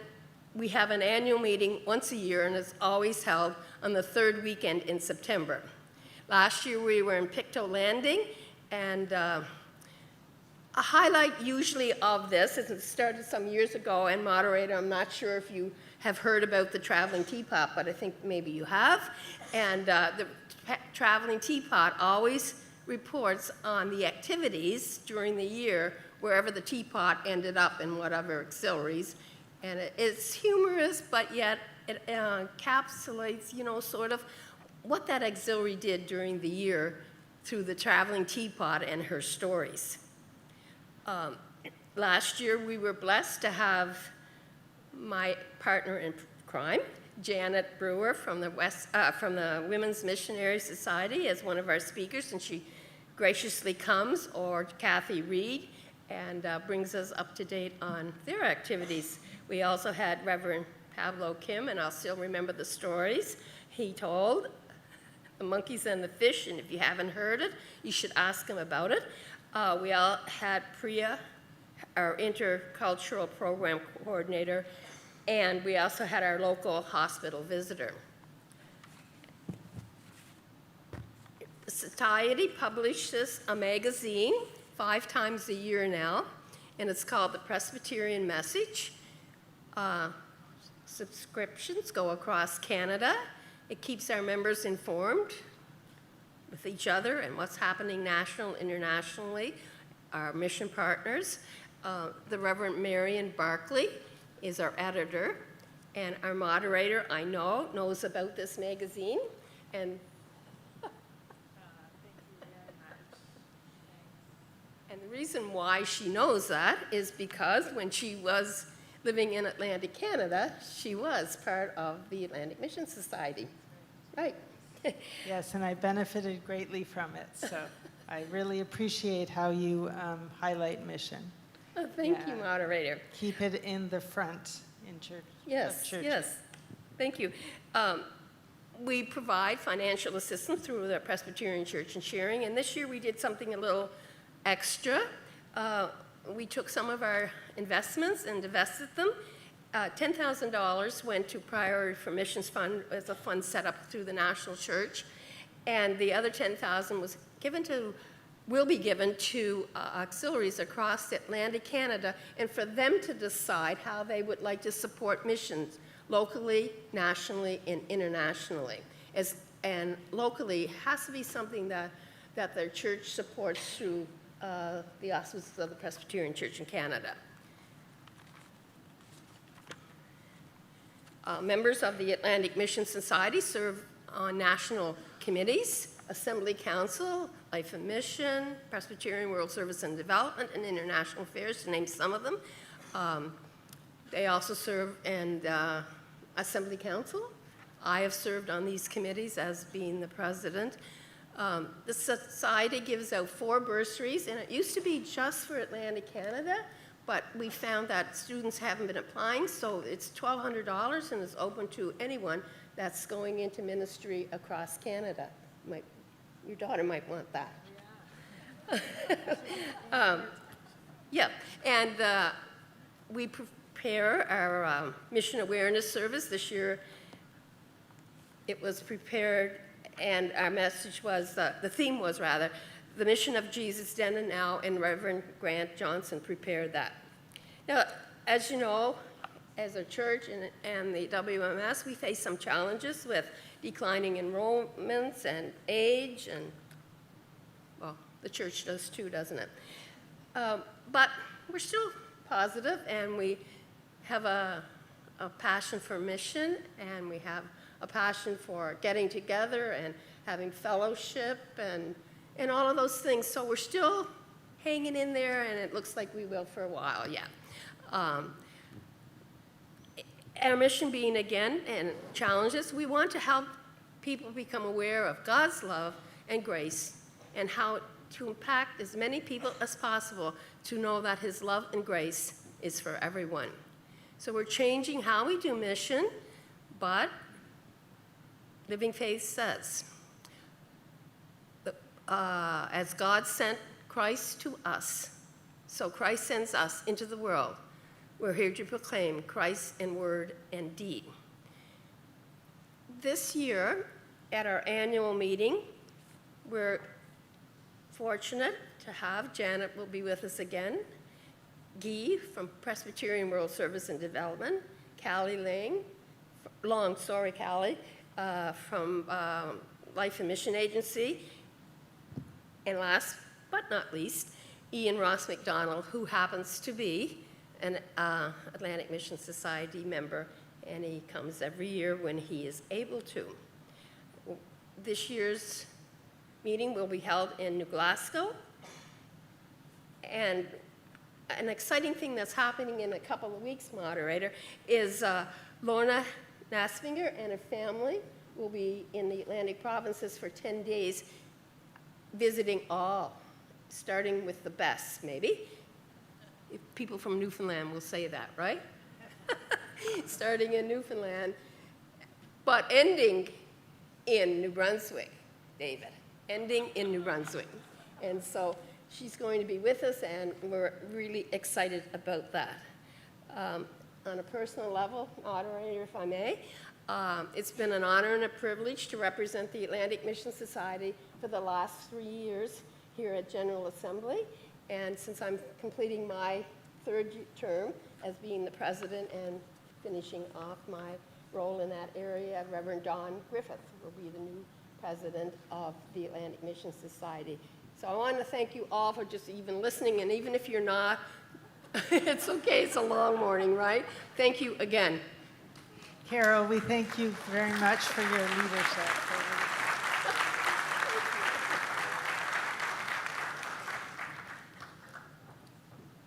we have an annual meeting once a year, and it's always held on the 3rd weekend in September. Last year we were in Pictou Landing, and a highlight usually of this, it started some years ago, and moderator, I'm not sure if you have heard about the Traveling Teapot, but I think maybe you have. And the Traveling Teapot always reports on the activities during the year, wherever the teapot ended up in whatever auxiliaries. And it's humorous, but yet it encapsulates, you know, sort of what that auxiliary did during the year through the Traveling Teapot and her stories. Last year, we were blessed to have my partner in crime, Janet Brewer from the Women's Missionary Society, as one of our speakers, and she graciously comes, or Kathy Reed, and brings us up to date on their activities. We also had Reverend Pablo Kim, and I'll still remember the stories he told, the monkeys and the fish, and if you haven't heard it, you should ask him about it. We all had Priya, our intercultural program coordinator, and we also had our local hospital visitor. The Society publishes a magazine 5 times a year now, and it's called The Presbyterian Message. Subscriptions go across Canada. It keeps our members informed with each other and what's happening national, internationally, our mission partners. The Reverend Marion Barkley is our editor, and our moderator, I know, knows about this magazine. And the reason why she knows that is because when she was living in Atlantic Canada, she was part of the Atlantic Mission Society. Right. Yes, and I benefited greatly from it, so I really appreciate how you highlight mission. Oh, thank you, moderator. Keep it in the front in church. Yes, yes. Thank you. We provide financial assistance through the Presbyterian Church and Sharing, and this year we did something a little extra. We took some of our investments and divested them. $10,000 went to Priority for Missions Fund as a fund set up through the National Church, and the other $10,000 was given to will be given to auxiliaries across Atlantic Canada, and for them to decide how they would like to support missions locally, nationally, and internationally. And locally, it has to be something that their church supports through the auspices of the Presbyterian Church in Canada. Members of the Atlantic Mission Society serve on national committees, Assembly Council, Life and Mission, Presbyterian World Service and Development, and International Affairs, to name some of them. They also serve in Assembly Council. I have served on these committees as being the president. The society gives out 4 bursaries, and it used to be just for Atlantic Canada, but we found that students haven't been applying, so it's $1,200 and it's open to anyone that's going into ministry across Canada. Your daughter might want that. Yeah, and we prepare our mission awareness service. This year it was prepared, and our message was, the theme was rather, the mission of Jesus then and now, and Reverend Grant Johnson prepared that. Now, as you know, as a church and the WMS, we face some challenges with declining enrollments and age, and, well, the church does too, doesn't it? But we're still positive, and we have a passion for mission, and we have a passion for getting together and having fellowship and all of those things. So we're still hanging in there, and it looks like we will for a while, yeah. Our mission being, again, and challenges, we want to help people become aware of God's love and grace, and how to impact as many people as possible to know that his love and grace is for everyone. So we're changing how we do mission, but Living Faith says, as God sent Christ to us, so Christ sends us into the world. We're here to proclaim Christ in word and deed. This year, at our annual meeting, we're fortunate to have, Janet will be with us again, Guy from Presbyterian World Service and Development, Callie Long, from Life and Mission Agency, and last but not least, Ian Ross McDonald, who happens to be an Atlantic Mission Society member, and he comes every year when he is able to. This year's meeting will be held in New Glasgow, and an exciting thing that's happening in a couple of weeks, moderator, is Lorna Nasvinger and her family will be in the Atlantic provinces for 10 days, visiting all, starting with the best, maybe. If people from Newfoundland will say that, right? Starting in Newfoundland, but ending in New Brunswick, David, ending in New Brunswick. And so she's going to be with us, and we're really excited about that. On a personal level, moderator, if I may, it's been an honor and a privilege to represent the Atlantic Mission Society for the last 3 years here at General Assembly. And since I'm completing my 3rd term as being the president and finishing off my role in that area, Reverend Don Griffith will be the new president of the Atlantic Mission Society. So I want to thank you all for just even listening, and even if you're not, it's okay, it's a long morning, right? Thank you again. Carol, we thank you very much for your leadership.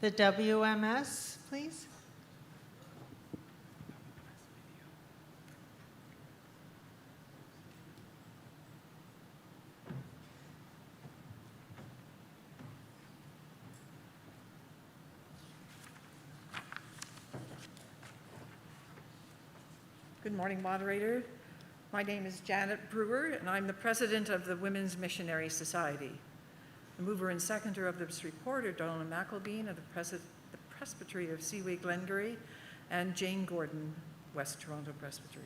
The WMS, please. Good morning, moderator. My name is Janet Brewer, and I'm the president of the Women's Missionary Society. The mover and seconder of this report are Donna McElbean of the Presbytery of Seaway Glengarry, and Jane Gordon, West Toronto Presbytery.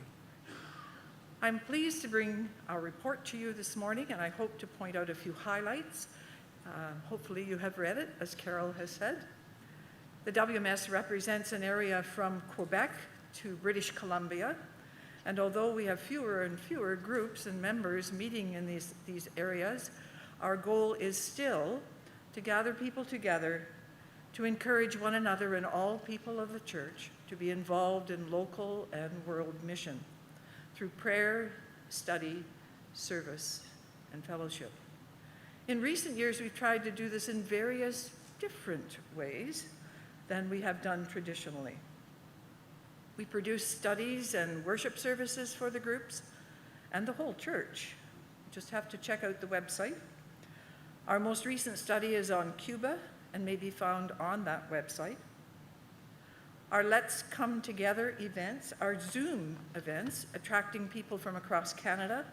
I'm pleased to bring our report to you this morning, and I hope to point out a few highlights Hopefully you have read it, as Carol has said. The WMS represents an area from Quebec to British Columbia, and although we have fewer and fewer groups and members meeting in these areas, our goal is still to gather people together, to encourage one another and all people of the church to be involved in local and world mission through prayer, study, service, and fellowship. In recent years, we've tried to do this in various different ways than we have done traditionally. We produce studies and worship services for the groups and the whole church. You just have to check out the website. Our most recent study is on Cuba and may be found on that website. Our Let's Come Together events are Zoom events attracting people from across Canada,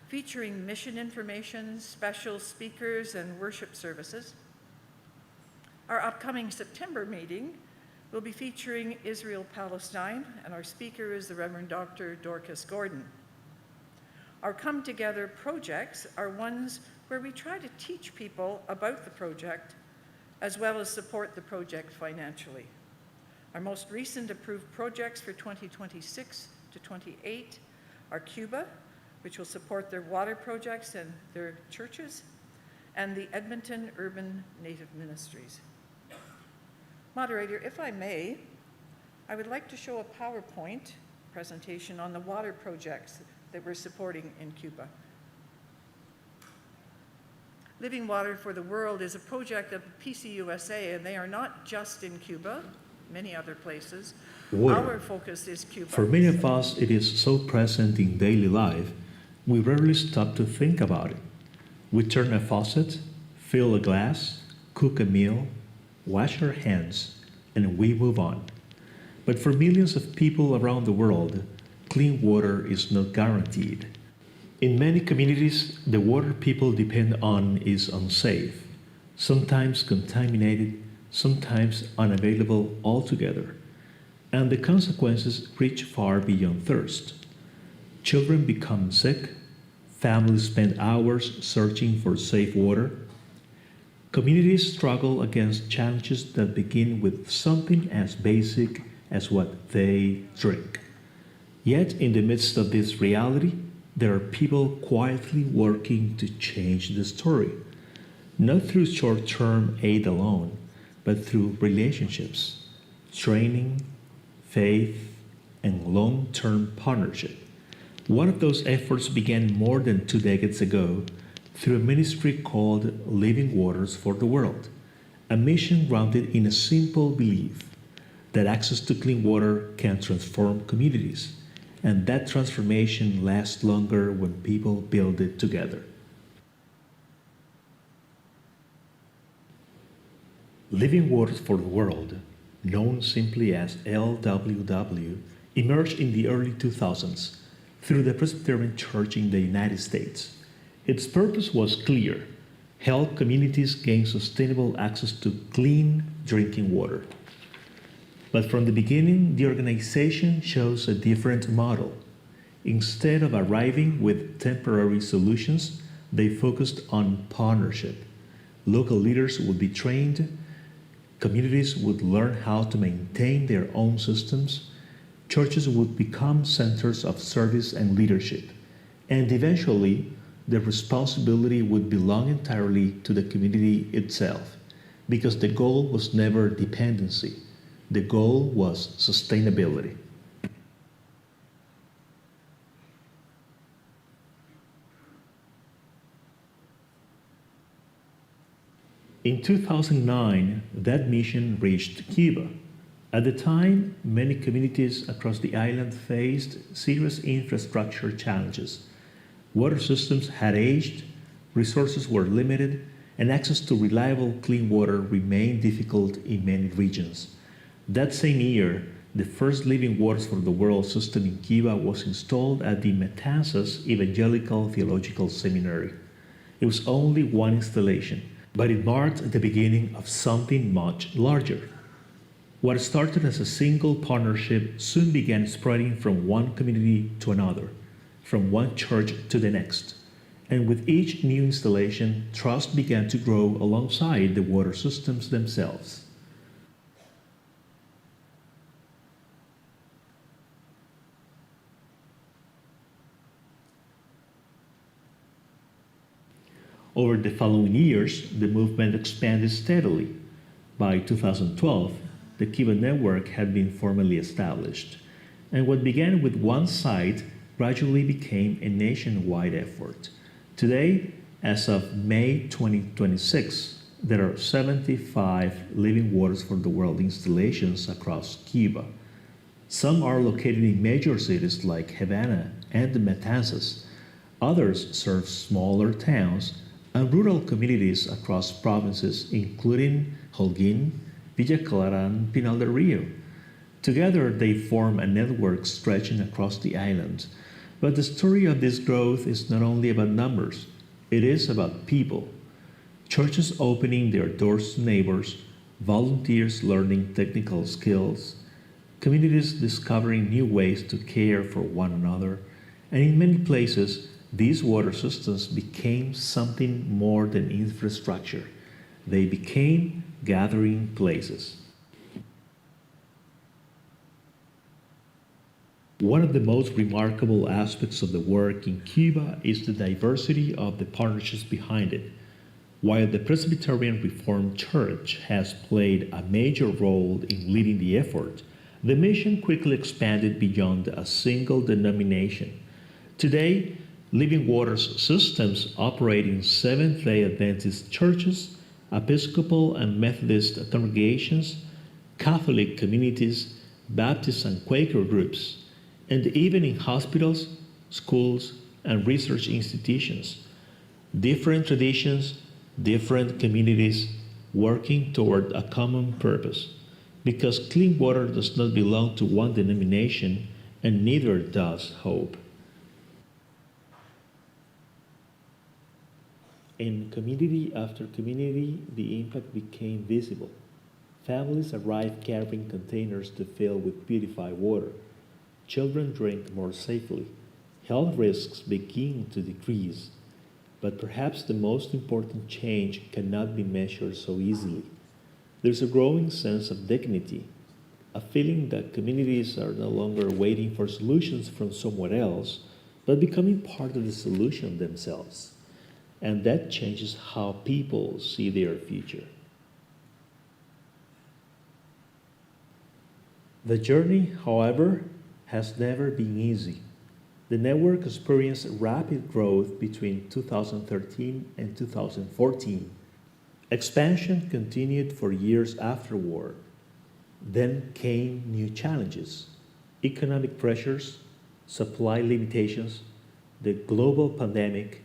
featuring mission information, special speakers, and worship services. Our upcoming September meeting will be featuring Israel-Palestine, and our speaker is the Reverend Dr. Dorcas Gordon. Our Come Together projects are ones where we try to teach people about the project as well as support the project financially. Our most recent approved projects for 2026 to 28 are Cuba, which will support their water projects and their churches, and the Edmonton Urban Native Ministries. Moderator, if I may, I would like to show a PowerPoint presentation on the water projects that we're supporting in Cuba. Living Water for the World is a project of PCUSA, and they are not just in Cuba, many other places. Water. Our focus is Cuba. For many of us, it is so present in daily life, we rarely stop to think about it. We turn a faucet, fill a glass, cook a meal, wash our hands, and we move on. But for millions of people around the world, clean water is not guaranteed. In many communities, the water people depend on is unsafe, sometimes contaminated, sometimes unavailable altogether. And the consequences reach far beyond thirst. Children become sick, families spend hours searching for safe water. Communities struggle against challenges that begin with something as basic as what they drink. Yet, in the midst of this reality, there are people quietly working to change the story, not through short-term aid alone, but through relationships, training, faith, and long-term partnership. One of those efforts began more than 2 decades ago through a ministry called Living Waters for the World, a mission grounded in a simple belief that access to clean water can transform communities, and that transformation lasts longer when people build it together. Living Waters for the World, known simply as LWW, emerged in the early 2000s through the Presbyterian Church in the United States. Its purpose was clear: help communities gain sustainable access to clean drinking water. But from the beginning, the organization chose a different model. Instead of arriving with temporary solutions, they focused on partnership. Local leaders would be trained, communities would learn how to maintain their own systems, churches would become centers of service and leadership, and eventually, the responsibility would belong entirely to the community itself, because the goal was never dependency. The goal was sustainability. In 2009, that mission reached Cuba. At the time, many communities across the island faced serious infrastructure challenges. Water systems had aged, resources were limited, and access to reliable clean water remained difficult in many regions. That same year, the first Living Waters for the World system in Cuba was installed at the Matanzas Evangelical Theological Seminary. It was only one installation, but it marked the beginning of something much larger. What started as a single partnership soon began spreading from one community to another, from one church to the next. And with each new installation, trust began to grow alongside the water systems themselves. Over the following years, the movement expanded steadily. By 2012, the Kiva network had been formally established, and what began with one site gradually became a nationwide effort. Today, as of May 2026, there are 75 Living Waters for the World installations across Cuba. Some are located in major cities like Havana and Matanzas. Others serve smaller towns and rural communities across provinces including Holguín, Villa Clara, and Pinal del Rio. Together, they form a network stretching across the island. But the story of this growth is not only about numbers, it is about people. Churches opening their doors to neighbors, volunteers learning technical skills, communities discovering new ways to care for one another, and in many places, these water systems became something more than infrastructure. They became gathering places. One of the most remarkable aspects of the work in Cuba is the diversity of the partnerships behind it. While the Presbyterian Reformed Church has played a major role in leading the effort, the mission quickly expanded beyond a single denomination. Today, Living Waters systems operate in Seventh-day Adventist churches, Episcopal and Methodist congregations, Catholic communities, Baptist and Quaker groups, and even in hospitals, schools, and research institutions. Different traditions, different communities working toward a common purpose, because clean water does not belong to one denomination, and neither does hope. In community after community, the impact became visible. Families arrived carrying containers to fill with purified water. Children drink more safely. Health risks begin to decrease. But perhaps the most important change cannot be measured so easily. There's a growing sense of dignity, a feeling that communities are no longer waiting for solutions from somewhere else, but becoming part of the solution themselves. And that changes how people see their future. The journey, however, has never been easy. The network experienced rapid growth between 2013 and 2014. Expansion continued for years afterward. Then came new challenges: economic pressures, supply limitations, the global pandemic,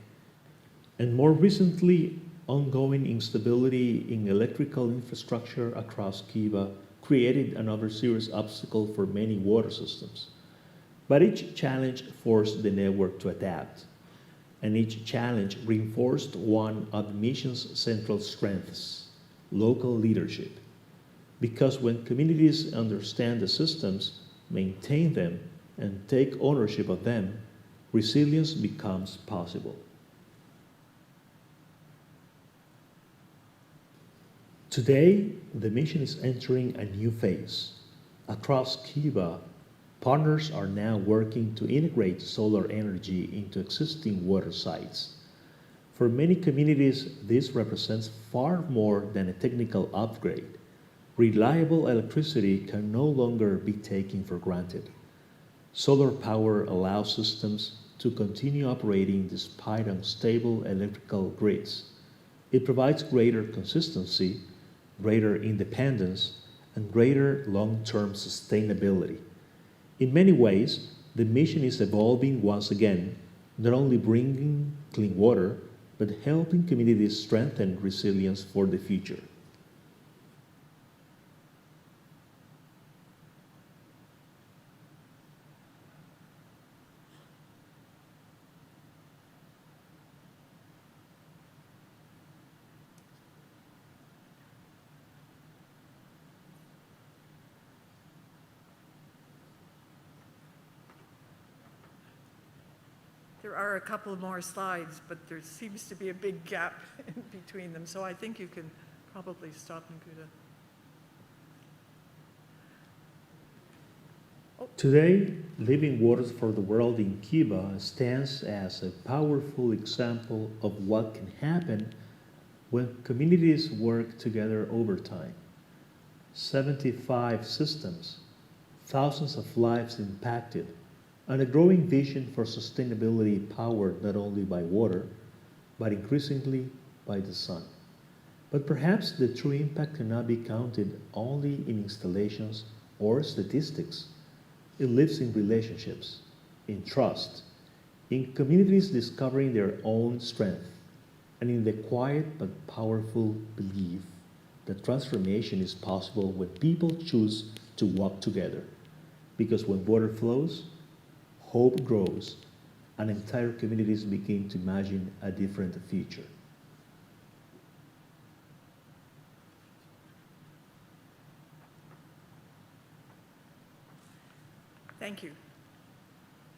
and more recently, ongoing instability in electrical infrastructure across Cuba created another serious obstacle for many water systems. But each challenge forced the network to adapt, and each challenge reinforced one of the mission's central strengths: local leadership. Because when communities understand the systems, maintain them, and take ownership of them, resilience becomes possible. Today, the mission is entering a new phase. Across Cuba, partners are now working to integrate solar energy into existing water sites. For many communities, this represents far more than a technical upgrade. Reliable electricity can no longer be taken for granted. Solar power allows systems to continue operating despite unstable electrical grids. It provides greater consistency, greater independence, and greater long-term sustainability. In many ways, the mission is evolving once again, not only bringing clean water, but helping communities strengthen resilience for the future. There are a couple more slides, but there seems to be a big gap in between them, so I think you can probably stop, Nkuda. Today, Living Waters for the World in Cuba stands as a powerful example of what can happen when communities work together over time. 75 systems, thousands of lives impacted, and a growing vision for sustainability powered not only by water, but increasingly by the sun. But perhaps the true impact cannot be counted only in installations or statistics. It lives in relationships, in trust, in communities discovering their own strength, and in the quiet but powerful belief that transformation is possible when people choose to walk together. Because when water flows, hope grows, and entire communities begin to imagine a different future. Thank you.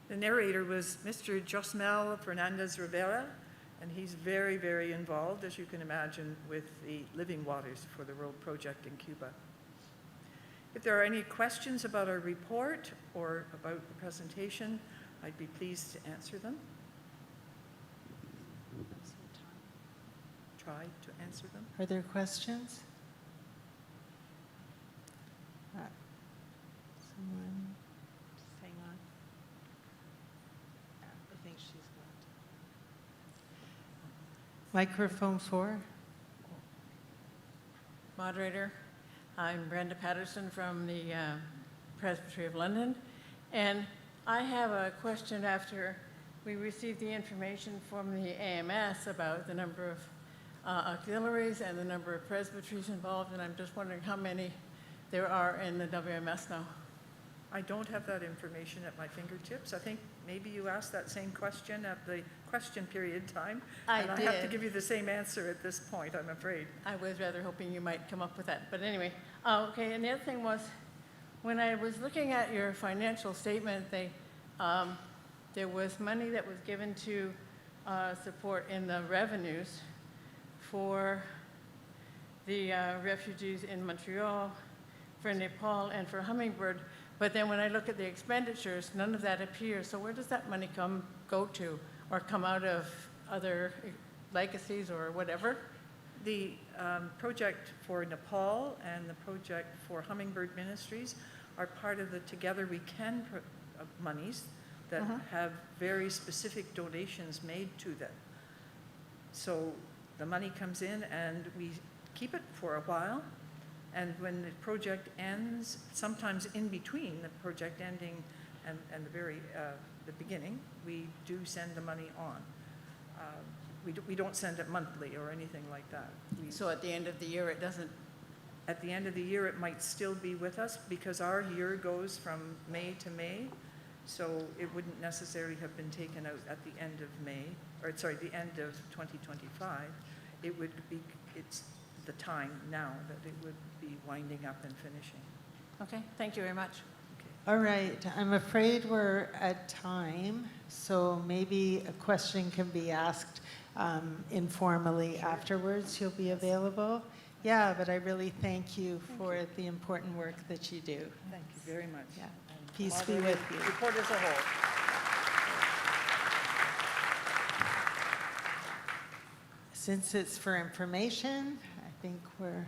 The narrator was Mr. Josmel Fernandez Rivera, and he's very, very involved, as you can imagine, with the Living Waters for the World project in Cuba. If there are any questions about our report or about the presentation, I'd be pleased to answer them. Try to answer them. Are there questions? Someone, just hang on. I think she's got. Microphone 4. Moderator, I'm Brenda Patterson from the Presbyterian of London, and I have a question after we received the information from the AMS about the number of auxiliaries and the number of presbyteries involved, and I'm just wondering how many there are in the WMS now. I don't have that information at my fingertips. I think maybe you asked that same question at the question period time. I have to did. give you the same answer at this point, I'm afraid. I was rather hoping you might come up with that, but anyway. Okay, and the other thing was, when I was looking at your financial statement, there was money that was given to support in the revenues for the refugees in Montreal, for Nepal, and for Hummingbird. But then when I look at the expenditures, none of that appears. So where does that money go to, or come out of other legacies or whatever? The project for Nepal and the project for Hummingbird Ministries are part of the Together We Can monies that have very specific donations made to them. So the money comes in and we keep it for a while. And when the project ends, sometimes in between the project ending and the beginning, we do send the money on. We don't send it monthly or anything like that. So at the end of the year, it doesn't? At the end of the year, it might still be with us because our year goes from May to May. So it wouldn't necessarily have been taken out at the end of May, or sorry, the end of 2025. It would be, it's the time now that it would be winding up and finishing. Okay, thank you very much. All right, I'm afraid we're at time, so maybe a question can be asked informally afterwards. You'll be available. Yeah, but I really thank you for the important work that you do. Thank you very much. Yeah. Peace be with you. Report as a whole. Since it's for information, I think we're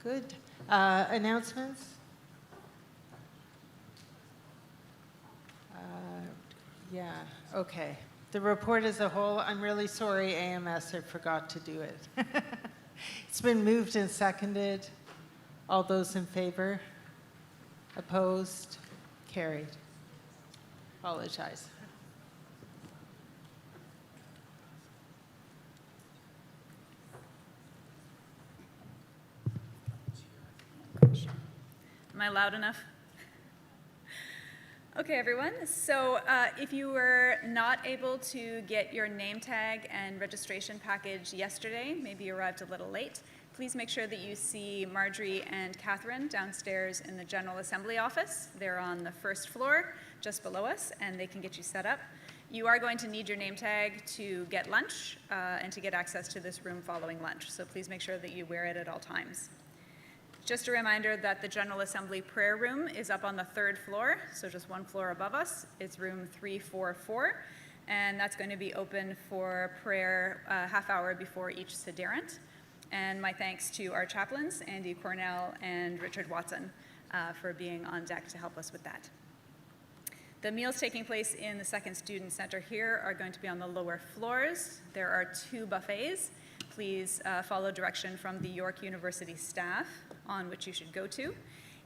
good. Announcements? Yeah, okay. The report as a whole, I'm really sorry, AMS, I forgot to do it. It's been moved and seconded. All those in favor? Opposed? Carried. Apologize. Am I loud enough? Okay, everyone. So if you were not able to get your name tag and registration package yesterday, maybe you arrived a little late, please make sure that you see Marjorie and Catherine downstairs in the General Assembly office. They're on the first floor, just below us, and they can get you set up. You are going to need your name tag to get lunch and to get access to this room following lunch, so please make sure that you wear it at all times. Just a reminder that the General Assembly prayer room is up on the 3rd floor, so just one floor above us. It's room 344, and that's going to be open for prayer a half hour before each Sederunt. And my thanks to our chaplains, Andy Cornell and Richard Watson, for being on deck to help us with that. The meals taking place in the second student center here are going to be on the lower floors. There are 2 buffets. Please follow direction from the York University staff on which you should go to.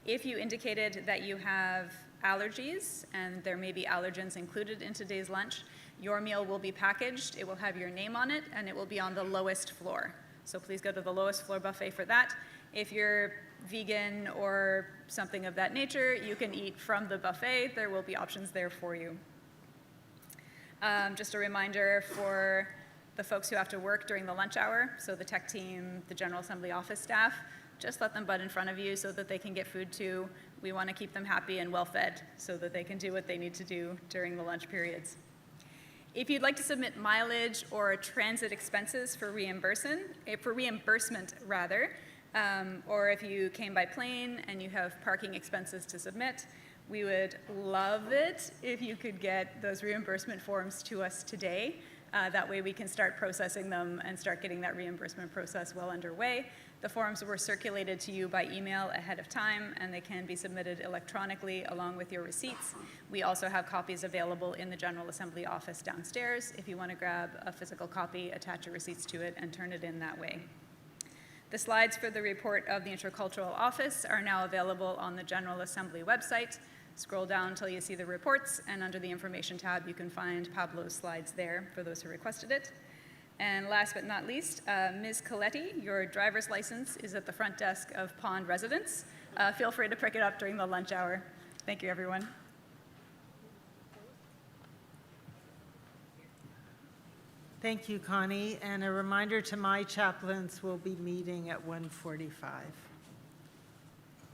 If you indicated that you have allergies, and there may be allergens included in today's lunch, your meal will be packaged, it will have your name on it, and it will be on the lowest floor. So please go to the lowest floor buffet for that. If you're vegan or something of that nature, you can eat from the buffet. There will be options there for you. Just a reminder for the folks who have to work during the lunch hour, so the tech team, the General Assembly office staff, just let them butt in front of you so that they can get food too. We want to keep them happy and well fed so that they can do what they need to do during the lunch periods. If you'd like to submit mileage or transit expenses for reimbursement, or if you came by plane and you have parking expenses to submit, we would love it if you could get those reimbursement forms to us today. That way we can start processing them and start getting that reimbursement process well underway. The forms were circulated to you by email ahead of time, and they can be submitted electronically along with your receipts. We also have copies available in the General Assembly office downstairs. If you want to grab a physical copy, attach your receipts to it, and turn it in that way. The slides for the report of the Intercultural Office are now available on the General Assembly website. Scroll down until you see the reports, and under the information tab, you can find Pablo's slides there for those who requested it. And last but not least, Ms. Coletti, your driver's license is at the front desk of Pond Residence. Feel free to pick it up during the lunch hour. Thank you, everyone. Thank you, Connie. And a reminder to my chaplains, we'll be meeting at 1:45.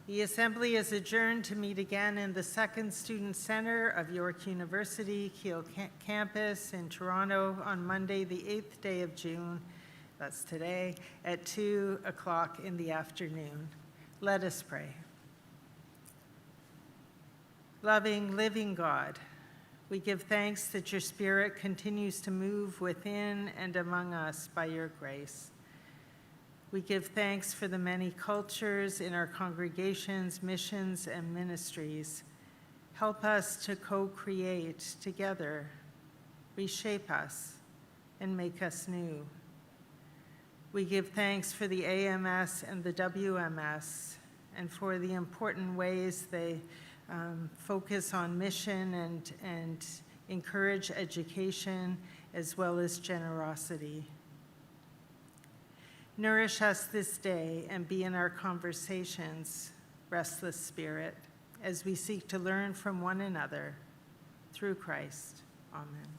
The Assembly is adjourned to meet again in the Second Student Center of York University, Keele Campus in Toronto on Monday, the 8th day of June, that's today, at 2 o'clock in the afternoon. Let us pray. Loving, living God, we give thanks that your Spirit continues to move within and among us by your grace. We give thanks for the many cultures in our congregations, missions, and ministries. Help us to co-create together, reshape us, and make us new. We give thanks for the AMS and the WMS, and for the important ways they focus on mission and encourage education as well as generosity. Nourish us this day and be in our conversations, restless spirit, as we seek to learn from one another through Christ. Amen.